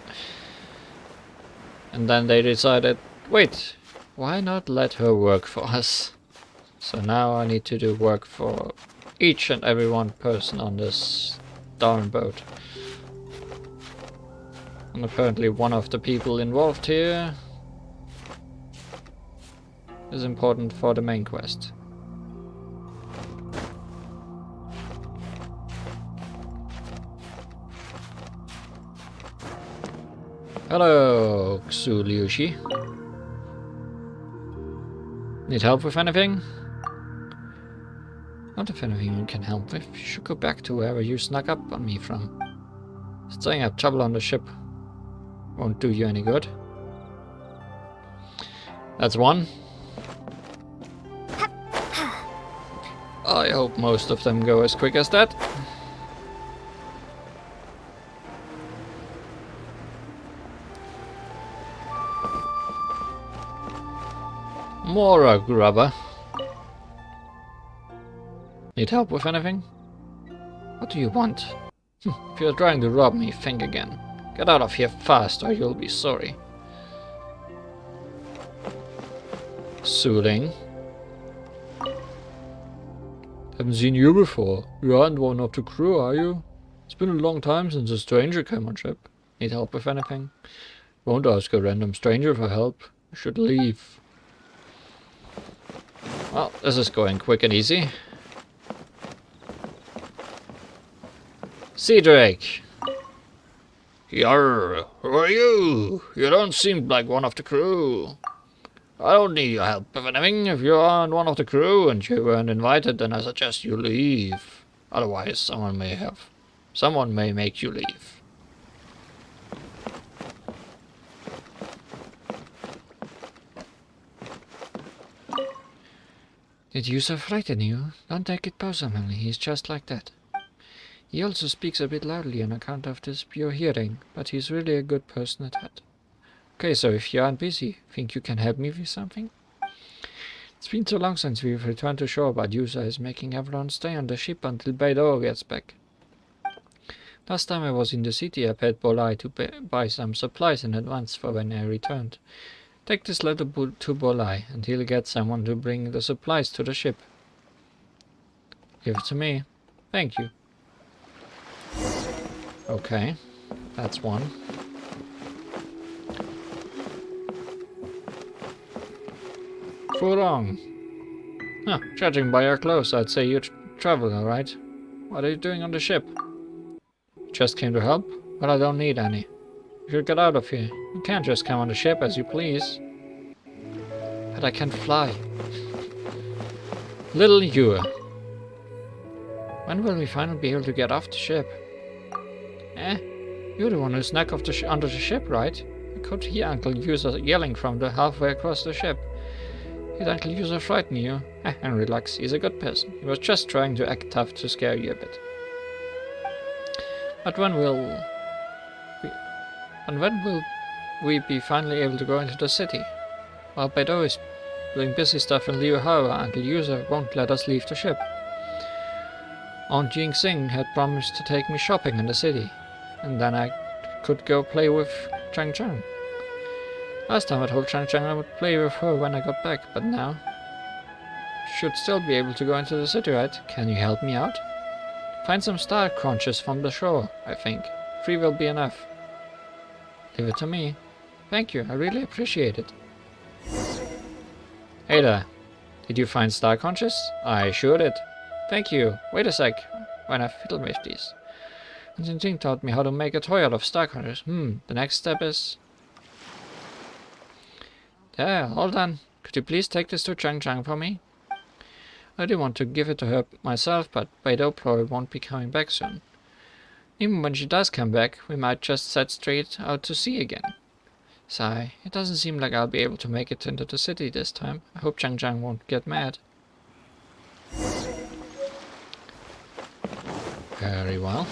And then they decided, wait, why not let her work for us? So now I need to do work for each and every one person on this darn boat. And apparently one of the people involved here is important for the main quest. Hello, Xingqiu. Need help with anything? Not if anything you can help with. You should go back to wherever you snuck up on me from. Staying at trouble on the ship. Won't do you any good. That's one. I hope most of them go as quick as that. More a grubber. Need help with anything? What do you want? If you're trying to rob me, think again. Get out of here fast or you'll be sorry. Soothing. Haven't seen you before. You aren't one of the crew, are you? It's been a long time since a stranger came on ship. Need help with anything? Won't ask a random stranger for help. I should leave. Well, this is going quick and easy. Sea Drake! Yarr, who are you? You don't seem like one of the crew. I don't need your help with anything. If you aren't one of the crew and you weren't invited, then I suggest you leave. Otherwise, someone may make you leave. Did User frighten you? Don't take it personally, he's just like that. He also speaks a bit loudly on account of this pure hearing, but he's really a good person at that. Okay, so if you aren't busy, think you can help me with something? It's been so long since we've returned to shore, but User is making everyone stay on the ship until Beidou gets back. Last time I was in the city, I paid Bolai to buy some supplies in advance for when I returned. Take this letter to Bolai, and he'll get someone to bring the supplies to the ship. Give it to me. Thank you. Okay, that's one. Furong. Huh, judging by your clothes, I'd say you travel, alright? What are you doing on the ship? Just came to help? But I don't need any. You should get out of here. You can't just come on the ship as you please. But I can fly. Little Liyue. When will we finally be able to get off the ship? You're the one who snuck off onto the ship, right? I could hear Uncle User yelling from the halfway across the ship. Did Uncle User frighten you? And relax, he's a good person. He was just trying to act tough to scare you a bit. But when will we be finally able to go into the city? While Beidou is doing busy stuff in Liyue, however, Uncle User won't let us leave the ship. Aunt Xingqiu had promised to take me shopping in the city, and then I could go play with Changchang. Last time I told Changchang I would play with her when I got back, but now should still be able to go into the city, right? Can you help me out? Find some star conches from the shore, I think. 3 will be enough. Leave it to me. Thank you, I really appreciate it. Hey there. Did you find star conches? I sure did. Thank you. Wait a sec, when I fiddle with these. And Xingqiu taught me how to make a toy out of star conches. The next step is... Yeah, all done. Could you please take this to Changchang for me? I do want to give it to her myself, but Beidou probably won't be coming back soon. Even when she does come back, we might just set straight out to sea again. Sigh, it doesn't seem like I'll be able to make it into the city this time. I hope Changchang won't get mad. Very well.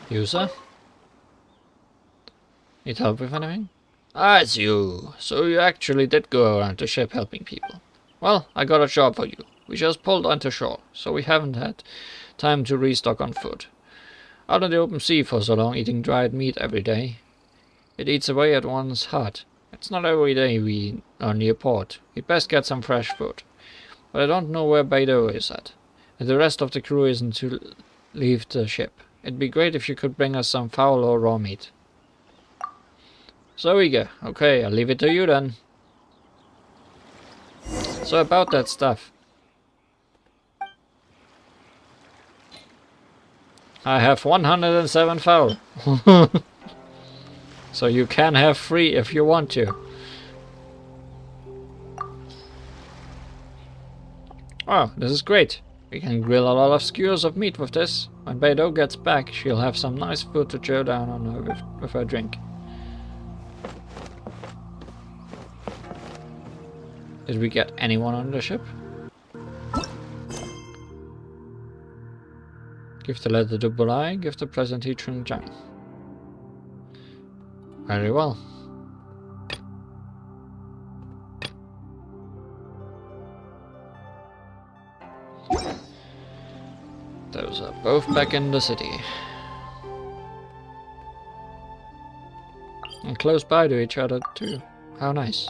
User? Need help with anything? Ah, it's you. So you actually did go around the ship helping people. Well, I got a job for you. We just pulled onto shore, so we haven't had time to restock on food. Out in the open sea for so long, eating dried meat every day, it eats away at one's heart. It's not every day we are near port. We'd best get some fresh food. But I don't know where Beidou is at. And the rest of the crew isn't to leave the ship. It'd be great if you could bring us some fowl or raw meat. So we go. Okay, I'll leave it to you then. So about that stuff. I have 107 fowl. So you can have 3 if you want to. Oh, this is great. We can grill a lot of skewers of meat with this. When Beidou gets back, she'll have some nice food to chow down on her with her drink. Did we get anyone on the ship? Give the letter to Bulai, give the present to Xingqiu. Very well. Those are both back in the city. And close by to each other too. How nice.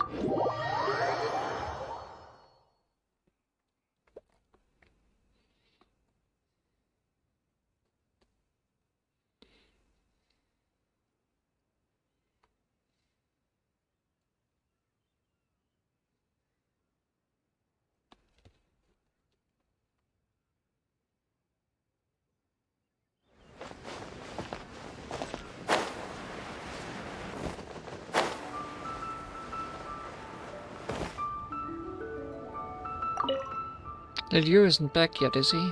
Liyue isn't back yet, is he?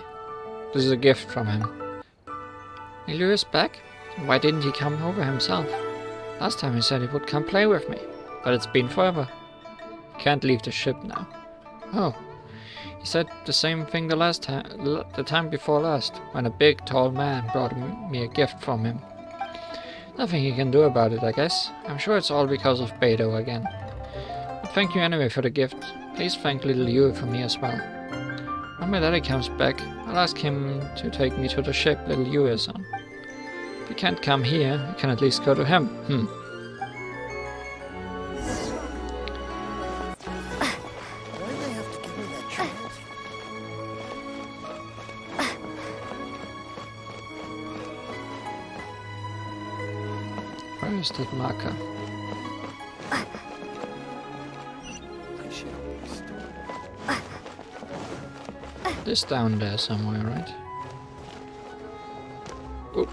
This is a gift from him. Liyue is back? Why didn't he come over himself? Last time he said he would come play with me, but it's been forever. He can't leave the ship now. Oh, he said the same thing the time before last, when a big, tall man brought me a gift from him. Nothing he can do about it, I guess. I'm sure it's all because of Beidou again. But thank you anyway for the gift. Please thank little Liyue for me as well. When my daddy comes back, I'll ask him to take me to the ship little Liyue is on. If he can't come here, I can at least go to him. Where is that marker? This down there somewhere, right? Oh.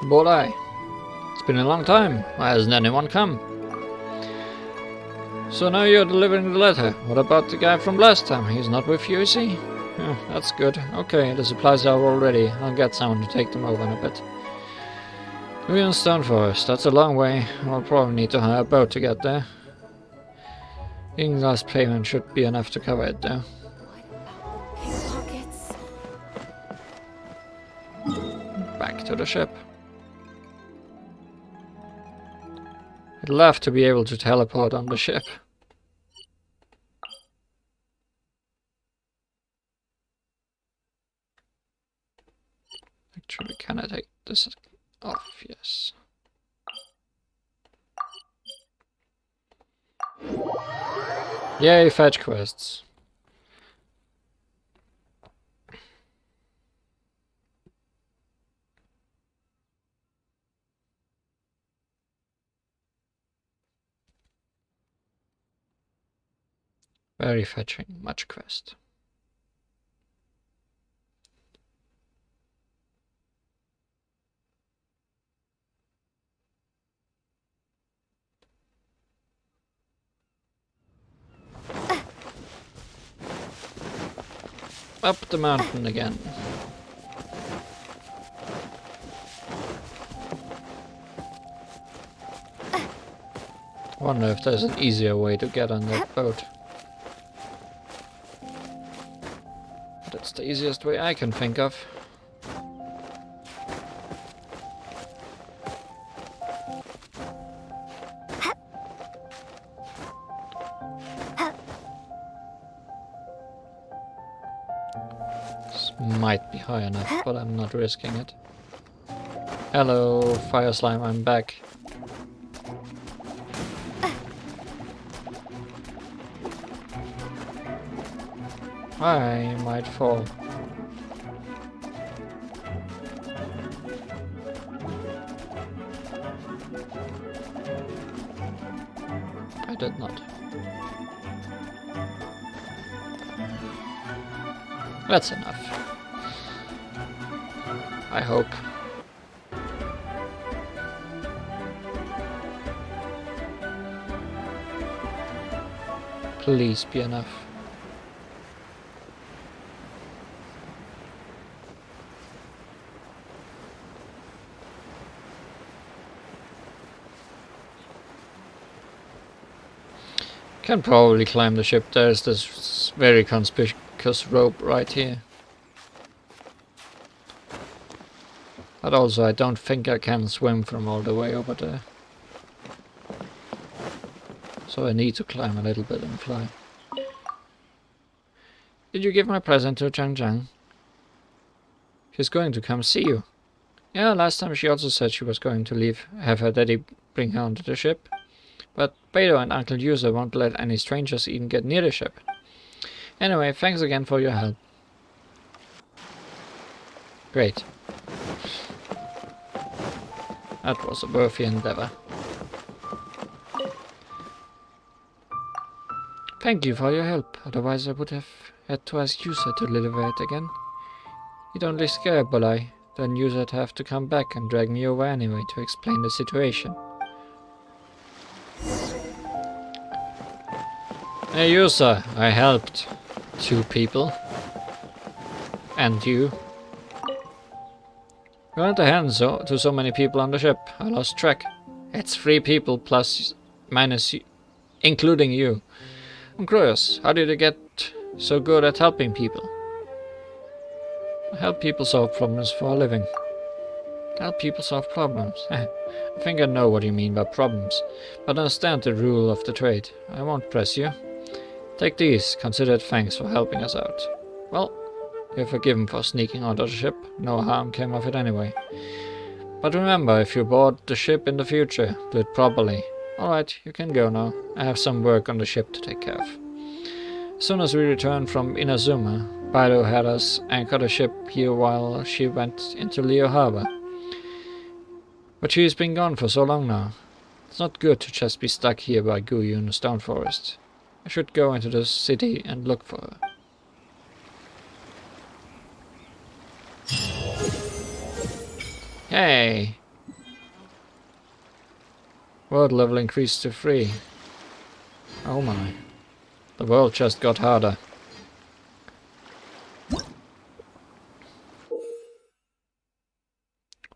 Bolai, it's been a long time. Why hasn't anyone come? So now you're delivering the letter. What about the guy from last time? He's not with you, is he? Oh, that's good. Okay, the supplies are all ready. I'll get someone to take them over in a bit. We're in Stone Forest. That's a long way. I'll probably need to hire a boat to get there. Inglar's payment should be enough to cover it, though. Back to the ship. I'd love to be able to teleport on the ship. Actually, can I take this off? Yes. Yay, fetch quests. Very fetching, much quest. Up the mountain again. Wonder if there's an easier way to get on that boat. That's the easiest way I can think of. Might be high enough, but I'm not risking it. Hello, Fire Slime, I'm back. I might fall. I did not. That's enough. I hope. please be enough. Can probably climb the ship. There's this very conspicuous rope right here. But also I don't think I can swim from all the way over there. So I need to climb a little bit and fly. Did you give my present to Chang Chang? She's going to come see you. Yeah, last time she also said she was going to have her daddy bring her onto the ship. But Beidou and Uncle User won't let any strangers even get near the ship. Anyway, thanks again for your help. Great. That was a worthy endeavor. Thank you for your help, otherwise I would have had to ask User to deliver it again. You'd only scare Bolai, then User'd have to come back and drag me over anyway to explain the situation. Hey User, I helped 2 people. And you. You lent a hand to so many people on the ship, I lost track. It's 3 people plus minus you, including you. I'm curious, how did you get so good at helping people? I help people solve problems for a living. Help people solve problems? I think I know what you mean by problems, but I understand the rule of the trade. I won't press you. Take these, consider it thanks for helping us out. Well, you're forgiven for sneaking onto the ship. No harm came of it anyway. But remember, if you board the ship in the future, do it properly. Alright, you can go now. I have some work on the ship to take care of. As soon as we return from Inazuma, Beidou had us anchor the ship here while she went into Liyue Harbor. But she's been gone for so long now. It's not good to just be stuck here by Guyu in the stone forest. I should go into the city and look for her. Hey! World level increased to 3. Oh my. The world just got harder.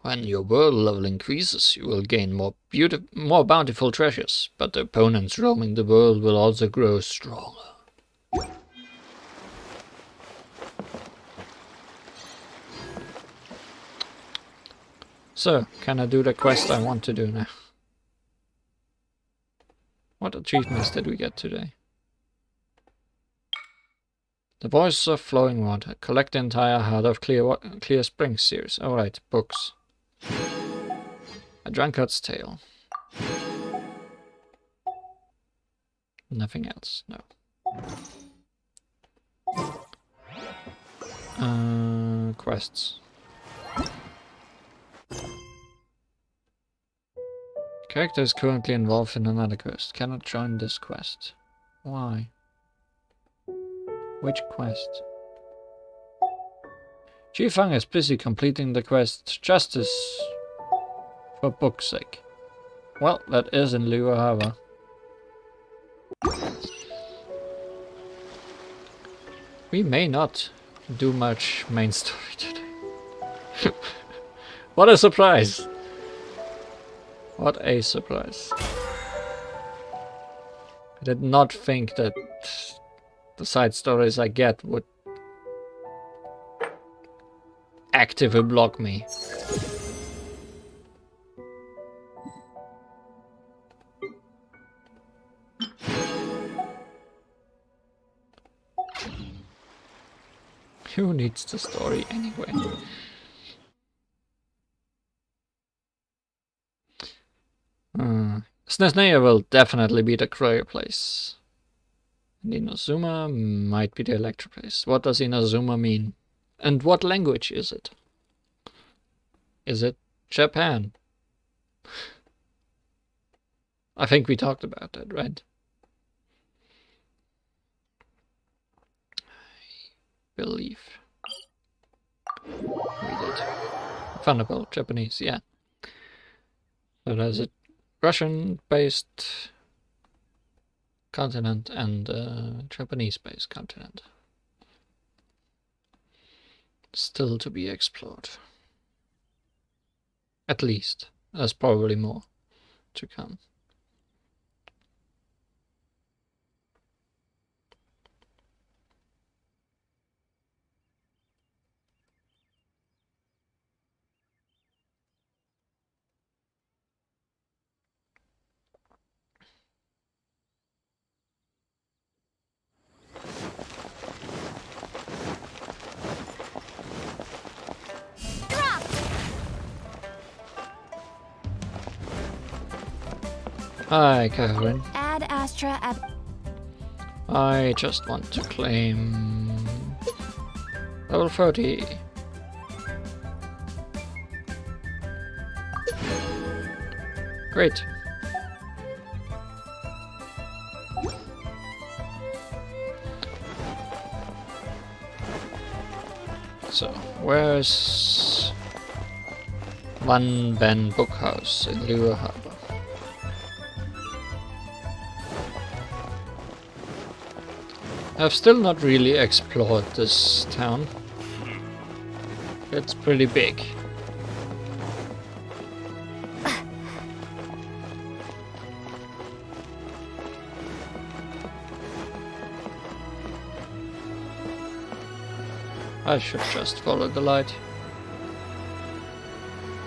When your world level increases, you will gain more bountiful treasures, but the opponents roaming the world will also grow stronger. So, can I do the quest I want to do now? What achievements did we get today? The Voice of Flowing Water. Collect the entire Heart of Clear Springs series. Alright, books. A Drunkard's Tale. Nothing else, no. Quests. Character is currently involved in another quest. Cannot join this quest. Why? Which quest? Jifang is busy completing the quest Justice for book's sake. Well, that is in Liyue Harbor. We may not do much main story today. What a surprise! What a surprise. I did not think that the side stories I get would actively block me. Who needs the story anyway? Snezhnaya will definitely be the courier place. And Inazuma might be the Electro place. What does Inazuma mean? And what language is it? Is it Japan? I think we talked about that, right? I believe we did. Thunderbolt, Japanese, yeah. So there's a Russian-based continent and Japanese-based continent. Still to be explored. At least. There's probably more to come. Hi, Catherine. Add Astra at... I just want to claim level 30. Great. So, where's Van Ben Bookhouse in Liyue Harbor? I've still not really explored this town. It's pretty big. I should just follow the light.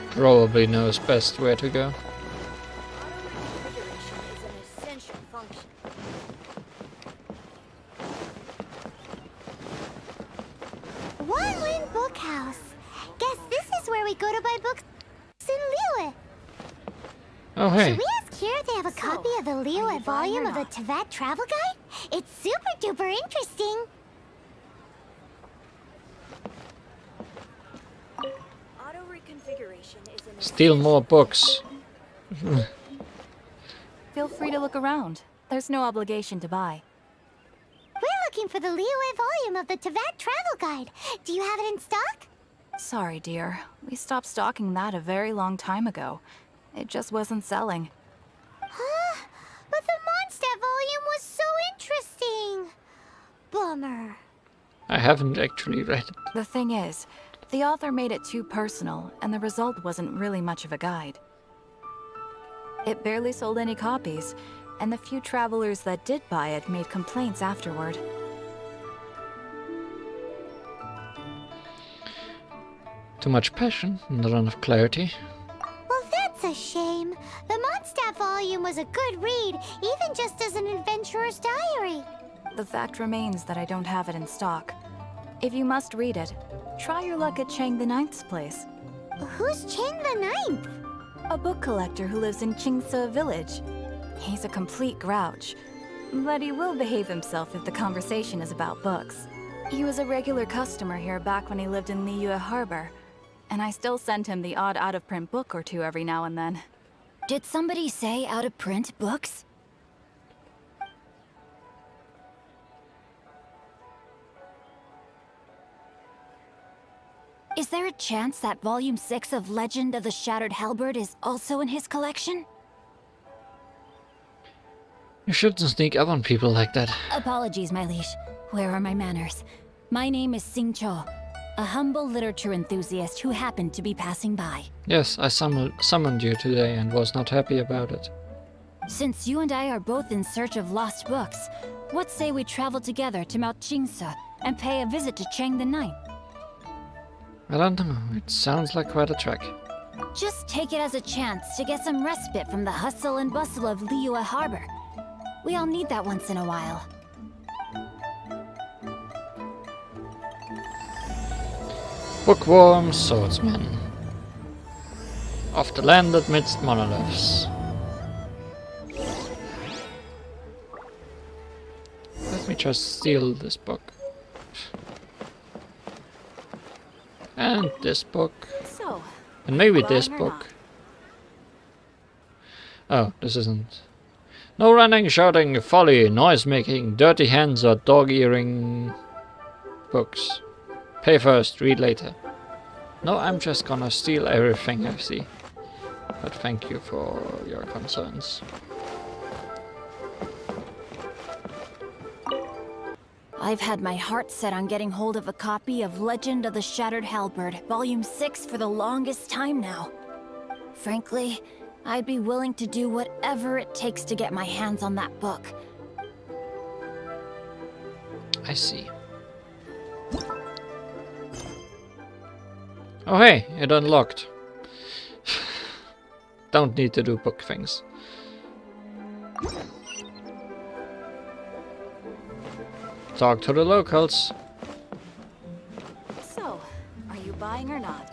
Probably knows best where to go. One-Wind Bookhouse. Guess this is where we go to buy books in Liyue. Oh, hey. Should we ask here if they have a copy of the Liyue volume of the Teyvat Travel Guide? It's super duper interesting. Steal more books. Feel free to look around. There's no obligation to buy. We're looking for the Liyue volume of the Teyvat Travel Guide. Do you have it in stock? Sorry, dear. We stopped stocking that a very long time ago. It just wasn't selling. Huh? But the Mondstadt volume was so interesting. Bummer. I haven't actually read it. The thing is, the author made it too personal, and the result wasn't really much of a guide. It barely sold any copies, and the few travelers that did buy it made complaints afterward. Too much passion, not enough clarity. Well, that's a shame. The Mondstadt volume was a good read, even just as an adventurer's diary. The fact remains that I don't have it in stock. If you must read it, try your luck at Chang the Ninth's place. Who's Chang the Ninth? A book collector who lives in Xingqiu village. He's a complete grouch, but he will behave himself if the conversation is about books. He was a regular customer here back when he lived in Liyue Harbor, and I still send him the odd out-of-print book or two every now and then. Did somebody say out-of-print books? Is there a chance that Volume 6 of Legend of the Shattered Halberd is also in his collection? You shouldn't sneak up on people like that. Apologies, my liege. Where are my manners? My name is Xingqiu, a humble literature enthusiast who happened to be passing by. Yes, I summoned you today and was not happy about it. Since you and I are both in search of lost books, what say we travel together to Mount Xingqiu and pay a visit to Chang the Ninth? I don't know, it sounds like quite a trek. Just take it as a chance to get some respite from the hustle and bustle of Liyue Harbor. We all need that once in a while. Bookworm, Swordsman. Off the land amidst monoliths. Let me just steal this book. And this book. So, and maybe this buying or book. Oh, this isn't. No running, shouting, folly, noise making, dirty hands or dog-earing books. Pay first, read later. No, I'm just gonna steal everything I see. But thank you for your concerns. I've had my heart set on getting hold of a copy of Legend of the Shattered Halberd, Volume 6 for the longest time now. Frankly, I'd be willing to do whatever it takes to get my hands on that book. I see. Oh hey, it unlocked. Don't need to do book things. Talk to the locals. So, are you buying or not?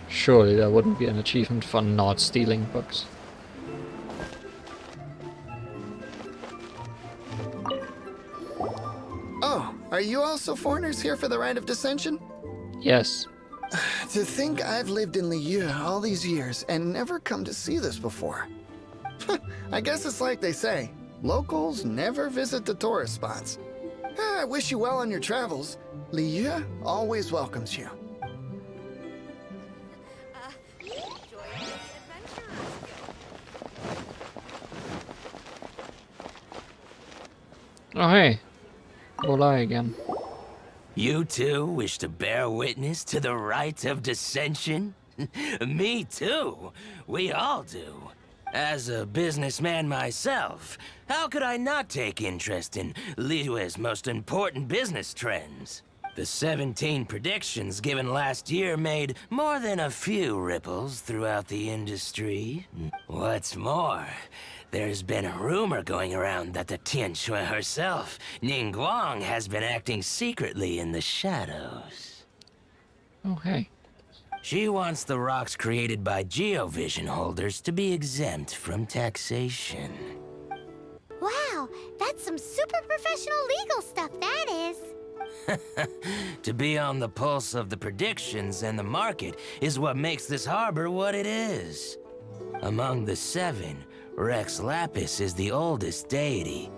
Surely there wouldn't be an achievement for not stealing books. Oh, are you also foreigners here for the Rite of Dissension? Yes. To think I've lived in Liyue all these years and never come to see this before. I guess it's like they say, locals never visit the tourist spots. I wish you well on your travels. Liyue always welcomes you. Oh hey, Volai again. You too wish to bear witness to the rite of dissension? Me too. We all do. As a businessman myself, how could I not take interest in Liyue's most important business trends? The 17 predictions given last year made more than a few ripples throughout the industry. What's more, there's been a rumor going around that the Tianshui herself, Ningguang, has been acting secretly in the shadows. Oh hey. She wants the rocks created by Geovision holders to be exempt from taxation. Wow, that's some super professional legal stuff, that is. To be on the pulse of the predictions and the market is what makes this harbor what it is. Among the 7, Rex Lapis is the oldest deity.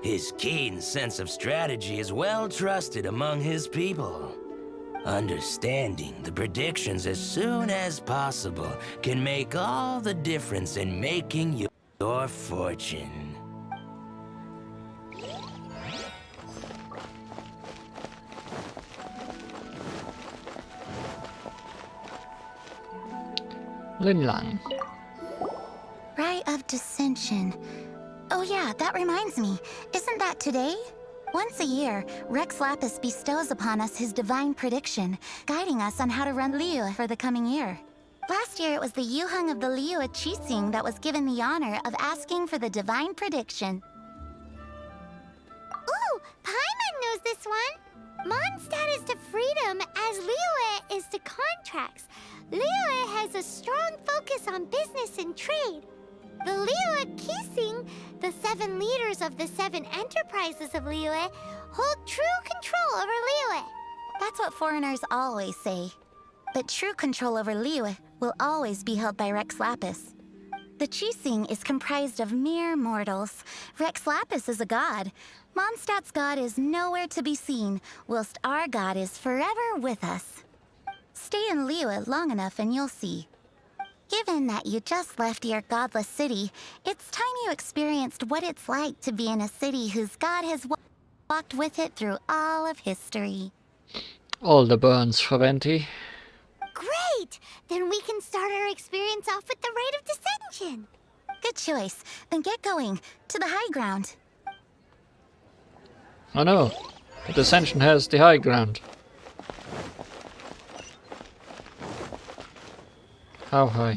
His keen sense of strategy is well trusted among his people. Understanding the predictions as soon as possible can make all the difference in making your fortune. Linlang. Rite of Dissension. Oh yeah, that reminds me. Isn't that today? Once a year, Rex Lapis bestows upon us his divine prediction, guiding us on how to run Liyue for the coming year. Last year, it was the Yuheng of the Liyue Qixing that was given the honor of asking for the divine prediction. Ooh, Paimon knows this one. Mondstadt is to freedom as Liyue is to contracts. Liyue has a strong focus on business and trade. The Liyue Qixing, the 7 leaders of the 7 enterprises of Liyue, hold true control over Liyue. That's what foreigners always say. But true control over Liyue will always be held by Rex Lapis. The Qixing is comprised of mere mortals. Rex Lapis is a god. Mondstadt's god is nowhere to be seen, whilst our god is forever with us. Stay in Liyue long enough and you'll see. Given that you just left your godless city, it's time you experienced what it's like to be in a city whose god has walked with it through all of history. All the burns for Venti. Great! Then we can start our experience off with the Rite of Dissension. Good choice. Then get going. To the high ground. Oh no, the Dissension has the high ground. How high?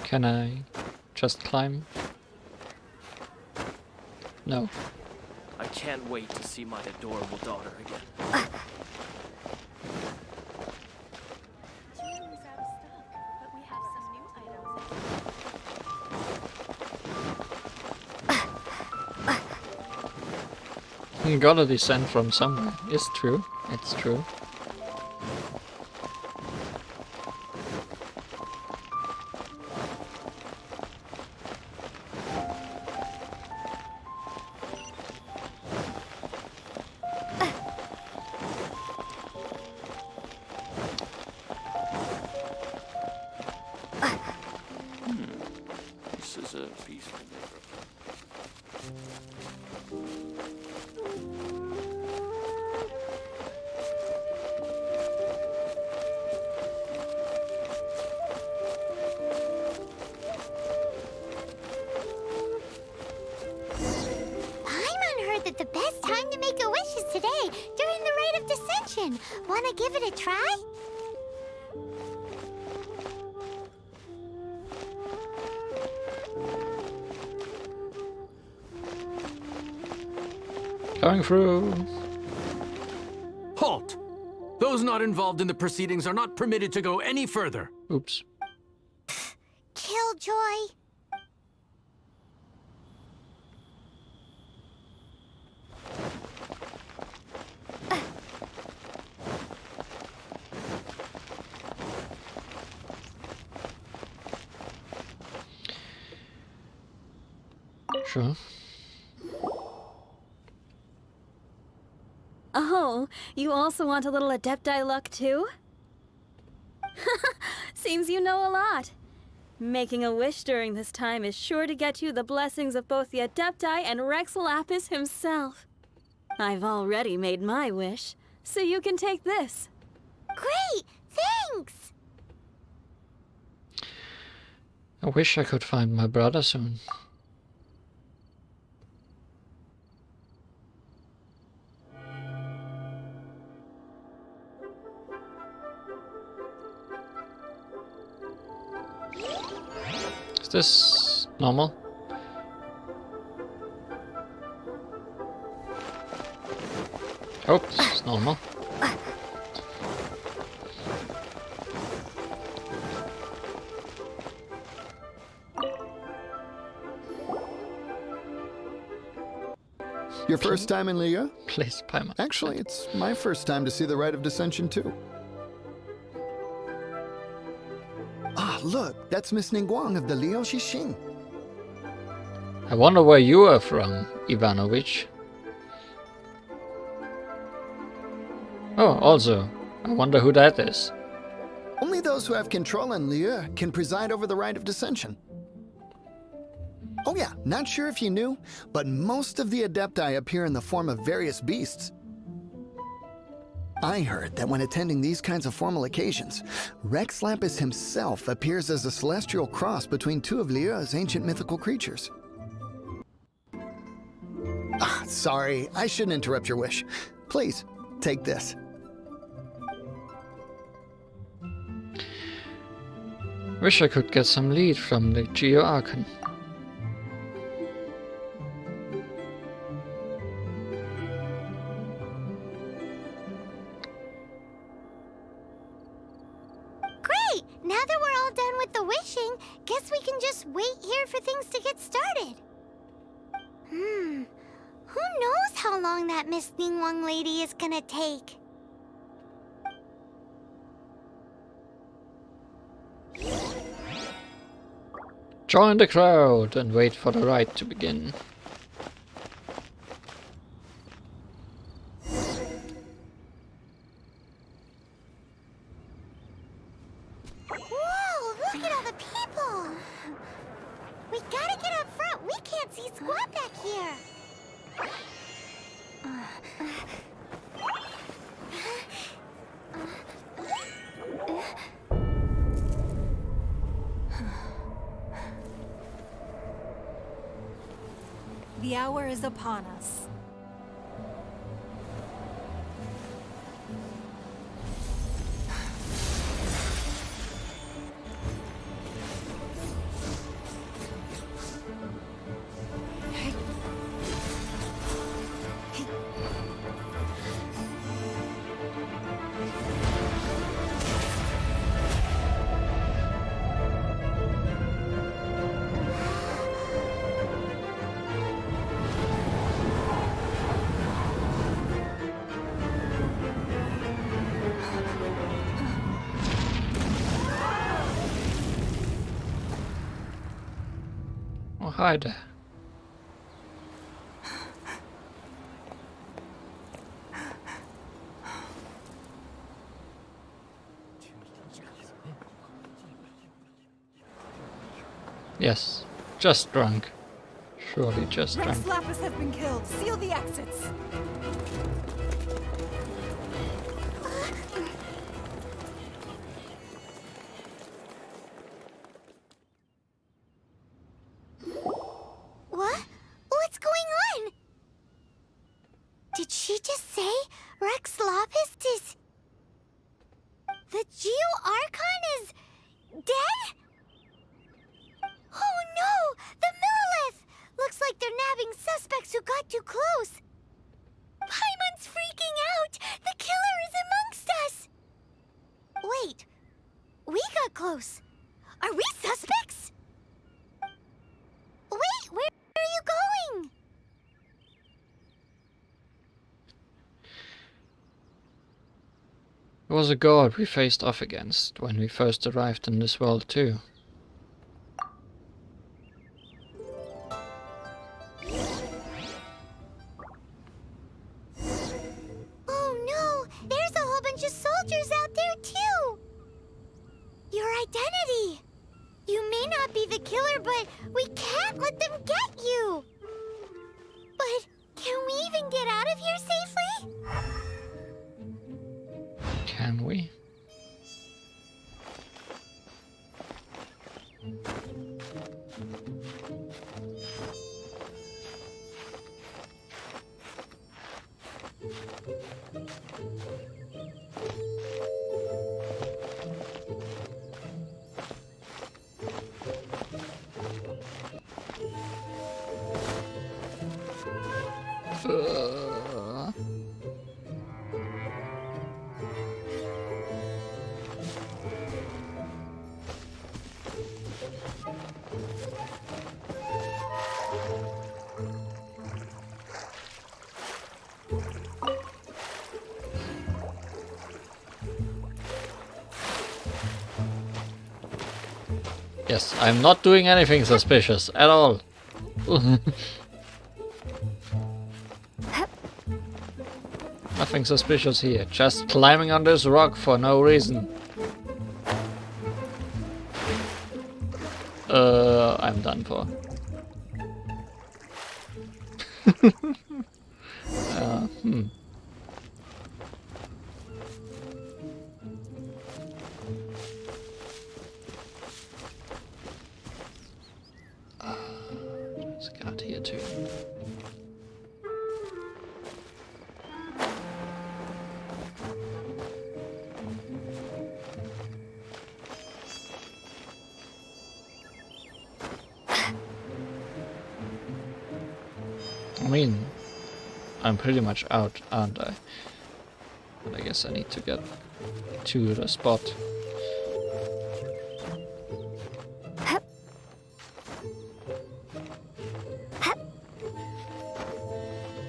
Can I just climb? No. I can't wait to see my adorable daughter again. You gotta descend from somewhere. It's true. It's true. the peaceful neighborhood. Paimon heard that the best time to make a wish is today, during the Rite of Dissension. Wanna give it a try? Going through. Halt! Those not involved in the proceedings are not permitted to go any further. Oops. Killjoy. Sure. Oh, you also want a little Adepti luck too? Seems you know a lot. Making a wish during this time is sure to get you the blessings of both the Adepti and Rex Lapis himself. I've already made my wish, so you can take this. Great! Thanks! I wish I could find my brother soon. Is this normal? Hope this is normal. Your first time in Liyue? Please, Paimon. Actually, it's my first time to see the Rite of Dissension too. Ah, look, that's Miss Ningguang of the Liu Xixing. I wonder where you are from, Ivanovich. Oh, also, I wonder who that is. Only those who have control in Liyue can preside over the Rite of Dissension. Oh yeah, not sure if you knew, but most of the Adepti appear in the form of various beasts. I heard that when attending these kinds of formal occasions, Rex Lapis himself appears as a celestial cross between two of Liyue's ancient mythical creatures. Ah, sorry, I shouldn't interrupt your wish. Please, take this. Wish I could get some lead from the Archon. Great! Now that we're all done with the wishing, guess we can just wait here for things to get started. Who knows how long that Miss Ningguang lady is gonna take? Join the crowd and wait for the rite to begin. Whoa, look at all the people! We gotta get up front. We can't see squat back here. The hour is upon us. Oh, hi there. Yes, Just drunk. Surely just Rex drunk. Lapis have been killed. Seal the exits. What? What's going on? Did she just say Rex Lapis is... The Geo-Archon is... dead? Oh no! The Millilith! Looks like they're nabbing suspects who got too close. Paimon's freaking out! The killer is amongst us! Wait. We got close. Are we suspects? Wait, where are you going? It was a god we faced off against when we first arrived in this world too. Oh no! There's a whole bunch of soldiers out there too! Your identity! You may not be the killer, but we can't let them get you! But can we even get out of here safely? Can we? Yes, I'm not doing anything suspicious at all. Nothing suspicious here, just climbing on this rock for no reason. I'm done for. Let's get out here too. I mean, I'm pretty much out, aren't I? But I guess I need to get to the spot.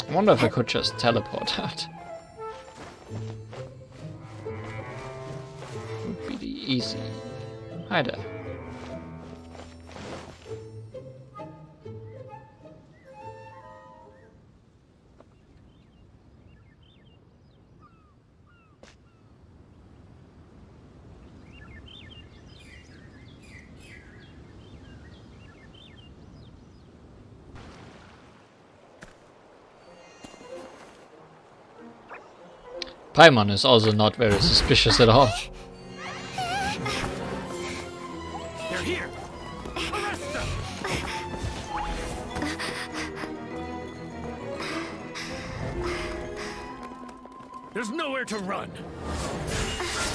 I wonder if I could just teleport out. Would be the easy. Hi there. Paimon is also not very suspicious at all. They're here! Arrest them! There's nowhere to run!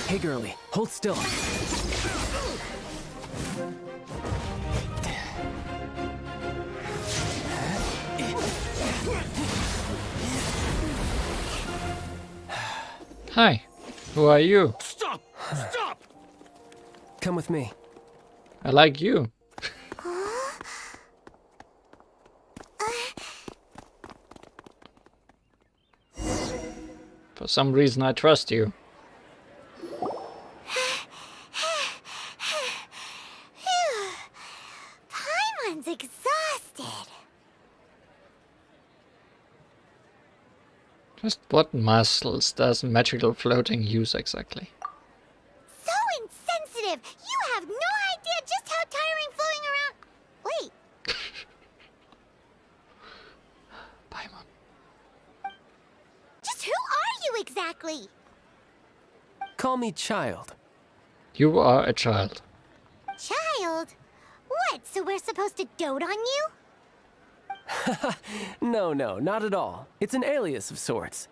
Hey girlie, hold still. Hi, who are you? Stop! Stop! Come with me. I like you. For some reason I trust you. Paimon's exhausted. Just what muscles does magical floating use exactly? So insensitive! You have no idea just how tiring floating around... Wait, exactly? Call me child. You are a child. Child? What, so we're supposed to dote on you? No, not at all. It's an alias of sorts.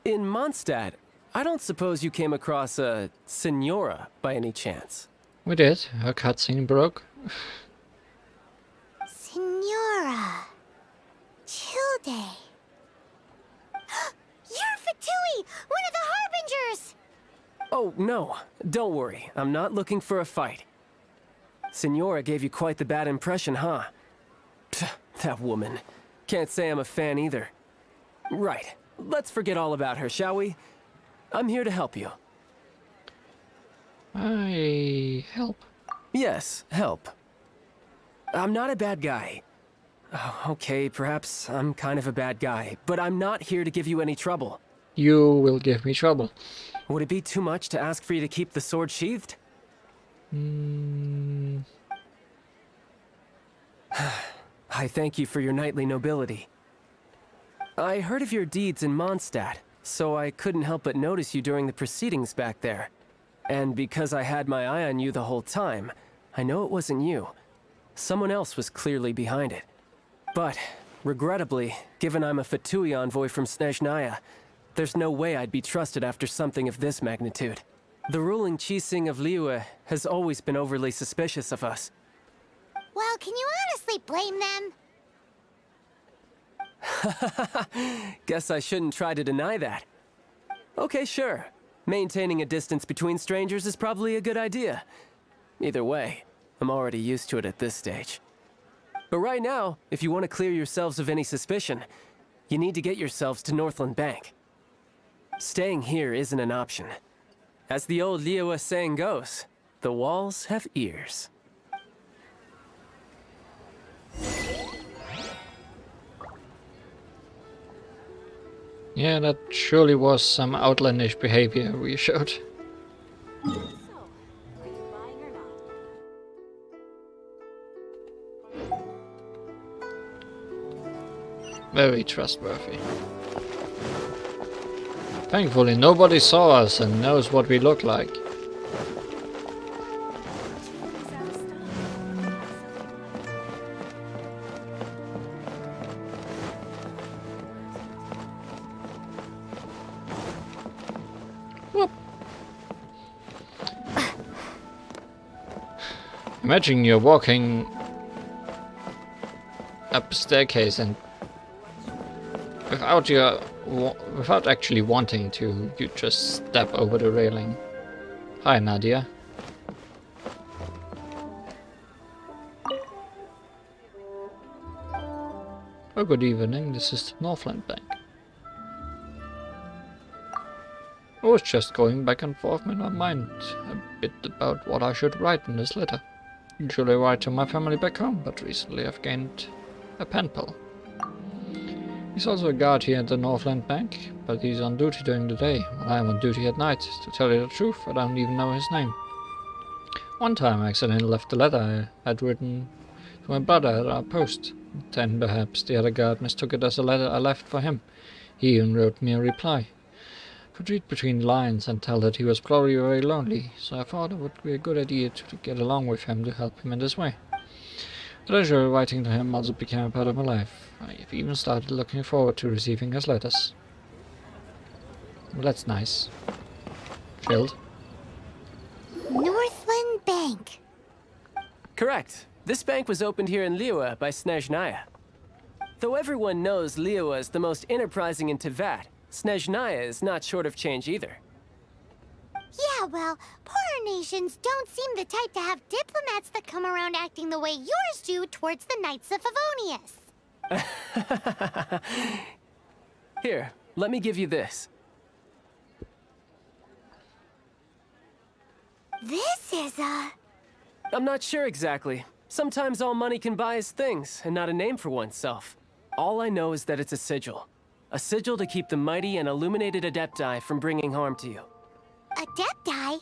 In Mondstadt, I don't suppose you came across a Senora by any chance? We did. Her cutscene broke. Senora. Childe. You're Fatui, one of the Harbingers! Oh, no. Don't worry. I'm not looking for a fight. Senora gave you quite the bad impression, huh? Pfft, that woman. Can't say I'm a fan either. Right. Let's forget all about her, shall we? I'm here to help you. Help? Yes, help. I'm not a bad guy. Oh, okay, perhaps I'm kind of a bad guy, but I'm not here to give you any trouble. You will give me trouble. Would it be too much to ask for you to keep the sword sheathed? I thank you for your knightly nobility. I heard of your deeds in Mondstadt, so I couldn't help but notice you during the proceedings back there. And because I had my eye on you the whole time, I know it wasn't you. Someone else was clearly behind it. But, regrettably, given I'm a Fatui envoy from Snezhnaya, there's no way I'd be trusted after something of this magnitude. The ruling Qixing of Liyue has always been overly suspicious of us. Well, can you honestly blame them? Guess I shouldn't try to deny that. Okay, sure. Maintaining a distance between strangers is probably a good idea. Either way, I'm already used to it at this stage. But right now, if you want to clear yourselves of any suspicion, you need to get yourselves to Northland Bank. Staying here isn't an option. As the old Liyue saying goes, the walls have ears. Yeah, that surely was some outlandish behavior we showed. Very trustworthy. Thankfully, nobody saw us and knows what we look like. Whoop. Imagine you're walking up a staircase and without actually wanting to, you just step over the railing. Hi, Nadia. Oh, good evening. This is the Northland Bank. I was just going back and forth in my mind a bit about what I should write in this letter. Usually I write to my family back home, but recently I've gained a pen pal. He's also a guard here at the Northland Bank, but he's on duty during the day, while I'm on duty at night. To tell you the truth, I don't even know his name. One time I accidentally left the letter I had written to my brother at our post. Then perhaps the other guard mistook it as a letter I left for him. He even wrote me a reply. I could read between the lines and tell that he was probably very lonely, so I thought it would be a good idea to get along with him to help him in this way. The pleasure of writing to him also became a part of my life. I've even started looking forward to receiving his letters. Well, that's nice. Chilled. Northland Bank. Correct. This bank was opened here in Liyue by Snezhnaya. Though everyone knows Liyue is the most enterprising in Teyvat, Snezhnaya is not short of change either. Yeah, well, poorer nations don't seem the type to have diplomats that come around acting the way yours do towards the Knights of Favonius. Here, let me give you this. This is a... I'm not sure exactly. Sometimes all money can buy is things, and not a name for oneself. All I know is that it's a sigil. A sigil to keep the mighty and illuminated Adepti from bringing harm to you. Adepti?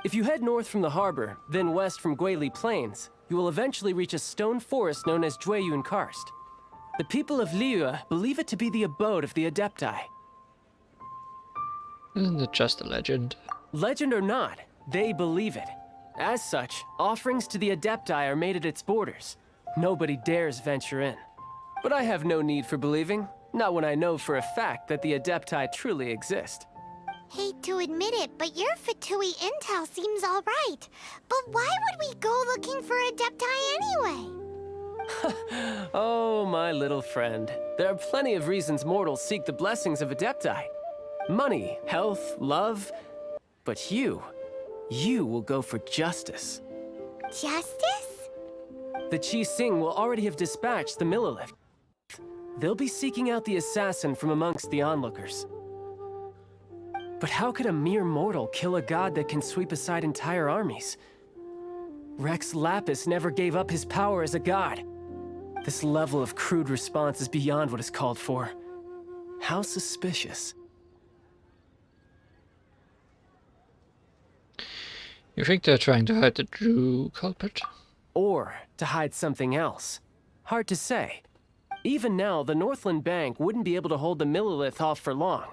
If you head north from the harbor, then west from Guili Plains, you will eventually reach a stone forest known as Jueyun Karst. The people of Liyue believe it to be the abode of the Adepti. Isn't it just a legend? Legend or not, they believe it. As such, offerings to the Adepti are made at its borders. Nobody dares venture in. But I have no need for believing, not when I know for a fact that the Adepti truly exist. Hate to admit it, but your Fatui intel seems alright. But why would we go looking for Adepti anyway? Oh, my little friend. There are plenty of reasons mortals seek the blessings of Adepti. Money, health, love. But you will go for justice. Justice? The Qixing will already have dispatched the Millilift. They'll be seeking out the assassin from amongst the onlookers. But how could a mere mortal kill a god that can sweep aside entire armies? Rex Lapis never gave up his power as a god. This level of crude response is beyond what is called for. How suspicious. You think they're trying to hide the true culprit? Or to hide something else. Hard to say. Even now, the Northland Bank wouldn't be able to hold the Millilith off for long.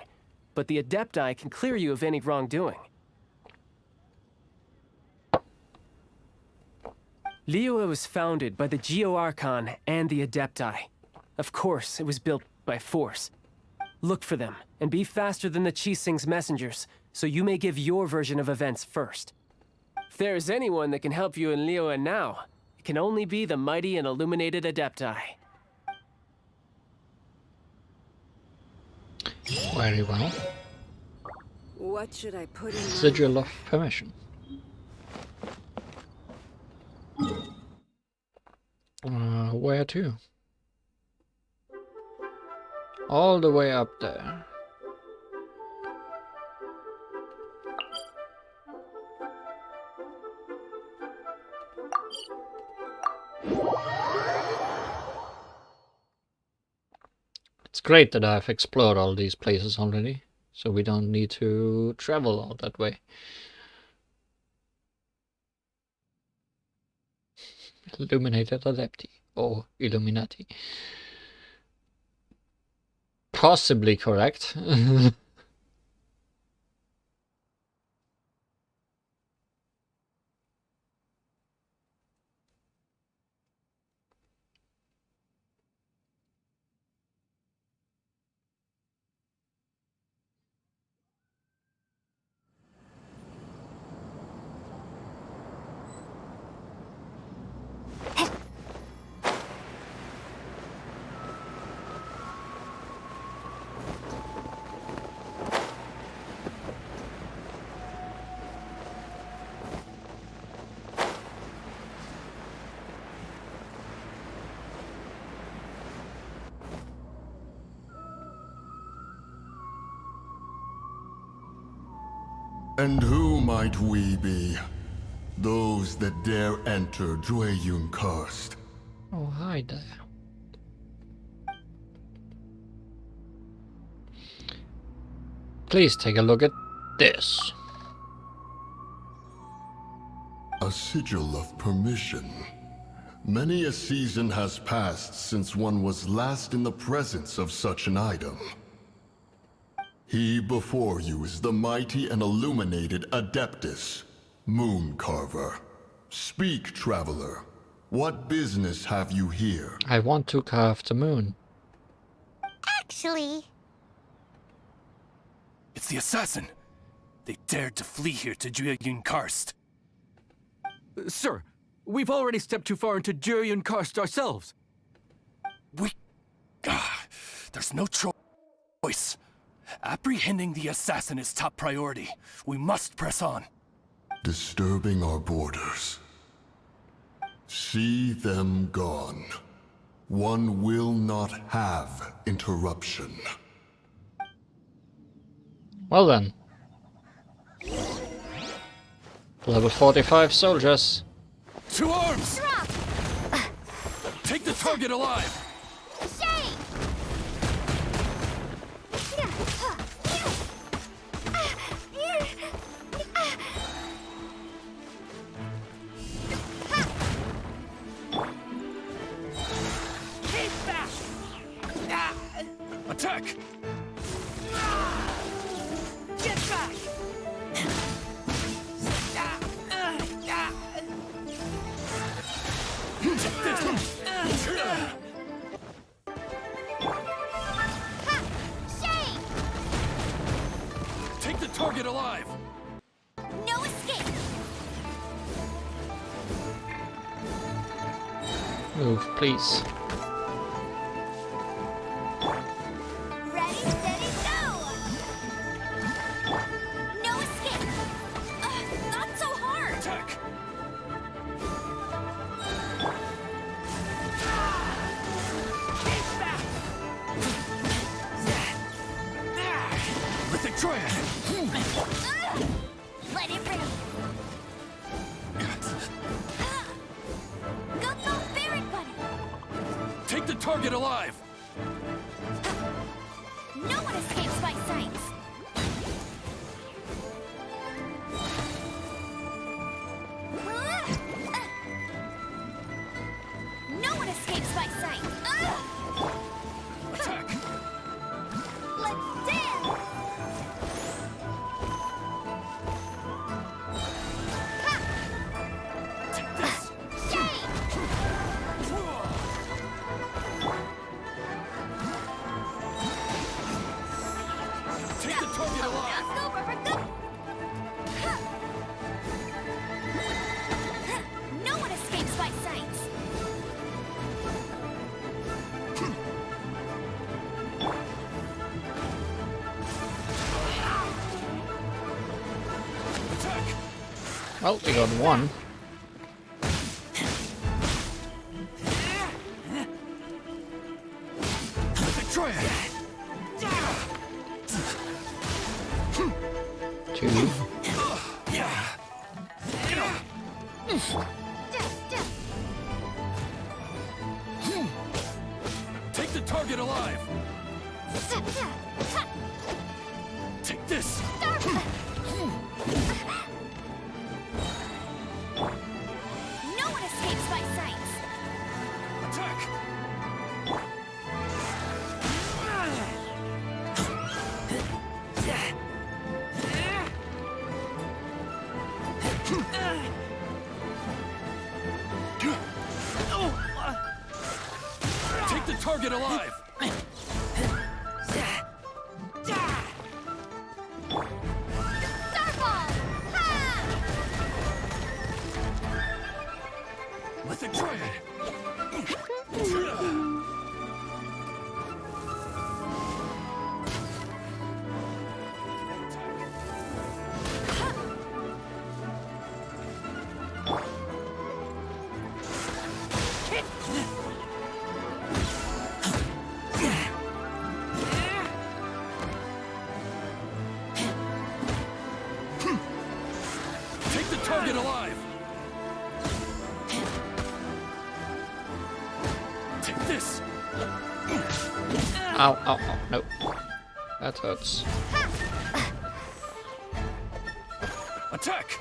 But the Adepti can clear you of any wrongdoing. Liyue was founded by the Geo-Archon and the Adepti. Of course, it was built by force. Look for them, and be faster than the Qixing's messengers, so you may give your version of events first. If there is anyone that can help you in Liyue now, it can only be the mighty and illuminated Adepti. Very well. What should I put in Sigil of permission. Where to? All the way up there. It's great that I've explored all these places already, so we don't need to travel all that way. Illuminated Adepti, or Illuminati. Possibly correct. And who might we be? Those that dare enter Jueyun Karst. Oh, hi there. Please take a look at this. A sigil of permission. Many a season has passed since one was last in the presence of such an item. He before you is the mighty and illuminated Adeptus, Mooncarver. Speak, traveler. What business have you here? I want to carve the moon. Actually... It's the assassin. They dared to flee here to Jueyun Karst. Sir, we've already stepped too far into Jueyun Karst ourselves. There's no choice. Apprehending the assassin is top priority. We must press on. Disturbing our borders. See them gone. One will not have interruption. Well then. Level 45 soldiers. To arms! Take the target alive! Attack! Get back! Take the target alive! No escape! Move, please. Ready, steady, go! No escape! Not so hard! Attack! With the triad! Let it rip! Go, Barret Bunny! Take the target alive! No one escapes my sights! No one escapes my sight! Attack! Let's dance! Take this! Take the target alive! Go, Rubber, go! No one escapes my sights! Attack! Well, we got one. With the triad! Two. Take the target alive! Take this! No one escapes my sights! Attack! Take the target alive! Starball! Ha! With the triad! Take the target alive! Take this! Ow, ow, ow, no. That hurts. Attack!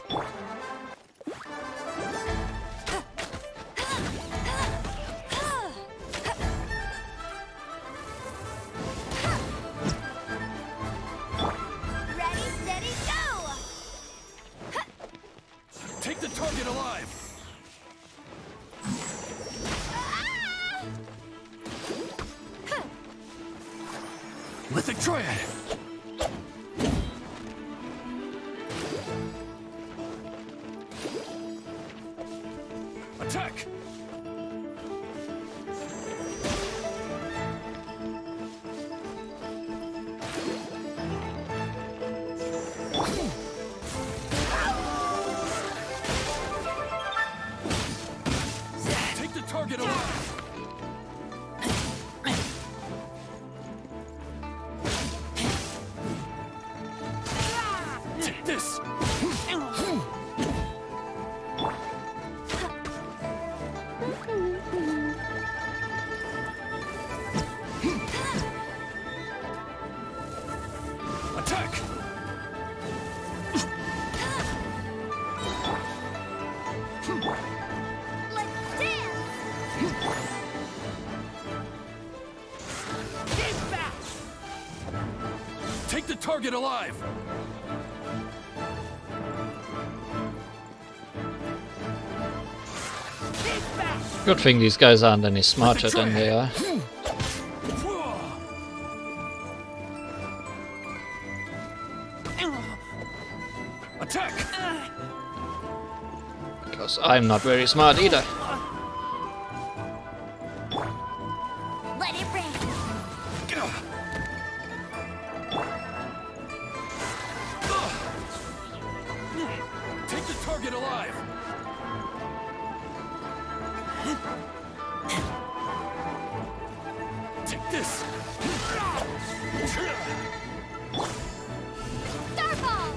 Ready, steady, go! Take the target alive! With the triad! Attack! Take the target alive! Take this! Attack! Let's dance! Take the target alive! Keep back! Good thing these guys aren't any smarter than they are. Attack! Because I'm not very smart either. Let it rain. Take the target alive! Take this! Starfall!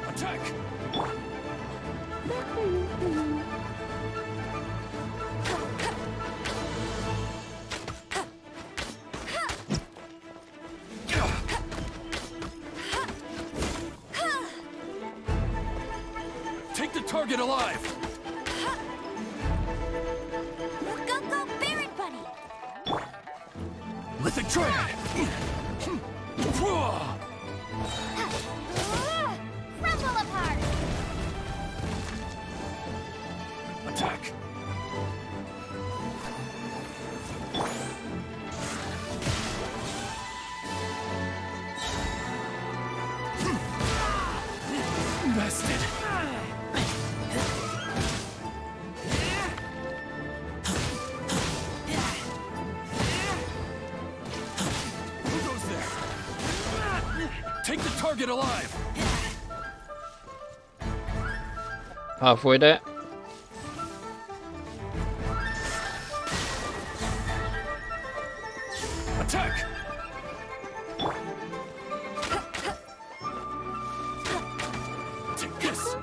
Attack! Take the target alive! Go, go, Baron Buddy! Lithic Triad! Crumble apart! Attack! Bested! Who goes there? Take the target alive! Halfway there. Attack! Take this!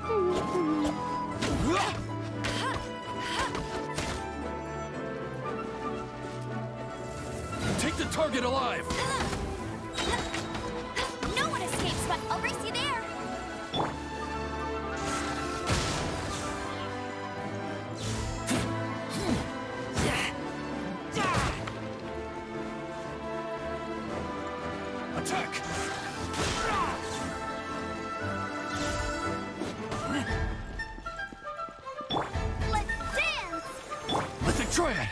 Take the target alive! No one escapes, but I'll race you there! Attack! Let's dance! Lithic Triad!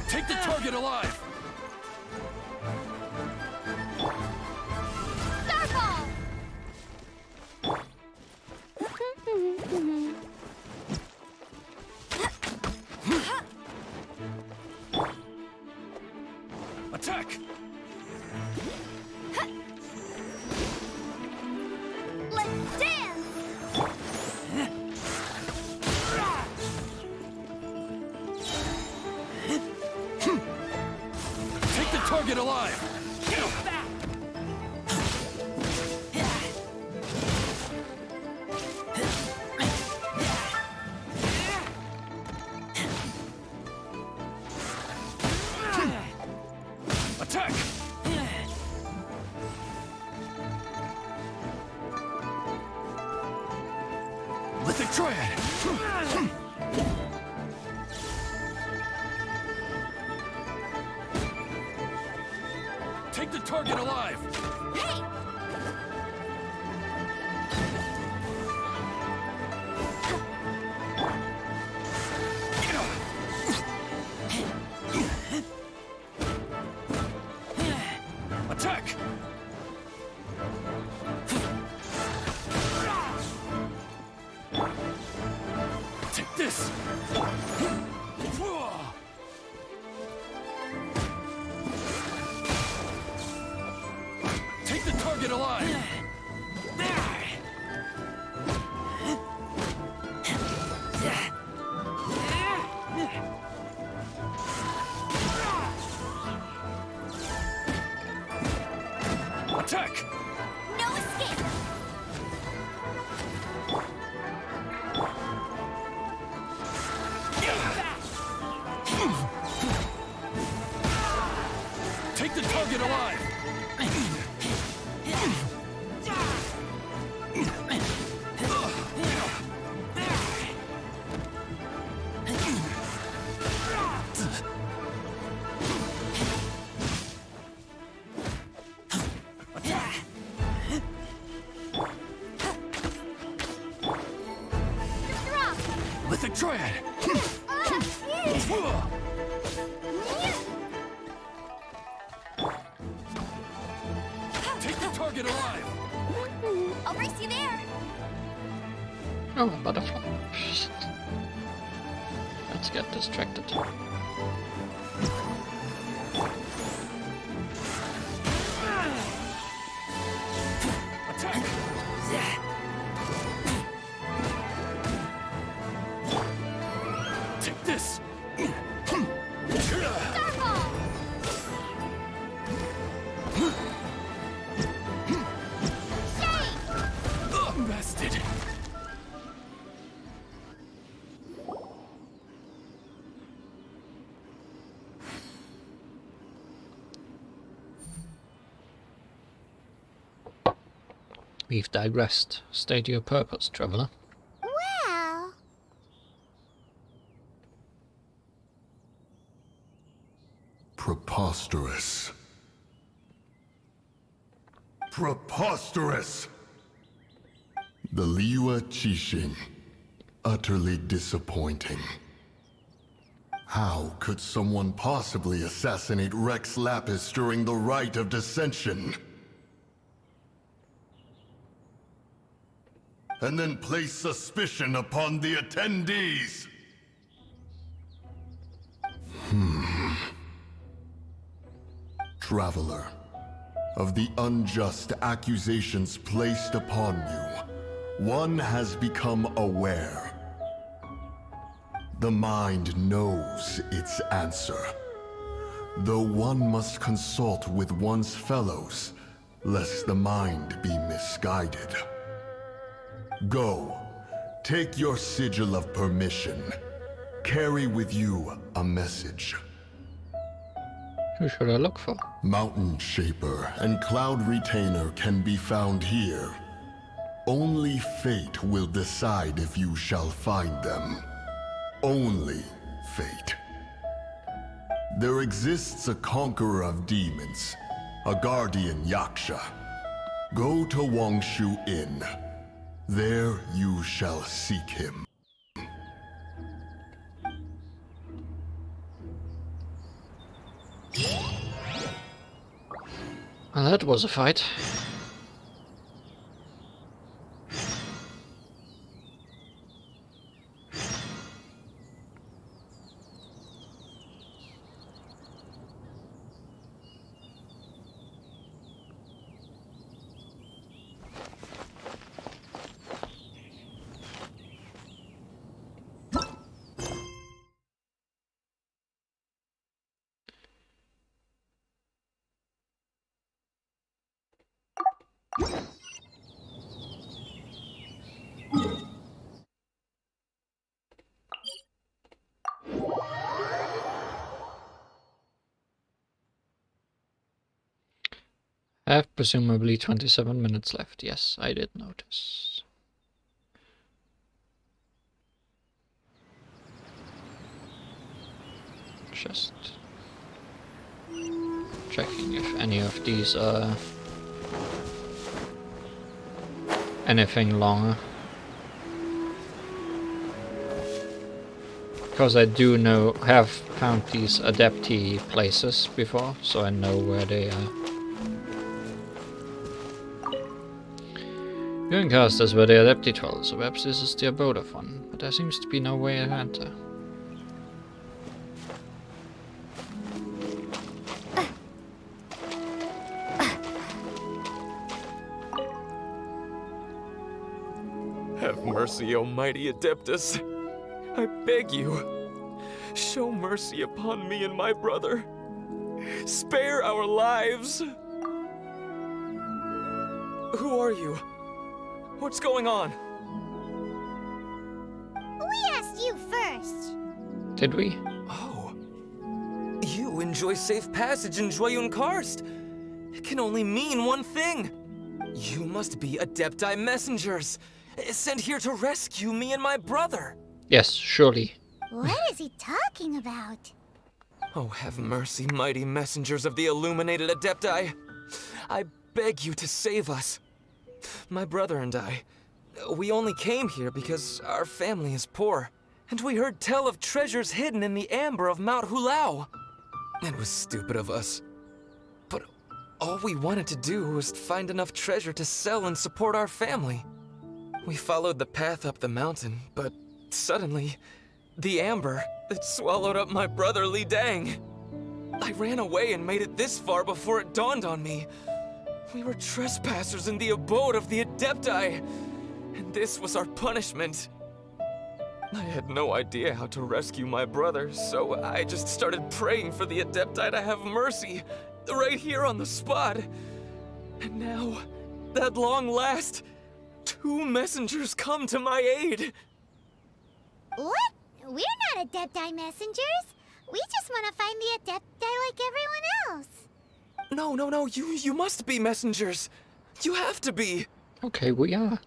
Take the target alive! Starfall! Attack! Let's dance! Take the target alive! Attack! Lithic Triad! Take the target alive! Hey! Attack! Take this! Take the target alive! Attack! No escape! Try it! Take the target alive! I'll race you there. Oh, a butterfly. Let's get distracted. Attack! Take this! Bested! We've digressed. State your purpose, traveler. Well... Preposterous. Preposterous! The Liyue Qixing. Utterly disappointing. How could someone possibly assassinate Rex Lapis during the Rite of Dissension? And then place suspicion upon the attendees? Traveler, of the unjust accusations placed upon you, one has become aware. The mind knows its answer, though one must consult with one's fellows, lest the mind be misguided. Go, take your sigil of permission. Carry with you a message. Who should I look for? Mountain Shaper and Cloud Retainer can be found here. Only fate will decide if you shall find them. Only fate. There exists a conqueror of demons, a guardian Yaksha. Go to Wangshu Inn. There you shall seek him. Well, that was a fight. I have presumably 27 minutes left. Yes, I did notice. Just checking if any of these are anything longer. Because I do have found these adepti places before, so I know where they are. You can cast us where the adepti dwell, so perhaps this is the abode of one, but there seems to be no way to enter. Have mercy, O mighty Adeptus. I beg you, show mercy upon me and my brother. Spare our lives. Who are you? What's going on? We asked you first. Did we? Oh. You enjoy safe passage in Jueyun Karst. It can only mean one thing. You must be Adepti messengers, sent here to rescue me and my brother. Yes, surely. What is he talking about? Oh, have mercy, mighty messengers of the illuminated Adepti. I beg you to save us. My brother and I, we only came here because our family is poor. And we heard tell of treasures hidden in the amber of Mount Hulao. It was stupid of us. But all we wanted to do was find enough treasure to sell and support our family. We followed the path up the mountain, but suddenly, the amber, it swallowed up my brother Li Dang. I ran away and made it this far before it dawned on me. We were trespassers in the abode of the Adepti, and this was our punishment. I had no idea how to rescue my brother, so I just started praying for the Adepti to have mercy, right here on the spot. And now, at long last, 2 messengers come to my aid. What? We're not Adepti messengers. We just want to find the Adepti like everyone else. No, you must be messengers. You have to be. Okay, we are.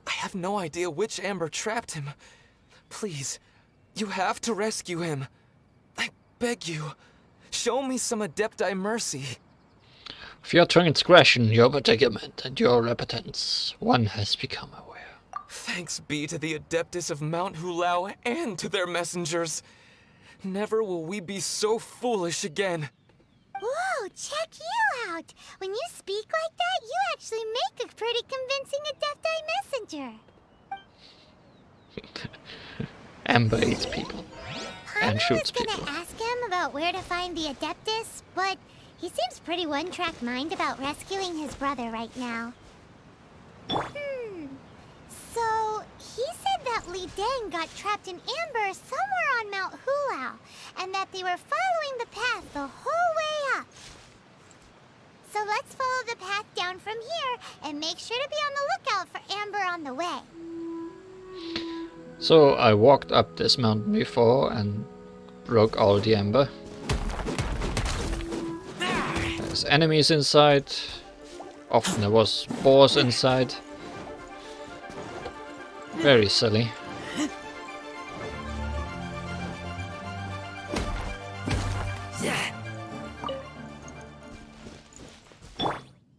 I have no idea which amber trapped him. Please, you have to rescue him. I beg you, show me some Adepti mercy. Of your transgression, your predicament, and your repentance, one has become aware. Thanks be to the Adeptus of Mount Hulao and to their messengers. Never will we be so foolish again. Whoa, check you out! When you speak like that, you actually make a pretty convincing Adepti messenger. Amber eats people. And shoots people. I was gonna ask him about where to find the Adeptus, but he seems pretty one-track mind about rescuing his brother right now. So, he said that Li Dang got trapped in amber somewhere on Mount Hulao, and that they were following the path the whole way up. So let's follow the path down from here, and make sure to be on the lookout for amber on the way. So I walked up this mountain before and broke all the amber. There's enemies inside. Often there was boars inside. Very silly.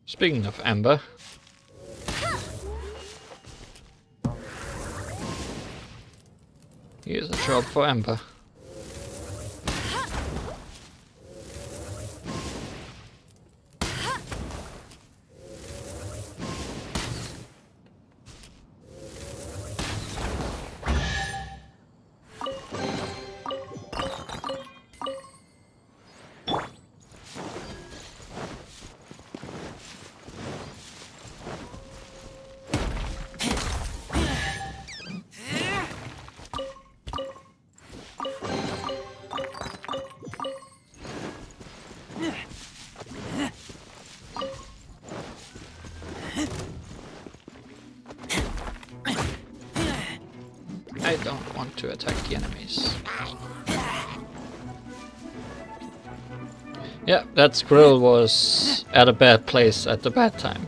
Speaking of amber, here's a job for amber. I don't want to attack the enemies. Yeah, that squirrel was at a bad place at the bad time.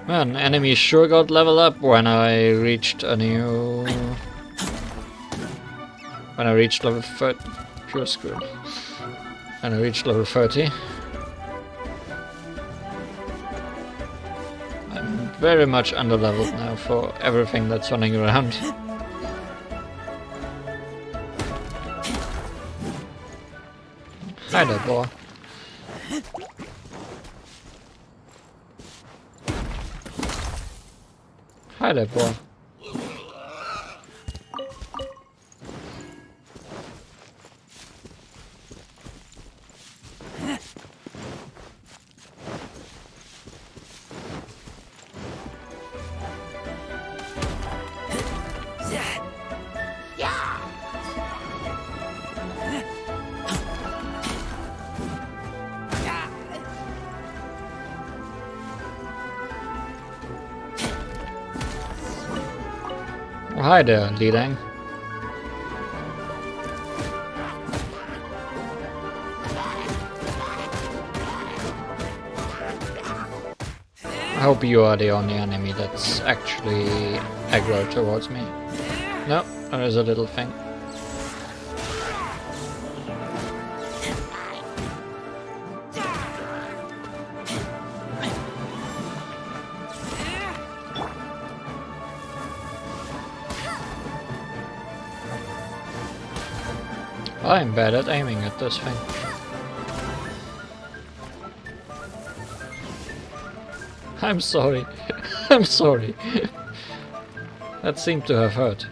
Man, enemies sure got level up when I reached a new... When I reached level 30... Pure squirrel. When I reached level 30. I'm very much underleveled now for everything that's running around. Hi there, boy. Hi there, boy. Hi there, Li Dang. I hope you are the only enemy that's actually aggro towards me. No, there is a little thing. I'm bad at aiming at this thing. I'm sorry. I'm sorry. That seemed to have hurt.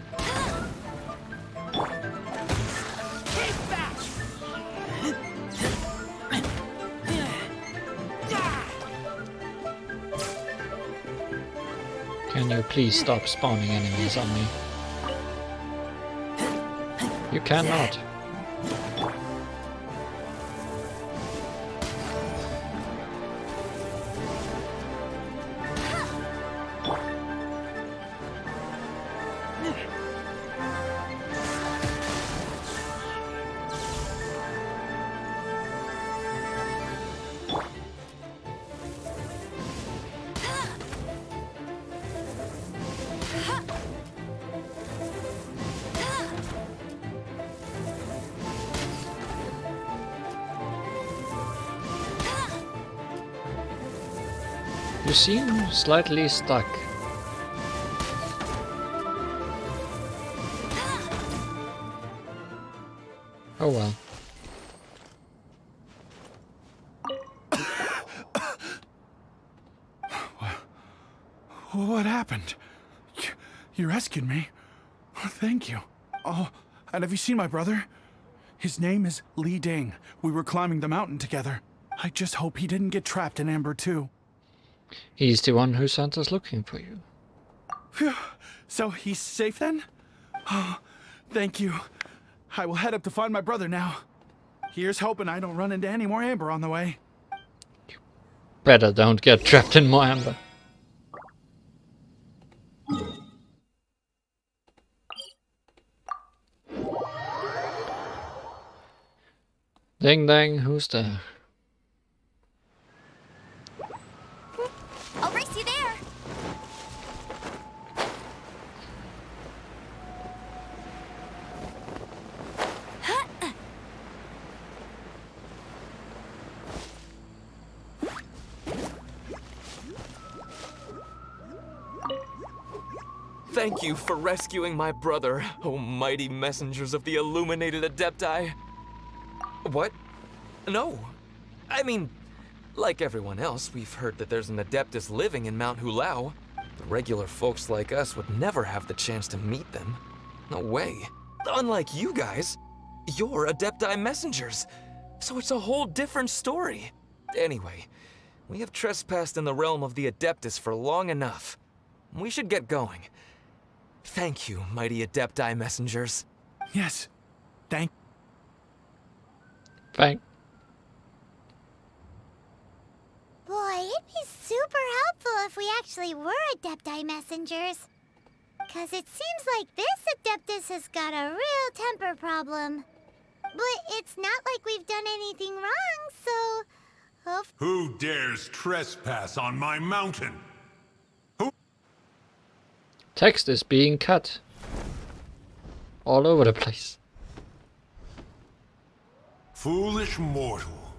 Can you please stop spawning enemies on me? You cannot. You seem slightly stuck. Oh well. What happened? You rescued me. Oh, thank you. Oh, and have you seen my brother? His name is Li Ding. We were climbing the mountain together. I just hope he didn't get trapped in Amber too. He's the one who sent us looking for you. Phew. So he's safe then? Oh, thank you. I will head up to find my brother now. Here's hoping I don't run into any more Amber on the way. Better don't get trapped in more Amber. Ding dang, who's there? I'll race you there. Thank you for rescuing my brother, oh mighty messengers of the illuminated Adepti. What? No. I mean, like everyone else, we've heard that there's an Adeptus living in Mount Hulao. The regular folks like us would never have the chance to meet them. No way. Unlike you guys, you're Adepti messengers, so it's a whole different story. Anyway, we have trespassed in the realm of the Adeptus for long enough. We should get going. Thank you, mighty Adepti messengers. Yes. Thank. Boy, it'd be super helpful if we actually were Adepti messengers. 'Cause it seems like this Adeptus has got a real temper problem. But it's not like we've done anything wrong, so... Who dares trespass on my mountain? text is being cut. All over the place. Foolish mortal,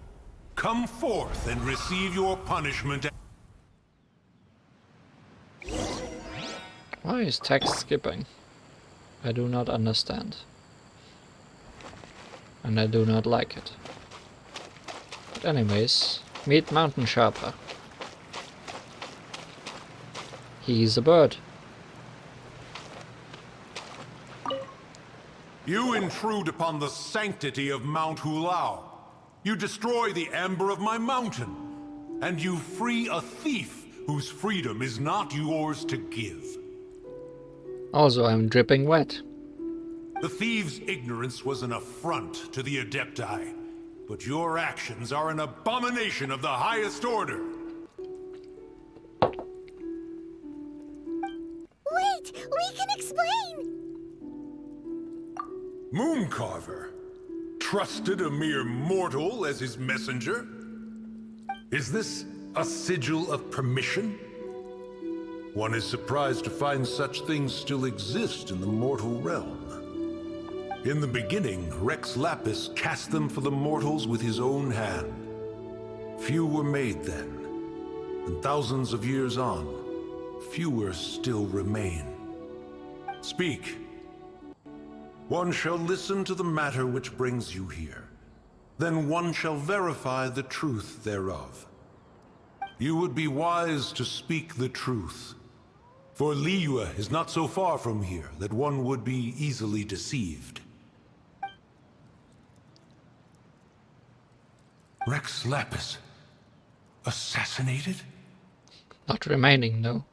come forth and receive your punishment. Why is text skipping? I do not understand. And I do not like it. But anyways, meet Mountain Sharper. He's a bird. You intrude upon the sanctity of Mount Hulao. You destroy the amber of my mountain. And you free a thief whose freedom is not yours to give. Also, I'm dripping wet. The thief's ignorance was an affront to the Adepti, but your actions are an abomination of the highest order. Wait! We can explain! Mooncarver trusted a mere mortal as his messenger? Is this a sigil of permission? One is surprised to find such things still exist in the mortal realm. In the beginning, Rex Lapis cast them for the mortals with his own hand. Few were made then, and thousands of years on, fewer still remain. Speak. One shall listen to the matter which brings you here. Then one shall verify the truth thereof. You would be wise to speak the truth. For Liyue is not so far from here that one would be easily deceived. Rex Lapis? Assassinated? Not remaining, no.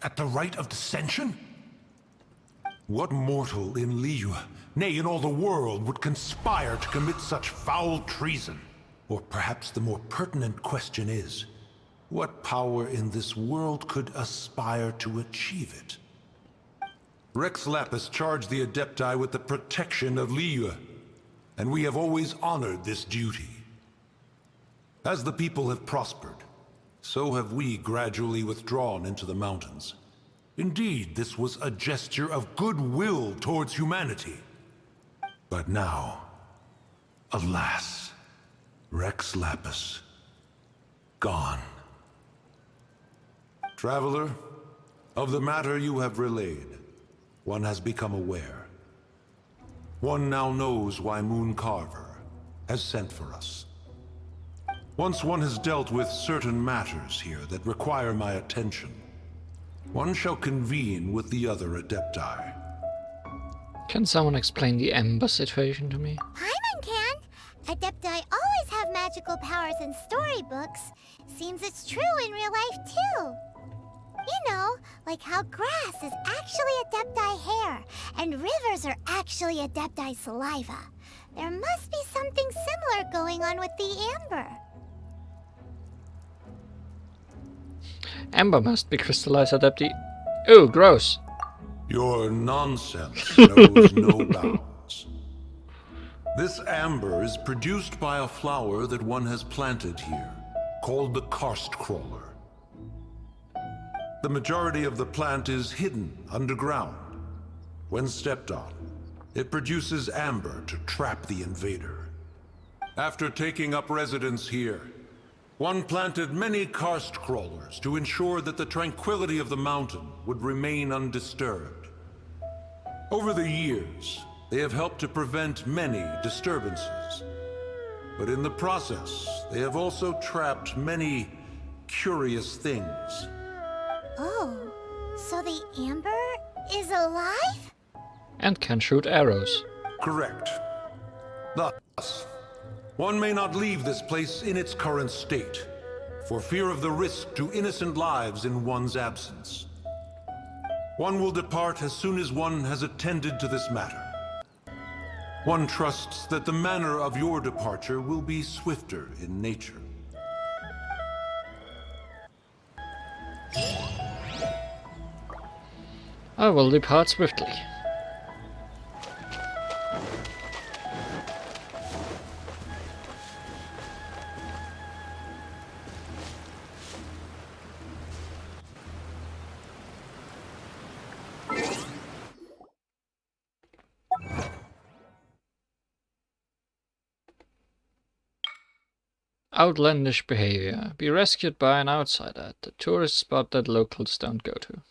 At the rite of dissension? What mortal in Liyue, nay, in all the world, would conspire to commit such foul treason? Or perhaps the more pertinent question is, what power in this world could aspire to achieve it? Rex Lapis charged the Adepti with the protection of Liyue, and we have always honored this duty. As the people have prospered, so have we gradually withdrawn into the mountains. Indeed, this was a gesture of goodwill towards humanity. But now, alas, Rex Lapis, gone. Traveler, of the matter you have relayed, one has become aware. One now knows why Moon Carver has sent for us. Once one has dealt with certain matters here that require my attention, one shall convene with the other Adepti. Can someone explain the Ember situation to me? Paimon can! Adepti always have magical powers in storybooks. Seems it's true in real life, too. You know, like how grass is actually Adepti hair, and rivers are actually Adepti saliva. There must be something similar going on with the Amber. Ember must be crystallized Adepti. Ooh, gross. Your nonsense knows no bounds. This amber is produced by a flower that one has planted here, called the karst crawler. The majority of the plant is hidden underground. When stepped on, it produces amber to trap the invader. After taking up residence here, one planted many karst crawlers to ensure that the tranquility of the mountain would remain undisturbed. Over the years, they have helped to prevent many disturbances. But in the process, they have also trapped many curious things. Oh, so the Amber is alive? And can shoot arrows. Correct. Thus, one may not leave this place in its current state, for fear of the risk to innocent lives in one's absence. One will depart as soon as one has attended to this matter. One trusts that the manner of your departure will be swifter in nature. I will depart swiftly. Outlandish behavior. Be rescued by an outsider at the tourist spot that locals don't go to.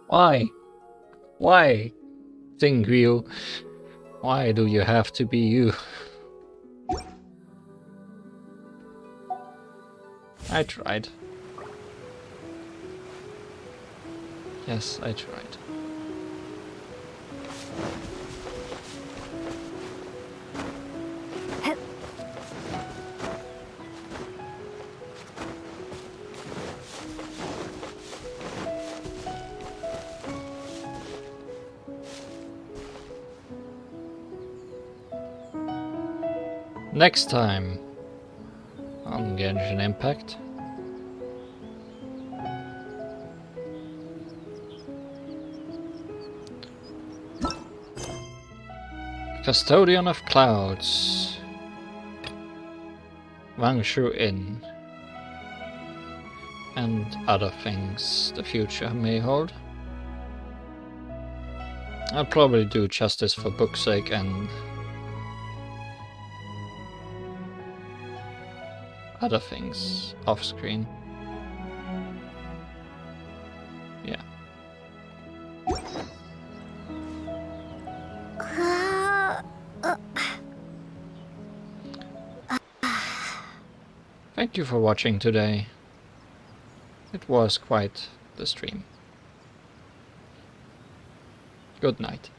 Why? Why? Xingqiu, why do you have to be you? I tried. Yes, I tried. Next time on Genshin Impact. Custodian of Clouds. Wangshu Inn. And other things the future may hold. I'll probably do justice for book's sake and other things off screen. Yeah. Thank you for watching today. It was quite the stream. Good night.